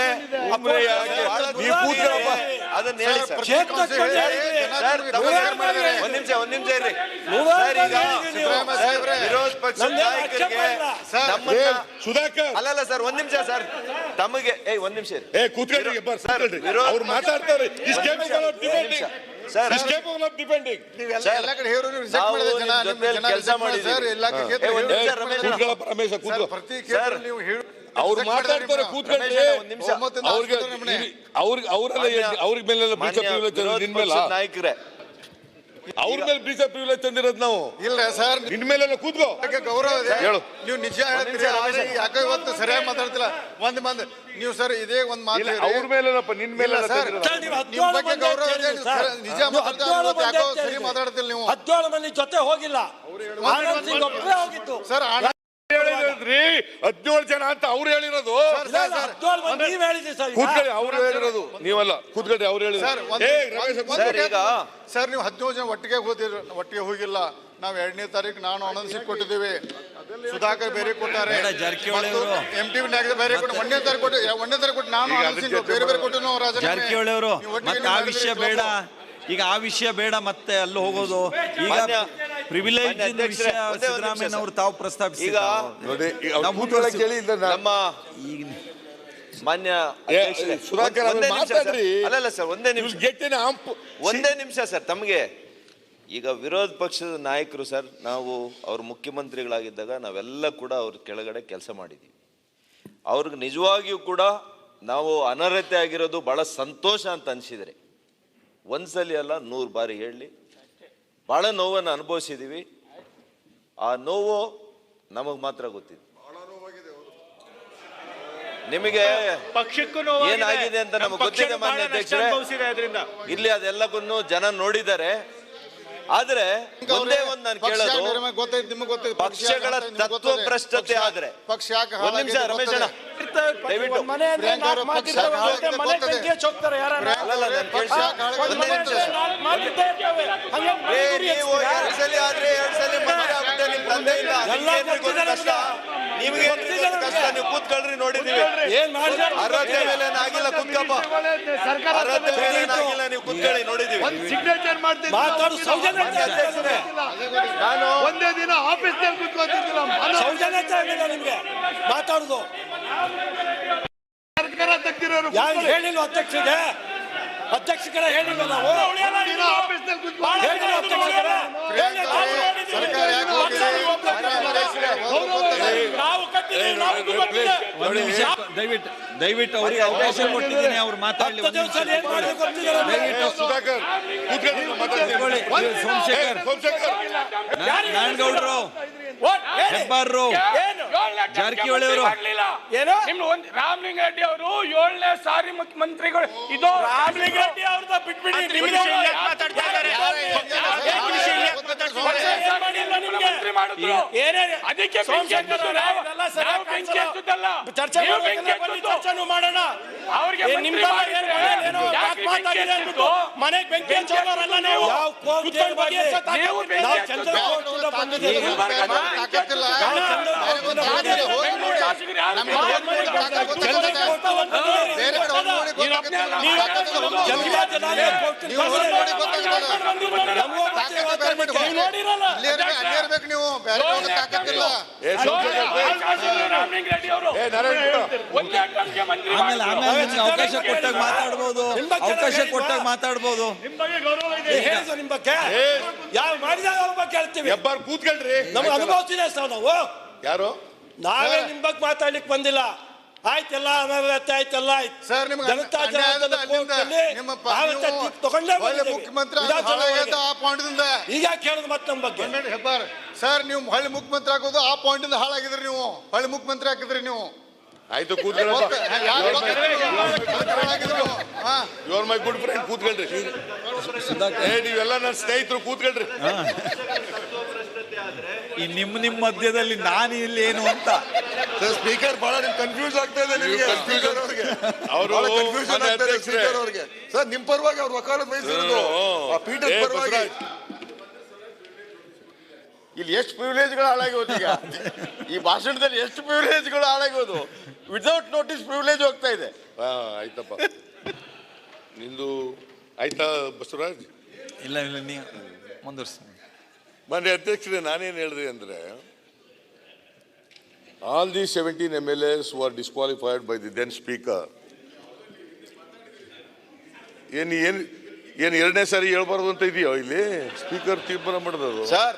ನೀವು ಕೂತ್ಗಳಪ್ಪ. ಅದನ್ನ ಹೇಳಿ ಸರ್. ಸರ್ ಒಂದ್ ನಿಮಿಷ ಇರ್ರಿ ಸರ್. ಈಗ ವಿರೋಧ ಪಕ್ಷದ ನಾಯಕರಿಗೆ ಸುಧಾಕರ್ ಅಲ್ಲಲ್ಲ ಸರ್, ಒಂದ್ ನಿಮಿಷ ಸರ್. ತಮಗೆ ಒಂದ್ ನಿಮಿಷ ಕೂತ್ಕೊಳ್ಳಿ. ಅವ್ರು ಮಾತಾಡ್ತಾರೆ. ಕೆಲಸ ಮಾಡಿದ್ದೀವಿ. ಅವ್ರು ಮಾತಾಡ್ತಾರೆ, ಕೂತ್ಕೊಳ್ಳಿ. ಅವ್ರಿಗೆ ಮೇಲೆಲ್ಲ ನಾಯಕರೇ, ಅವ್ರ ಮೇಲೆ ಬೀಜ ಪ್ರಿವಿಲೇಜ್ ತಂದಿರೋದು ನಾವು. ಇಲ್ಲ ಸರ್, ನಿನ್ ಮೇಲೆಲ್ಲ ಕೂತ್ಕೋ. ಗೌರವ ಇದೆ. ಹೇಳು. ನೀವು ನಿಜ ಹೇಳ್ತೀರಿ, ಯಾಕೋ ಇವತ್ತು ಸರಿಯಾಗಿ ಮಾತಾಡ್ತಿಲ್ಲ. ಒಂದ್ ನೀವು ಸರ್ ಇದೇ ಒಂದ್ ಮಾತು ಅವ್ರ ಮೇಲೆಲ್ಲಪ್ಪ, ನಿನ್ ಮೇಲೆ ನಿಮ್ ಬಗ್ಗೆ ಗೌರವ ಇದೆ. ನಿಜ ಯಾಕೋ ಸರಿ ಮಾತಾಡ್ತಿಲ್ಲ ನೀವು. 17 ಮಂದಿ ಜೊತೆ ಹೋಗಿಲ್ಲ, ಆನಂದ್ ಸಿಂಗ್ ಒಬ್ಬರೇ ಹೋಗಿತ್ತು ಸರ್. 17 ಜನ ಅಂತ ಅವ್ರು ಹೇಳಿರೋದು. 17 ಮಂದಿ ನೀವ್ ಹೇಳಿದ್ರಿ ಸರ್. ಕೂತ್ಕೊಳ್ಳಿ, ಅವ್ರು ಹೇಳಿರೋದು ನೀವಲ್ಲ. ಕೂತ್ಕೊಳ್ಳಿ, ಅವ್ರು ಹೇಳಿದ್ರು. ಸರ್ ನೀವು 17 ಜನ ಒಟ್ಟಿಗೆ ಹೋಗಿಲ್ಲ. ನಾವು 2ನೇ ತಾರೀಕು ನಾನು ಆನಂದ್ ಸಿಂಗ್ ಕೊಟ್ಟಿದ್ದೀವಿ, ಸುಧಾಕರ್ ಬೇರೆ ಕೊಟ್ಟಾರೆ, MTV ಬೇರೆ ಕೊಟ್ಟು 1ನೇ ತಾರೀಕು ಕೊಟ್ಟು ನಾನು ಆನಂದ್ ಸಿಂಗ್ ಬೇರೆ ಕೊಟ್ಟು ನಾವು ಜಾರಕಿಹೊಳಿ ಅವರು ಮತ್ತೆ ಆ ವಿಷಯ ಬೇಡ. ಈಗ ಆ ವಿಷಯ ಬೇಡ, ಮತ್ತೆ ಅಲ್ಲಿ ಹೋಗೋದು. ಈಗ ಪ್ರಿವಿಲೇಜ್ ವಿಷಯ ಸಿದ್ದರಾಮಯ್ಯ ಅವರು ತಾವು ಪ್ರಸ್ತಾಪಿಸಿ ನಮ್ಮ ಮಾನ್ಯ ಸುಧಾಕರ್ ಅಲ್ಲಲ್ಲ ಸರ್, ಒಂದೇ ನಿಮಿಷ ಸರ್. ತಮಗೆ ಈಗ ವಿರೋಧ ಪಕ್ಷದ ನಾಯಕರು ಸರ್, ನಾವು ಅವ್ರ ಮುಖ್ಯಮಂತ್ರಿಗಳಾಗಿದ್ದಾಗ ನಾವೆಲ್ಲ ಕೂಡ ಅವ್ರ ಕೆಳಗಡೆ ಕೆಲಸ ಮಾಡಿದ್ದೀವಿ. ಅವ್ರಿಗೆ ನಿಜವಾಗಿಯೂ ಕೂಡ ನಾವು ಅನರ್ಹತೆ ಆಗಿರೋದು ಬಹಳ ಸಂತೋಷ ಅಂತ ಅನಿಸಿದರೆ, ಒಂದ್ಸಲಿ ಅಲ್ಲ 100 ಬಾರಿ ಹೇಳಿ, ಬಹಳ ನೋವನ್ನು ಅನುಭವಿಸಿದ್ದೀವಿ. ಆ ನೋವು ನಮಗೆ ಮಾತ್ರ ಗೊತ್ತಿದೆ. ನಿಮಗೆ ಏನಾಗಿದೆ ಅಂತ ನಮಗೆ ಗೊತ್ತಿದೆ ಮಾನ್ಯ ಅಧ್ಯಕ್ಷರೇ. ಇಲ್ಲಿ ಅದೆಲ್ಲಕ್ಕೂ ಜನ ನೋಡಿದ್ದಾರೆ. ಆದ್ರೆ ಒಂದೇ ಒಂದು ನಾನು ಕೇಳೋದು, ಗೊತ್ತೈತೆ ನಿಮ್ಗೆ ಗೊತ್ತೈತೆ ಪಕ್ಷಗಳ ತತ್ವ ಭ್ರಷ್ಟತೆ ಆದ್ರೆ ಪಕ್ಷ ಯಾಕೆ ಒಂದ್ ನಿಮಿಷ ರಮೇಶ್ ಅಣ್ಣ ದಯವಿಟ್ಟು ಅಲ್ಲಲ್ಲ ನಾನು ನೀವು 2 ಸಲ ಆದ್ರೆ 2 ಸಲ ಮದುವೆ ಆಗ್ಬಿಟ್ಟೆ, ನಿಮ್ ತಂದೆ ಇಲ್ಲ, ನಿಮ್ಗೆ ಕಷ್ಟ, ನಿಮ್ಗೆ ಕಷ್ಟ, ನೀವು ಕೂತ್ಕೊಳ್ರಿ, ನೋಡಿದೀವಿ. ಅರ್ಹತೆ ಮೇಲೆ ಆಗಿಲ್ಲ, ಕೂತ್ಕಪ್ಪ, ಅರ್ಹತೆ ಮೇಲೆ ಆಗಿಲ್ಲ, ನೀವು ಕೂತ್ಕೊಳ್ಳಿ, ನೋಡಿದೀವಿ. ನಾನು ಒಂದೇ ದಿನ ಆಫೀಸ್ನಲ್ಲಿ ಕೂತ್ಕೊತಿದ್ದಿಲ್ಲ, ನಿಮ್ಗೆ ಮಾತಾಡುದು ಸರ್ಕಾರ ತೆಗ್ದಿರೋರು ಯಾರು ಹೇಳಿಲ್ಲ ಅಧ್ಯಕ್ಷರಿಗೆ? ಅಧ್ಯಕ್ಷರ ಹೇಳಿಲ್ಲ ನಾವು ಆಫೀಸ್ನಲ್ಲಿ ಕೂತ್ಕೊಂಡು ಹೇಳಿಲ್ಲ ಅಧ್ಯಕ್ಷರ ಸರ್ಕಾರ ಯಾಕೆ ಹೋಗಿದೆ? ನಾವು ಕಟ್ಟಿದ್ದೀವಿ, ನಾವು ಕಟ್ಟಿದ್ದೀವಿ. ಒಂದು ನಿಮಿಷ ದಯವಿಟ್ಟು ಅವ್ರಿಗೆ ಅವಕಾಶ ಕೊಟ್ಟಿದ್ದೀನಿ, ಅವ್ರು ಮಾತಾಡ್ಲಿ. ಒಂದು ನಿಮಿಷ. ದಯವಿಟ್ಟು ಸುಧಾಕರ್ ಕೂತ್ಕೊಳ್ಳಿ, ಕೂತ್ಕೊಳ್ಳಿ. ಸೋಮಶೇಖರ್, ನಾರಾಯಣಗೌಡರು, ಹೆಬ್ಬಾರರು, ಜಾರಕಿಹೊಳಿ ಅವರು, ಏನು ರಾಮಲಿಂಗಾರೆಡ್ಡಿ ಅವರು 7ನೇ ಸಾರಿ ಮುಖ್ಯಮಂತ್ರಿಗಳು. ಇದು ರಾಮಲಿಂಗಾರೆಡ್ಡಿ ಅವ್ರದ್ದು ಬಿಟ್ಬಿಡಿ, ಚರ್ಚೆ ಮಾಡೋಣ. ಅವ್ರಿಗೆ ಮನೆಗೆ ಬೆಂಕಿ ಹಚ್ಚೋರಲ್ಲ ನೀವು. ಆಮೇಲೆ ಅವಕಾಶ ಕೊಟ್ಟಾಗ ಮಾತಾಡ್ಬೋದು, ಅವಕಾಶ ಕೊಟ್ಟಾಗ ಮಾತಾಡ್ಬೋದು. ನಿಮ್ ಬಗ್ಗೆ ಯಾವ ಮಾಡಿದಾಗ ಅವ್ರ ಬಗ್ಗೆ ಹೇಳ್ತೀವಿ. ಹೆಬ್ಬಾರ್ ಕೂತ್ಕೊಳ್ರಿ, ನಮ್ಗೆ ಅನುಭವಿಸಿದೆ ಸರ್ ನಾವು. ಯಾರು ನಾವೇ ನಿಮ್ ಬಗ್ಗೆ ಮಾತಾಡ್ಲಿಕ್ಕೆ ಬಂದಿಲ್ಲ. ಆಯ್ತಲ್ಲ ಅನರ್ಹತೆ ಆಯ್ತಲ್ಲ ಆಯ್ತು ಸರ್, ನಿಮ್ಗೆ ಜನತಾ ಅನ್ಯಾಯದ ಅಲ್ಲಿಂದ ನಿಮ್ಮ ತಗೊಂಡೇ ಮುಖ್ಯಮಂತ್ರಿ ಆ ಪಾಯಿಂಟ್ ಈಗ ಕೇಳಿದ್ ಮತ್ತೆ ನಮ್ಮ ಬಗ್ಗೆ ಹೆಬ್ಬಾರ್ ಸರ್, ನೀವು ಹೊಳ್ಳಿ ಮುಖ್ಯಮಂತ್ರಿ ಆಗೋದು ಆ ಪಾಯಿಂಟ್ ಇಂದ ಹಾಳಾಗಿದ್ರಿ. ನೀವು ಹೊಳ್ಳಿ ಮುಖ್ಯಮಂತ್ರಿ ಹಾಕಿದ್ರಿ ನೀವು. ಆಯ್ತು ಕೂತ್ಕೊಳ್ಳಿ, you are my good friend, ಕೂತ್ಕೊಳ್ರಿ. ನೀವೆಲ್ಲ ನನ್ನ ಸ್ನೇಹಿತರು, ಕೂತ್ಕೊಳ್ರಿ. ಈ ನಿಮ್ಮ ಮಧ್ಯದಲ್ಲಿ ನಾನು ಇಲ್ಲಿ ಏನು ಅಂತ ಸ್ಪೀಕರ್ ಬಹಳ ಕನ್ಫ್ಯೂಸ್ ಆಗ್ತಾ ಇದೆ ನಿಮಗೆ. ಅವರು ಸರ್ ನಿಮ್ ಪರವಾಗಿ ಅವ್ರು ವಕಾಲತ್ ವಹಿಸಿರೋದು ಪೀಠದ ಪರವಾಗಿ. ಇಲ್ಲಿ ಎಷ್ಟು ಪ್ರಿವಿಲೇಜ್ಗಳು ಹಾಳಾಗೋದು ಈಗ ಈ ಭಾಷಣದಲ್ಲಿ, ಎಷ್ಟು ಪ್ರಿವಿಲೇಜ್ಗಳು ಹಾಳಾಗೋದು. ವಿತೌಟ್ ನೋಟಿಸ್ ಪ್ರಿವಿಲೇಜ್ ಹೋಗ್ತಾ ಇದೆ. ಆಯ್ತಪ್ಪ, ನಿಂದು ಆಯ್ತಾ ಬಸವರಾಜ್? ಇಲ್ಲ ನೀವು ಮುಂದುವರಿಸಿ. ಮಾನ್ಯ ಅಧ್ಯಕ್ಷರೇ, ನಾನೇನು ಹೇಳಿದೆ ಅಂದರೆ, all the 17 MLAs who are disqualified by the then speaker, ಏನು ಎರಡನೇ ಸಾರಿ ಹೇಳ್ಬಾರ್ದು ಅಂತ ಇದೆಯೋ ಇಲ್ಲಿ ಸ್ಪೀಕರ್ ತೀರ್ಮಾನ ಮಾಡಿದ್ರು? ಸರ್,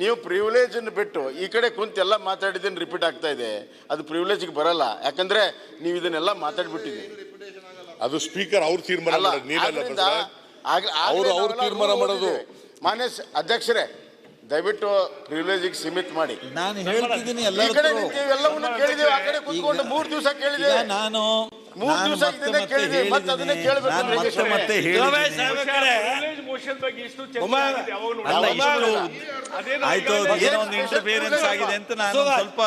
ನೀವು ಪ್ರಿವಿಲೇಜ್ ಅನ್ನು ಬಿಟ್ಟು ಈ ಕಡೆ ಕುಂತು ಎಲ್ಲ ಮಾತಾಡಿದ್ದೇನೆ ರಿಪೀಟ್ ಆಗ್ತಾ ಇದೆ. ಅದು ಪ್ರಿವಿಲೇಜ್ಗೆ ಬರಲ್ಲ, ಯಾಕಂದ್ರೆ ನೀವು ಇದನ್ನೆಲ್ಲ ಮಾತಾಡ್ಬಿಟ್ಟಿದ್ದೀವಿ. ಅದು ಸ್ಪೀಕರ್ ಅವ್ರು ತೀರ್ಮಾನ ಮಾಡೋದು, ನೀನಲ್ಲ. ಅವ್ರು ತೀರ್ಮಾನ ಮಾಡೋದು. ಮಾನ್ಯ ಅಧ್ಯಕ್ಷರೇ, ದಯವಿಟ್ಟು ಪ್ರಿವಿಲೇಜಿಗೆ ಸೀಮಿತ ಮಾಡಿ. ನಾನು ಹೇಳ್ತಿದ್ದೀನಿ, ಈ ಕಡೆ ಎಲ್ಲವನ್ನೂ ಕೇಳಿದ್ದೀವಿ, ಆ ಕಡೆ ಕುತ್ಕೊಂಡು 3 ದಿವಸ ಕೇಳಿದ್ದೇವೆ. ನಾನು 3 ದಿವಸ ಇದನ್ನೇ ಕೇಳಿದ್ದೀವಿ, ಮತ್ತೆ ಅದನ್ನೇ ಕೇಳಬೇಕು. ಮತ್ತೆ ಆಯ್ತು, ಏನೋ ಒಂದು ಇಂಟರ್ಫಿಯರೆನ್ಸ್ ಆಗಿದೆ ಅಂತ ನಾನು ಸ್ವಲ್ಪ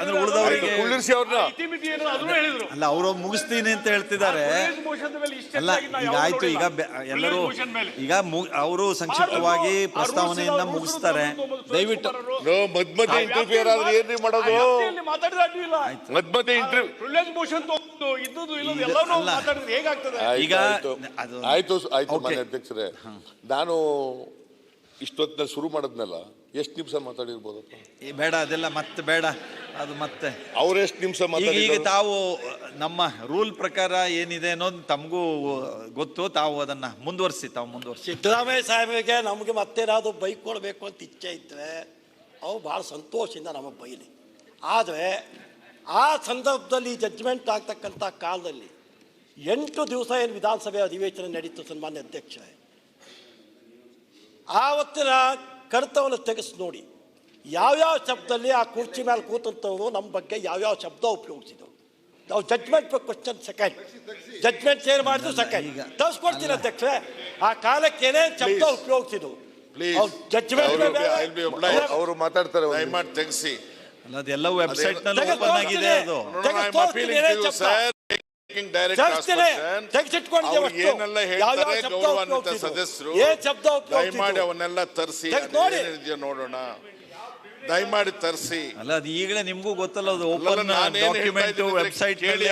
ಅಂದ್ರೆ ಉಳಿದವರಿಗೆ ಅಲ್ಲ, ಅವರು ಮುಗಿಸ್ತೀನಿ ಅಂತ ಹೇಳ್ತಿದ್ದಾರೆ. ಅಲ್ಲ, ಈಗ ಆಯ್ತು, ಈಗ ಎಲ್ಲರೂ ಈಗ ಅವರು ಸಂಕ್ಷಿಪ್ತವಾಗಿ ಪ್ರಸ್ತಾವನೆಯನ್ನ ಮುಗಿಸ್ತಾರೆ. ದಯವಿಟ್ಟು ಮಧ್ಯ ಇಂಟರ್ಫಿಯರ್ ಆದ್ರೆ ಏನ್ರಿ ಮಾಡೋದು? ಮಧ್ಯ ಈಗ ಆಯ್ತು ಮಾನ್ಯ ಅಧ್ಯಕ್ಷರೇ, ನಾನು ಇಷ್ಟೊತ್ತಿನಲ್ಲಿ ಶುರು ಮಾಡಿದ್ನಲ್ಲ, ಎಷ್ಟು ನಿಮಿಷ ಮಾತಾಡಿರ್ಬೋದಪ್ಪ? ಬೇಡ, ಅದೆಲ್ಲ ಮತ್ತೆ ಬೇಡ. ಅದು ಮತ್ತೆ ಅವ್ರು ಎಷ್ಟು ನಿಮಿಷ ಈಗ ಮಾತಾಡಿದ್ರು? ತಾವು ನಮ್ಮ ರೂಲ್ ಪ್ರಕಾರ ಏನಿದೆ ಅನ್ನೋದು ತಮಗೂ ಗೊತ್ತು. ತಾವು ಅದನ್ನ ಮುಂದುವರಿಸಿ. ಸಿದ್ದರಾಮಯ್ಯ ಸಾಹೇಬರಿಗೆ ನಮಗೆ ಮತ್ತೇನಾದ್ರು ಬೈಕೊಳ್ಬೇಕು ಅಂತ ಇಚ್ಛೆ ಇದ್ದರೆ ಅವು ಭಾಳ ಸಂತೋಷದಿಂದ ನಮಗೆ ಬೈಲಿ. ಆದರೆ ಆ ಸಂದರ್ಭದಲ್ಲಿ ಜಡ್ಜ್ಮೆಂಟ್ ಆಗ್ತಕ್ಕಂಥ ಕಾಲದಲ್ಲಿ 8 ದಿವಸ ಏನು ವಿಧಾನಸಭೆ ಅಧಿವೇಶನ ನಡೀತು ಸನ್ಮಾನ್ಯ ಅಧ್ಯಕ್ಷ, ಆವತ್ತಿನ ಕಡತವನ್ನು ತೆಗೆಸಿ ನೋಡಿ. ಯಾವ್ಯಾವ ಶಬ್ದದಲ್ಲಿ ಆ ಕುರ್ಚಿ ಮೇಲೆ ಕೂತಂಥವ್ರು ನಮ್ಮ ಬಗ್ಗೆ ಯಾವ್ಯಾವ ಶಬ್ದ ಉಪಯೋಗಿಸಿದ್ರು. ನಾವು judgement question second, judgement share ಮಾಡಿದ್ರು ಸೆಕೆಂಡ್ ತರಿಸ್ಕೊಡ್ತೀನಿ ಅಧ್ಯಕ್ಷ. ಆ ಕಾಲಕ್ಕೆ ಏನೇನು ಶಬ್ದ ಉಪಯೋಗಿಸಿದ್ರು, ಪ್ಲೀಸ್ ಜಡ್ಜ್ಮೆಂಟ್ ಅವರು ಮಾತಾಡ್ತಾರೆ ಒಂದು ದಯಮಾಡಿ ತೆಗೆಸಿ. ಅಲ್ಲ ಅದೆಲ್ಲ ವೆಬ್ಸೈಟ್ ನಲ್ಲಿ ತೆಗೆದು ಓಪನ್ ಆಗಿದೆ ಅದು. ಏನೆಲ್ಲ ಹೇಳ್ತಾರೆ ಗೌರವಾನ್ವಿತ ಸದಸ್ಯರು, ದಯಮಾಡಿ ಅವನ್ನೆಲ್ಲ ತರಿಸಿ ನೋಡೋಣ. ದಯಮಾಡಿ ತರಿಸಿ. ಅಲ್ಲ ಅದು ಈಗಲೇ ನಿಮ್ಗೂ ಗೊತ್ತಲ್ಲ, ಅದು ಓಪನ್ ಡಾಕ್ಯುಮೆಂಟ್ ವೆಬ್ಸೈಟ್ ಕೇಳಿ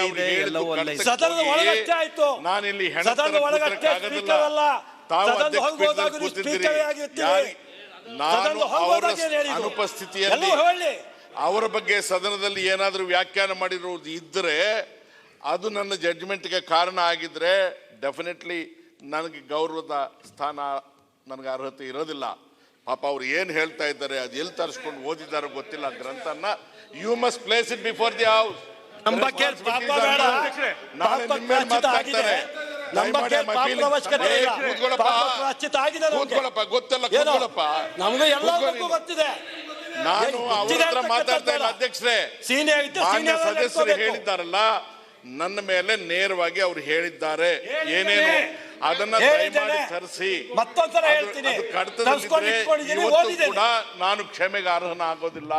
ಎಲ್ಲವೂ ಅಲ್ಲೇ ಇದೆ. ಸದನದ ಒಳಗಷ್ಟೇ ಆಯ್ತು. ನಾನಿಲ್ಲಿ ಸದನದ ಒಳಗಷ್ಟೇ ಸ್ಪೀಕರ್ ಅಲ್ಲ, ಸದನದ ಹೊರಗೋದಾಗ ಸ್ಪೀಕರೇ ಆಗಿರ್ತೀವಿ. ನಾನು ಅವರ ಅನುಪಸ್ಥಿತಿಯಲ್ಲಿ ಅವರ ಬಗ್ಗೆ ಸದನದಲ್ಲಿ ಏನಾದರೂ ವ್ಯಾಖ್ಯಾನ ಮಾಡಿರುವುದು ಇದ್ದರೆ ಅದು ನನ್ನ ಜಡ್ಜ್ಮೆಂಟ್ಗೆ ಕಾರಣ ಆಗಿದ್ರೆ ಡೆಫಿನೆಟ್ಲಿ ನನಗೆ ಗೌರವದ ಸ್ಥಾನ, ನನಗೆ ಅರ್ಹತೆ ಇರೋದಿಲ್ಲ. ಪಾಪ ಅವ್ರು ಏನು ಹೇಳ್ತಾ ಇದ್ದಾರೆ, ಅದು ಎಲ್ಲಿ ತರಿಸ್ಕೊಂಡು ಓದಿದಾರೋ ಗೊತ್ತಿಲ್ಲ ಗ್ರಂಥನ. You must place it before the house. ನಮ್ಮ ಬಗ್ಗೆ ಪಾಪ ಬೇಡ, ನಾಳೆ ನಿಮ್ಮ ಮೇಲೆ ಮಾತಾಡ್ತಾರೆ. ನಮ್ಮ ಬಗ್ಗೆ ಪಾಪದ ಅವಶ್ಯಕತೆ ಇಲ್ಲ. ಪಾಪ ರಚಿತ ಆಗಿದೆ ನಮ್ಗೆ. ಕೂತ್ಕೊಳ್ಳಪ್ಪ, ಗೊತ್ತಲ್ಲ, ಕೂತ್ಕೊಳ್ಳಪ್ಪ. ನಮ್ಗೆ ಎಲ್ಲರಿಗೂ ಗೊತ್ತಿದೆ. ನಾನು ಅವ್ರ ಹತ್ರ ಮಾತಾಡ್ತಾ ಇಲ್ಲ ಅಧ್ಯಕ್ಷರೇ. ಮಾನ್ಯ ಸದಸ್ಯರು ಹೇಳಿದ್ದಾರಲ್ಲ, ನನ್ನ ಮೇಲೆ ನೇರವಾಗಿ ಅವ್ರು ಹೇಳಿದ್ದಾರೆ ಏನೇನು, ಅದನ್ನ ದಯಮಾಡಿ ತರಿಸಿ. ಮತ್ತೊಂದ್ಸಲ ಹೇಳ್ತೀನಿ, ಇವತ್ತು ಕೂಡ ನಾನು ಕ್ಷಮೆಗೆ ಅರ್ಹನ ಆಗೋದಿಲ್ಲ.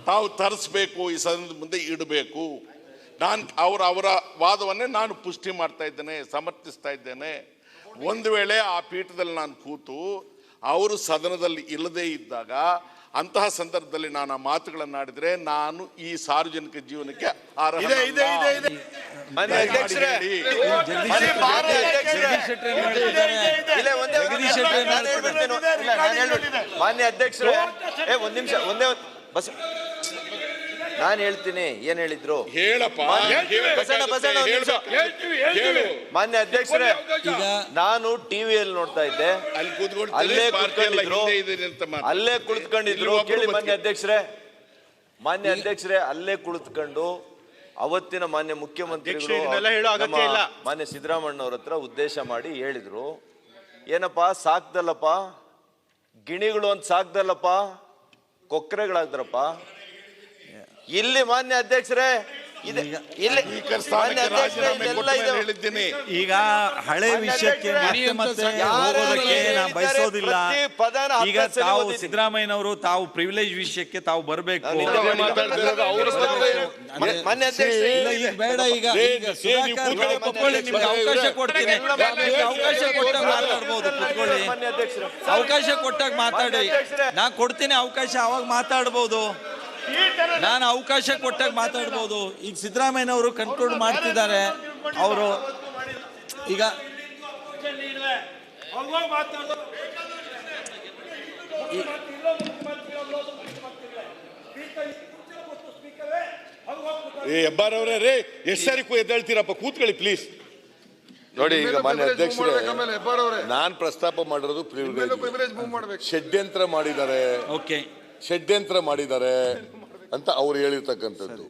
ತಾವು ತರಿಸ್ಬೇಕು, ಈ ಸದನದ ಮುಂದೆ ಇಡಬೇಕು. ನಾನು ಅವರ ವಾದವನ್ನೇ ನಾನು ಪುಷ್ಟಿ ಮಾಡ್ತಾ ಇದ್ದೇನೆ, ಸಮರ್ಥಿಸ್ತಾ ಇದ್ದೇನೆ. ಒಂದು ವೇಳೆ ಆ ಪೀಠದಲ್ಲಿ ನಾನು ಕೂತು ಅವರು ಸದನದಲ್ಲಿ ಇಲ್ಲದೇ ಇದ್ದಾಗ, ಅಂತಹ ಸಂದರ್ಭದಲ್ಲಿ ನಾನು ಆ ಮಾತುಗಳನ್ನಾಡಿದ್ರೆ ನಾನು ಈ ಸಾರ್ವಜನಿಕ ಜೀವನಕ್ಕೆ ಮಾನ್ಯ ಅಧ್ಯಕ್ಷರೇ, ಒಂದ್ ನಿಮಿಷ, ಒಂದೇ ಬಸ್ ನಾನು ಹೇಳ್ತೀನಿ ಏನ್ ಹೇಳಿದ್ರು ಹೇಳಪ್ಪ. ಮಾನ್ಯ ಅಧ್ಯಕ್ಷರೇ, ಈಗ ನಾನು ಟಿವಿಯಲ್ಲಿ ನೋಡ್ತಾ ಇದ್ದೆ, ಅಲ್ಲೇ ಕುಳಿತುಕೊಂಡಿದ್ರು. ಕೇಳಿ ಮಾನ್ಯ ಅಧ್ಯಕ್ಷರೇ, ಅಲ್ಲೇ ಕುಳಿತುಕೊಂಡು ಅವತ್ತಿನ ಮಾನ್ಯ ಮುಖ್ಯಮಂತ್ರಿಗಳು ಮಾನ್ಯ ಸಿದ್ದರಾಮಣ್ಣವ್ರ ಹತ್ರ ಉದ್ದೇಶ ಮಾಡಿ ಹೇಳಿದ್ರು, ಏನಪ್ಪಾ ಸಾಕ್ದಲ್ಲಪ್ಪ, ಗಿಣಿಗಳು ಅಂತ ಸಾಕ್ದಲ್ಲಪ್ಪ, ಕೊಕ್ರೆಗಳಾಗ್ದಾರಪ್ಪ. ಇಲ್ಲಿ ಮಾನ್ಯ ಅಧ್ಯಕ್ಷರೇ, ಈಗ ಹಳೆ ವಿಷಯಕ್ಕೆ ಮತ್ತೆ ಹೋಗೋದಕ್ಕೆ ನಾನು ಬಯಸೋದಿಲ್ಲ. ಈಗ ತಾವು ಸಿದ್ದರಾಮಯ್ಯನವರು ತಾವು ಪ್ರಿವಿಲೇಜ್ ವಿಷಯಕ್ಕೆ ತಾವು ಬರಬೇಕು. ಬೇಡ, ಈಗ ಕುತ್ಕೊಳ್ಳಿ, ನಿಮ್ಗೆ ಅವಕಾಶ ಕೊಡ್ತೀನಿ. ಅವಕಾಶ ಕೊಟ್ಟಾಗ ಮಾತಾಡ್ಬೋದು, ಕುತ್ಕೊಳ್ಳಿ. ಅವಕಾಶ ಕೊಟ್ಟಾಗ ಮಾತಾಡಿ, ನಾ ಕೊಡ್ತೀನಿ ಅವಕಾಶ, ಅವಾಗ ಮಾತಾಡ್ಬೋದು. ನಾನು ಅವಕಾಶ ಕೊಟ್ಟಾಗ ಮಾತಾಡ್ಬೋದು. ಈಗ ಸಿದ್ದರಾಮಯ್ಯನವರು ಕನ್ಕ್ಲೂಡ್ ಮಾಡ್ತಿದ್ದಾರೆ. ಅವರು ಈಗ ಹೆಬ್ಬಾರವ್ರೆ ರೇ, ಎಷ್ಟು ಸಾರಿ ಎದ್ದೇಳ್ತೀರಪ್ಪ, ಕೂತ್ಕೊಳ್ಳಿ ಪ್ಲೀಸ್. ನೋಡಿ, ಈಗ ಮಾನ್ಯ ಅಧ್ಯಕ್ಷರೇ, ನಾನ್ ಪ್ರಸ್ತಾಪ ಮಾಡಿರೋದು ಷಡ್ಯಂತ್ರ ಮಾಡಿದ್ದಾರೆ, ಷಡ್ಯಂತ್ರ ಮಾಡಿದ್ದಾರೆ ಅಂತ ಅವ್ರು ಹೇಳಿರ್ತಕ್ಕಂಥದ್ದು.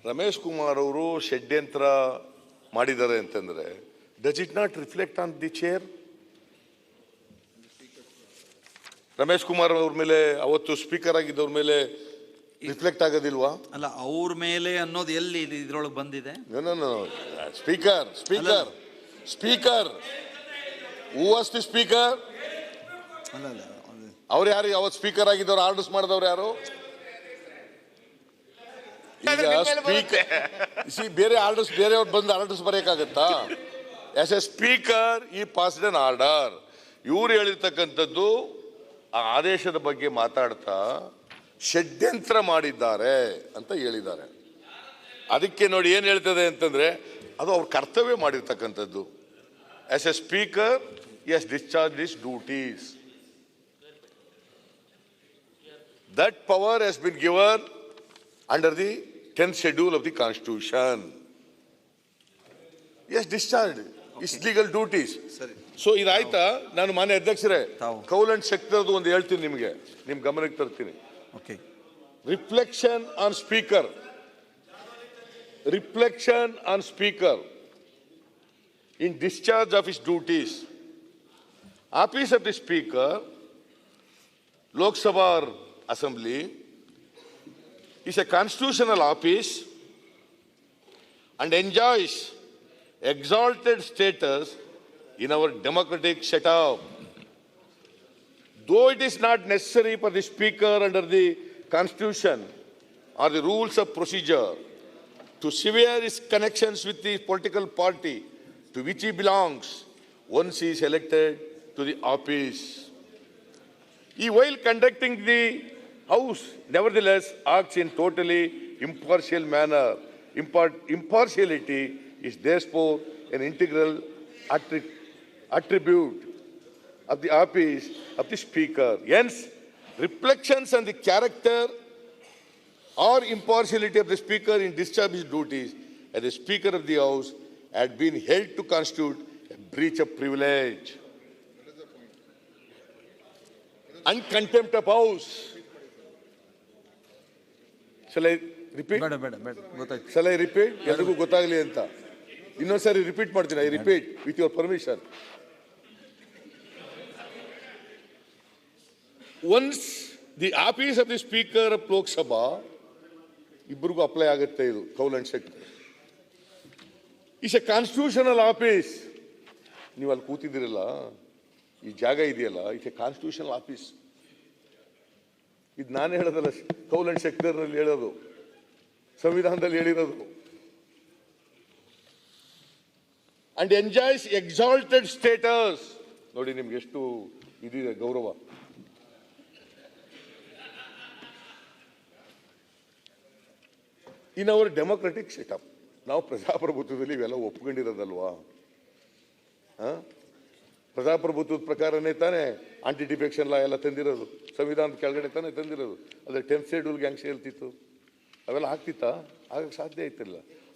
ರಮೇಶ್ ಕುಮಾರ್ ಅವರು ಷಡ್ಯಂತ್ರ ಮಾಡಿದ್ದಾರೆ ಅಂತಂದ್ರೆ, does it not reflect on the chair? Ramesh Kumar ಅವ್ರ ಮೇಲೆ, ಅವತ್ತು ಸ್ಪೀಕರ್ ಆಗಿದ್ದವ್ರ ಮೇಲೆ ರಿಫ್ಲೆಕ್ಟ್ ಆಗೋದಿಲ್ವಾ? ಅಲ್ಲ, ಅವ್ರ ಮೇಲೆ ಅನ್ನೋದು ಎಲ್ಲಿ ಇದ್ರೊಳಗೆ ಬಂದಿದೆ? Speaker speaker speaker who was the speaker? ಅವ್ರು ಯಾರು? ಅವತ್ತು ಸ್ಪೀಕರ್ ಆಗಿದ್ದವ್ರು ಆರ್ಡರ್ಸ್ ಮಾಡಿದವ್ರು ಯಾರು? ಈಗ ಸ್ಪೀಕರ್ ಬೇರೆ ಆರ್ಡರ್ಸ್, ಬೇರೆಯವ್ರು ಬಂದು ಆರ್ಡರ್ಸ್ ಬರೆಯಕ್ಕಾಗತ್ತಾ? ಆಸ್ ಎ ಸ್ಪೀಕರ್ ಈ ಪಾಸ್ಡ್ ಅನ್ ಆರ್ಡರ್. ಇವ್ರು ಹೇಳಿರ್ತಕ್ಕಂಥದ್ದು ಆ ಆದೇಶದ ಬಗ್ಗೆ ಮಾತಾಡ್ತಾ ಷಡ್ಯಂತ್ರ ಮಾಡಿದ್ದಾರೆ ಅಂತ ಹೇಳಿದ್ದಾರೆ. ಅದಕ್ಕೆ ನೋಡಿ ಏನ್ ಹೇಳ್ತದೆ ಅಂತಂದ್ರೆ, ಅದು ಅವ್ರ ಕರ್ತವ್ಯ ಮಾಡಿರ್ತಕ್ಕಂಥದ್ದು. As a speaker as discharge this duties. That power has been given under the 10th schedule of the Constitution. Yes, discharged his legal duties. So ಇದಾಯ್ತಾ? ನಾನು ಮಾನ್ಯ ಅಧ್ಯಕ್ಷರೇ, ಕೌಲ್ ಶಕ್ತಿರದು ಒಂದು ಹೇಳ್ತೀನಿ ನಿಮಗೆ, ನಿಮ್ ಗಮನಕ್ಕೆ ತರ್ತೀನಿ. Reflection on speaker, reflection on speaker in discharge of his duties. Office of the Speaker, Lok Sabha Assembly, is a constitutional office and enjoys exalted status in our democratic setup. though it is not necessary for the Speaker under the Constitution or the rules of procedure to sever his connections with the political party to which he belongs once he is elected to the office. He, while conducting the House, nevertheless acts in totally impartial manner. Impartiality is therefore an integral attribute of the office of the Speaker. Hence, reflections on the character or impartiality of the Speaker in discharge his duties as the Speaker of the House had been held to constitute a breach of privilege and contempt of House. Shall I repeat? ಬೇಡ ಬೇಡ ಬೇಡ ಗೊತ್ತಾಯ್ತು. Shall I repeat? ಎಲ್ರಿಗೂ ಗೊತ್ತಾಗಲಿ ಅಂತ ಇನ್ನೊಂದ್ಸರಿ repeat ಮಾಡ್ತೀನಿ. I repeat with your permission. Once the office of the speaker of Lok Sabha, ಇಬ್ಬರಿಗೂ ಅಪ್ಲೈ ಆಗುತ್ತೆ ಇದು, Kaul and Shetty. It's A constitutional office. ನೀವು ಅಲ್ಲಿ ಕೂತಿದ್ದೀರಲ್ಲ, ಈ ಜಾಗ ಇದೆಯಲ್ಲ, ಇಟ್ಸ್ ಎ ಕಾನ್ಸ್ಟಿಟ್ಯೂಷನಲ್ ಆಫೀಸ್. ಇದು ನಾನು ಹೇಳೋದಲ್ಲ, ಕೌಲ್ ಅಂಡ್ ಶೆಟ್ಟರ್ನಲ್ಲಿ ಹೇಳೋದು, ಸಂವಿಧಾನದಲ್ಲಿ ಹೇಳಿರೋದು. And enjoys exalted status. ನೋಡಿ ನಿಮ್ಗೆ ಎಷ್ಟು ಇದಿದೆ ಗೌರವ. ಇನ್ ಅವರ್ ಡೆಮೊಕ್ರೆಟಿಕ್ ಸೆಟಪ್, ನಾವು ಪ್ರಜಾಪ್ರಭುತ್ವದಲ್ಲಿ ಇವೆಲ್ಲ ಒಪ್ಕೊಂಡಿರೋದಲ್ವಾ? ಪ್ರಜಾಪ್ರಭುತ್ವದ ಪ್ರಕಾರನೇ ತಾನೇ ಆಂಟಿ ಡಿಫೆಕ್ಷನ್ ಲಾ ಎಲ್ಲ ತಂದಿರೋದು, ಸಂವಿಧಾನದ ಕೆಳಗಡೆ ತಾನೇ ತಂದಿರೋದು. ಅದ್ರ 10th ಶೆಡ್ಯೂಲ್ಗೆ ಹೆಂಗೆ ಹೇಳ್ತಿತ್ತು? ಅವೆಲ್ಲ ಆಗ್ತಿತ್ತಾ? ಆಗಕ್ಕೆ ಸಾಧ್ಯ ಆಯ್ತಿಲ್ಲ.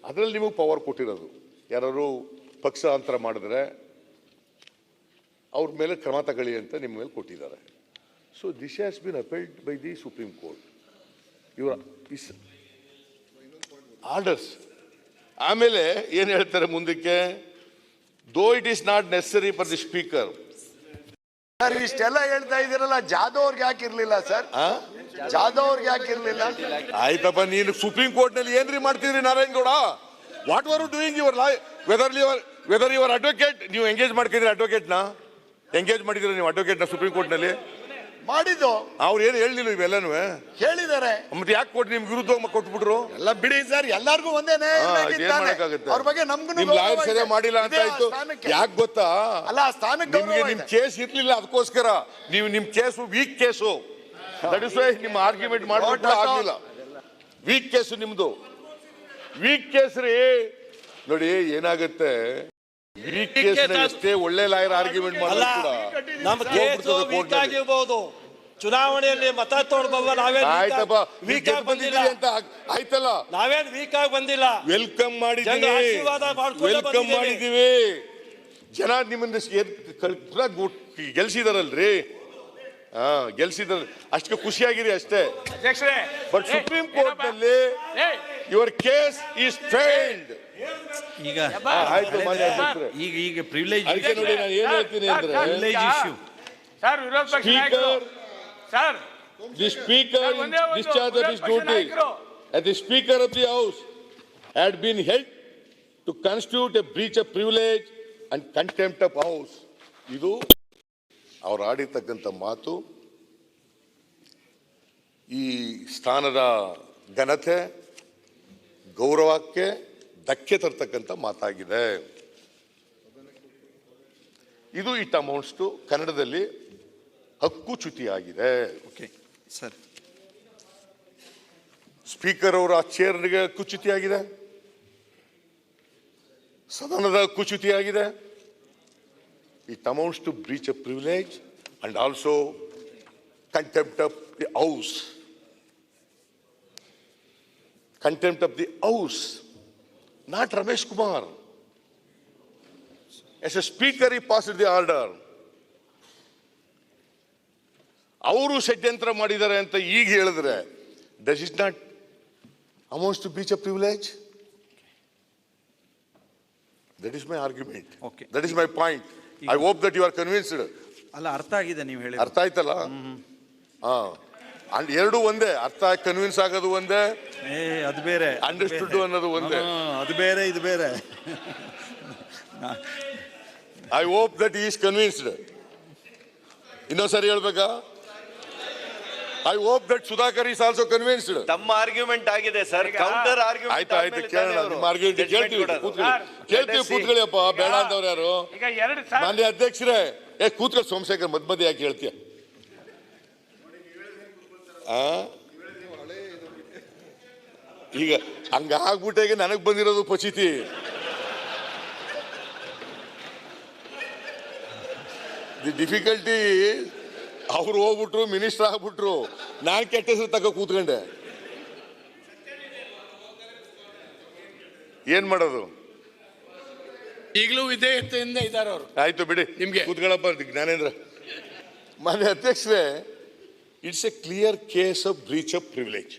ಅದರಲ್ಲಿ ನಿಮಗೆ ಪವರ್ ಕೊಟ್ಟಿರೋದು. ಯಾರು ಪಕ್ಷಾಂತರ ಮಾಡಿದ್ರೆ ಅವ್ರ ಮೇಲೆ ಕ್ರಮ ತಗೊಳ್ಳಿ ಅಂತ ನಿಮ್ಮ ಮೇಲೆ ಕೊಟ್ಟಿದ್ದಾರೆ. So this has been appealed by the supreme court. ಇವರ ಆರ್ಡರ್ಸ್. ಆಮೇಲೆ ಏನು ಹೇಳ್ತಾರೆ ಮುಂದಕ್ಕೆ? Though it is not necessary for the speaker. Sir ಇಷ್ಟೆಲ್ಲ ಹೇಳ್ತಾ ಇದ್ದೀರಲ್ಲ, ಜಾಧವ್ ಅವ್ರಿಗೆ ಯಾಕಿರ್ಲಿಲ್ಲ ಸರ್? ಜಾಧವ್ ಅವ್ರಿಗೆ ಯಾಕಿರ್ಲಿಲ್ಲ? ಆಯ್ತಪ್ಪ, ನೀನು ಸುಪ್ರೀಂ ಕೋರ್ಟ್ ನಲ್ಲಿ ಏನ್ರಿ ಮಾಡ್ತಿದ್ರಿ Narayanagowda? What were you doing your whether your advocate? ನೀವು ಎಂಗೇಜ್ ಮಾಡ್ತಿದ್ರಿ ಅಡ್ವೊಕೇಟ್ನ? ಎಂಗೇಜ್ ಮಾಡಿದ್ರಿ ನೀವು ಅಡ್ವೊಕೇಟ್ನ ಸುಪ್ರೀಂ ಕೋರ್ಟ್ ನಲ್ಲಿ? ಮಾಡಿದ್ದು ಅವ್ರು ಏನು ಹೇಳಿಲ್ಲ ಇವೆಲ್ಲನೂ. ಹೇಳಿದ್ದಾರೆ. ಮತ್ತೆ ಯಾಕೆ ಕೊಟ್ಟು ನಿಮ್ಗೆ ವಿರುದ್ಧ ಕೊಟ್ಬಿಟ್ರು? ಎಲ್ಲ ಬಿಡಿ ಸರ್, ಎಲ್ಲಾರ್ಗೂ ಒಂದೇನೆ. ಅವ್ರ ಬಗ್ಗೆ ನಮ್ಗೂ ನಿಮ್ ಲಾಯರ್ ಸರಿಯಾಗಿ ಮಾಡಿಲ್ಲ ಅಂತ ಆಯ್ತು. ಯಾಕೆ ಗೊತ್ತಾ? ಅಲ್ಲ, ಸ್ಥಾನಕ್ಕೆ ನಿಮ್ಗೆ ನಿಮ್ ಕೇಸ್ ಇರ್ಲಿಲ್ಲ, ಅದಕ್ಕೋಸ್ಕರ ನೀವು ನಿಮ್ case weak case. That is why ನಿಮ್ಮ ಆರ್ಗ್ಯುಮೆಂಟ್ ಮಾಡ್ಬಿಟ್ಟು ಆಗ್ಲಿಲ್ಲ. ವೀಕ್ ಕೇಸು ನಿಮ್ದು. ವೀಕ್ ಕೇಸ್ ರೀ. ನೋಡಿ ಏನಾಗುತ್ತೆ, ವೀಕ್ ಕೇಸ್ ಎಷ್ಟೇ ಒಳ್ಳೆ ಲಾಯರ್ ಆರ್ಗ್ಯುಮೆಂಟ್ ಮಾಡಿದ್ರು ಕೂಡ ನಮ್ಮ ಕೇಸು ವೀಕ್ ಆಗಿರ್ಬೋದು. ಚುನಾವಣೆಯಲ್ಲಿ ಮತ ತೋಡ್ಬವ ನಾವೇನ್ ಆಯ್ತಪ್ಪ, ವೀಕ್ ಆಗಿ ಬಂದಿಲ್ಲ ಅಂತ ಆಯ್ತಲ್ಲ. ನಾವೇನ್ ವೀಕ್ ಆಗಿ ಬಂದಿಲ್ಲ. ವೆಲ್ಕಮ್ ಮಾಡಿದ್ದೀವಿ, ವೆಲ್ಕಮ್ ಮಾಡಿದ್ದೀವಿ. ಜನ ನಿಮ್ಮನ್ನ ಗೆಲ್ಸಿದಾರಲ್ರಿ. ಗೆಲ್ಸಿದಾರ, ಅಷ್ಟಕ್ಕೆ ಖುಷಿಯಾಗಿರಿ ಅಷ್ಟೇ. ಬಟ್ ಸುಪ್ರೀಂ ಕೋರ್ಟ್ ನಲ್ಲಿ ಯುವರ್ ಕೇಸ್ ಈಸ್ ಫೇಲ್ಡ್. ಈಗ ಆಯ್ತು ಮಾನ್ಯ ಅಧ್ಯಕ್ಷರೇ. ಈಗ ಪ್ರಿವಿಲೇಜ್ ಅದಕ್ಕೆ ನೋಡಿ ನಾನು ಏನ್ ಹೇಳ್ತೀನಿ ಅಂದ್ರೆ, privilege issue. Speaker the speaker in discharge of his duties as the speaker of the house had been held to constitute a breach of privilege and contempt of house. ಇದು ಅವ್ರು ಆಡಿರ್ತಕ್ಕಂಥ ಮಾತು ಈ ಸ್ಥಾನದ ಘನತೆ ಗೌರವಕ್ಕೆ ಧಕ್ಕೆ ತರ್ತಕ್ಕಂಥ ಮಾತಾಗಿದೆ. ಇದು ಇಟ್ ಅಮೌಂಟ್ಸ್ ಟು ಕನ್ನಡದಲ್ಲಿ ಹಕ್ಕುಚ್ಯುತಿಯಾಗಿದೆ. Okay sir. ಸ್ಪೀಕರ್ ಅವರ ಚೇರ್ಗೆ ಹಕ್ಕುಚ್ಯುತಿಯಾಗಿದೆ, ಸದನದ ಹಕ್ಕುಚ್ಯುತಿಯಾಗಿದೆ. It amounts to breach of privilege and also contempt of the house. Contempt of the house, not Ramesh Kumar. As a speaker he passed the order. ಅವರು ಷಡ್ಯಂತ್ರ ಮಾಡಿದ್ದಾರೆ ಅಂತ ಈಗ ಹೇಳಿದ್ರೆ does it not amounts to breach of privilege? That is my argument. Okay. That is my point. I hope that you are convinced. ಅಲ್ಲ, ಅರ್ಥ ಆಗಿದೆ ನೀವು ಹೇಳಿ. ಅರ್ಥ ಆಯ್ತಲ್ಲ? ಎರಡು ಒಂದೇ. ಅರ್ಥ ಕನ್ವಿನ್ಸ್ ಆಗೋದು ಒಂದೇ, ಅದು ಬೇರೆ. ಅಂಡರ್ಸ್ಟುಡ್ ಅನ್ನೋದು ಒಂದೇ. ಅದು ಬೇರೆ, ಇದು ಬೇರೆ. I hope that he is convinced. ಇನ್ನೊಂದ್ಸರಿ ಹೇಳ್ಬೇಕಾ? I hope that Sudhakar is also convinced. ತಮ್ಮ ಆರ್ಗ್ಯುಮೆಂಟ್ ಆಗಿದೆ ಸರ್, ಕೌಂಟರ್ ಆರ್ಗ್ಯುಮೆಂಟ್. ಆಯ್ತು ಕೇಳೋಣ, ನಿಮ್ಮ ಆರ್ಗ್ಯುಮೆಂಟ್ ಕೇಳ್ತೀವಿ, ಕೂತ್ಕೊಳ್ಳಿ ಅಪ್ಪ, ಬೇಡ ಅಂತವ್ರು ಯಾರು? ಮಾನ್ಯ ಅಧ್ಯಕ್ಷರೇ, ಕೂತ್ಕೊಳ್ಳಿ ಸೋಮಶೇಖರ್, ಮಧ್ಯ ಯಾಕೆ ಹೇಳ್ತೀಯ? ಈಗ ಹಂಗಾಗ್ಬಿಟ್ಟಾಗ ನನಗ್ ಬಂದಿರೋದು ಪಚಿತಿ. ದಿ ಡಿಫಿಕಲ್ಟಿ, ಅವ್ರು ಹೋಗ್ಬಿಟ್ರು, ಮಿನಿಸ್ಟರ್ ಆಗ್ಬಿಟ್ರು, ನಾನ್ ಕೆಟ್ಟ ಹೆಸರು ತಕ್ಕ ಕೂತ್ಕೊಂಡೆ. ಏನ್ ಮಾಡೋದು? ಈಗಲೂ ವಿಧೇಯತೆಯಿಂದ ಇದ್ದಾರೆ ಅವರು. ಆಯ್ತು ಬಿಡಿ, ನಿಮ್ಗೆ ಕೂತ್ಕೊಳ್ಳಪ್ಪ ಜ್ಞಾನೇಂದ್ರ. ಮಾನ್ಯ ಅಧ್ಯಕ್ಷರೇ, it's A clear case of breach of privilege.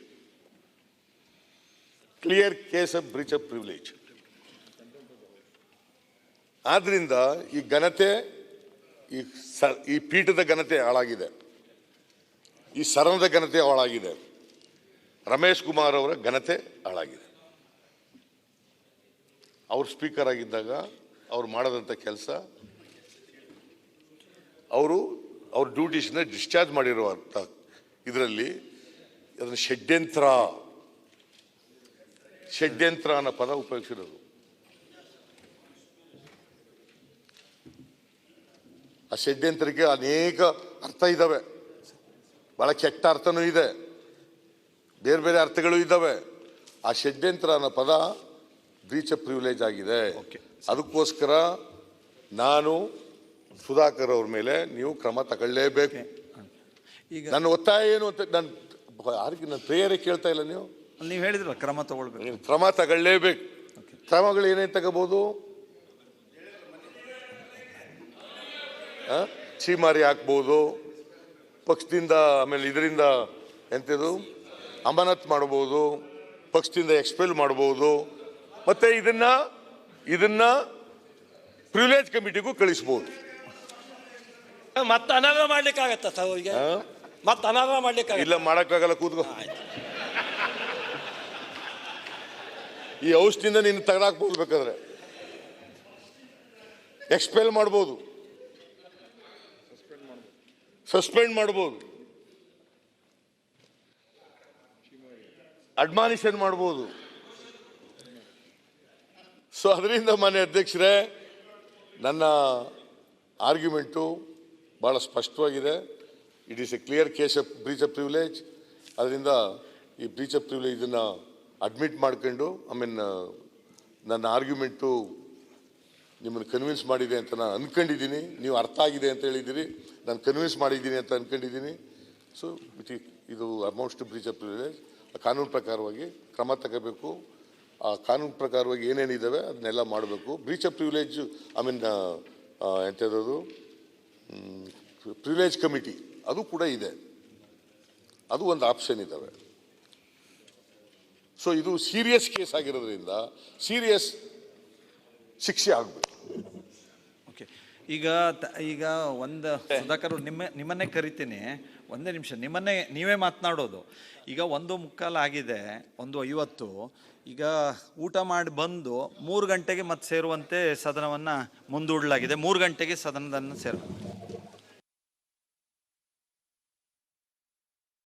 Clear case of breach of privilege. ಆದ್ರಿಂದ ಈ ಘನತೆ, ಈ ಪೀಠದ ಘನತೆ ಹಾಳಾಗಿದೆ, ಈ ಸದನದ ಘನತೆ ಹಾಳಾಗಿದೆ, ರಮೇಶ್ ಕುಮಾರ್ ಅವರ ಘನತೆ ಹಾಳಾಗಿದೆ. ಅವ್ರು ಸ್ಪೀಕರ್ ಆಗಿದ್ದಾಗ ಅವ್ರು ಮಾಡೋದಂಥ ಕೆಲಸ, ಅವ್ರ ಡ್ಯೂಟೀಸ್ನ ಡಿಸ್ಚಾರ್ಜ್ ಮಾಡಿರುವಂಥ ಇದರಲ್ಲಿ ಅದನ್ನು ಷಡ್ಯಂತ್ರ ಅನ್ನೋ ಪದ ಉಪಯೋಗಿಸಿರೋದು. ಆ ಷಡ್ಯಂತ್ರಕ್ಕೆ ಅನೇಕ ಅರ್ಥ ಇದ್ದಾವೆ, ಬಹಳ ಕೆಟ್ಟ ಅರ್ಥನೂ ಇದೆ, ಬೇರೆ ಬೇರೆ ಅರ್ಥಗಳು ಇದ್ದಾವೆ. ಆ ಷಡ್ಯಂತ್ರ ಅನ್ನೋ ಪದ ಬ್ರೀಚ್ ಆಫ್ ಪ್ರಿವಿಲೇಜ್ ಆಗಿದೆ. ಅದಕ್ಕೋಸ್ಕರ ನಾನು ಸುಧಾಕರ್ ಅವ್ರ ಮೇಲೆ ನೀವು ಕ್ರಮ ತಗೊಳ್ಳೇಬೇಕು. ಈಗ ನನ್ನ ಒತ್ತಾಯ ಏನು ಅಂತ ನನ್ನ ಪ್ರೇಯರೇ ಕೇಳ್ತಾ ಇಲ್ಲ. ನೀವು ಹೇಳಿದ್ರಲ್ಲ ಕ್ರಮ ತಗೊಳ್ಬೇಕು, ನೀವು ಕ್ರಮ ತಗೊಳ್ಳೇಬೇಕು. ಕ್ರಮಗಳು ಏನೇನು ತಗೋಬಹುದು? ಚೀಮಾರಿ ಹಾಕ್ಬೋದು, ಪಕ್ಷದಿಂದ, ಆಮೇಲೆ ಇದರಿಂದ ಎಂಥದ್ದು ಅಮಾನತ್ ಮಾಡ್ಬೋದು, ಪಕ್ಷದಿಂದ ಎಕ್ಸ್ಪೆಲ್ ಮಾಡ್ಬೋದು, ಮತ್ತೆ ಇದನ್ನ ಪ್ರಿವಿಲೇಜ್ ಕಮಿಟಿಗೂ ಕಳಿಸ್ಬೋದು. ಮತ್ತೆ ಅನರ್ಹ ಮಾಡ್ಲಿಕ್ಕಾಗತ್ತ ಸರ್ ಅವರಿಗೆ? ಮತ್ತೆ ಅನರ್ಹ ಮಾಡ್ಲಿಕ್ಕೆ ಇಲ್ಲ, ಮಾಡಕ್ಕಾಗಲ್ಲ, ಕೂತ್ಕೋ. ಈ ಔಷಧಿಯಿಂದ ನೀನು ತೆಗೆದಾಕ್ಬೋದು, ಬೇಕಾದ್ರೆ ಎಕ್ಸ್ಪೆಲ್ ಮಾಡ್ಬೋದು, ಸಸ್ಪೆಂಡ್ ಮಾಡ್ಬೋದು, ಅಡ್ಮಾನಿಷನ್ ಮಾಡ್ಬೋದು. ಸೊ ಅದರಿಂದ ಮಾನ್ಯ ಅಧ್ಯಕ್ಷರೇ, ನನ್ನ ಆರ್ಗ್ಯುಮೆಂಟು ಭಾಳ ಸ್ಪಷ್ಟವಾಗಿದೆ. It is A clear case of breach of privilege. ಅದರಿಂದ ಈ ಬ್ರೀಚ್ ಆಫ್ ಪ್ರಿವಿಲೇಜ್ ಇದನ್ನು ಅಡ್ಮಿಟ್ ಮಾಡ್ಕೊಂಡು, ನನ್ನ ಆರ್ಗ್ಯುಮೆಂಟು ನಿಮ್ಮನ್ನು ಕನ್ವಿನ್ಸ್ ಮಾಡಿದೆ ಅಂತ ನಾನು ಅಂದ್ಕೊಂಡಿದ್ದೀನಿ. ನೀವು ಅರ್ಥ ಆಗಿದೆ ಅಂತ ಹೇಳಿದ್ದೀರಿ, ನಾನು ಕನ್ವಿನ್ಸ್ ಮಾಡಿದ್ದೀನಿ ಅಂತ ಅಂದ್ಕೊಂಡಿದ್ದೀನಿ. ಸೊ ಇದು amounts to breach of privilege. ಕಾನೂನು ಪ್ರಕಾರವಾಗಿ ಕ್ರಮ ತಗೋಬೇಕು. ಆ ಕಾನೂನು ಪ್ರಕಾರವಾಗಿ ಏನೇನಿದ್ದಾವೆ ಅದನ್ನೆಲ್ಲ ಮಾಡಬೇಕು. ಬ್ರೀಚ್ ಆಫ್ ಪ್ರಿವಿಲೇಜ್ ಎಂಥದ್ದು ಪ್ರಿವಿಲೇಜ್ ಕಮಿಟಿ ಅದು ಕೂಡ ಇದೆ, ಅದು ಒಂದು ಆಪ್ಷನ್ ಇದ್ದಾವೆ. ಸೊ ಇದು ಸೀರಿಯಸ್ ಕೇಸ್ ಆಗಿರೋದ್ರಿಂದ ಸೀರಿಯಸ್ ಶಿಕ್ಷೆ ಆಗಬೇಕು. ಓಕೆ, ಈಗ ಒಂದು ಸುಧಾಕರ್ ನಿಮ್ಮನ್ನೇ ಕರಿತೀನಿ, ಒಂದೇ ನಿಮಿಷ, ನೀವೇ ಮಾತನಾಡೋದು. ಈಗ 1:15 ಆಗಿದೆ, 1:50. ಈಗ ಊಟ ಮಾಡಿ ಬಂದು 3 ಗಂಟೆಗೆ ಮತ್ತೆ ಸೇರುವಂತೆ ಸದನವನ್ನು ಮುಂದೂಡಲಾಗಿದೆ. 3 ಗಂಟೆಗೆ ಸದನವನ್ನು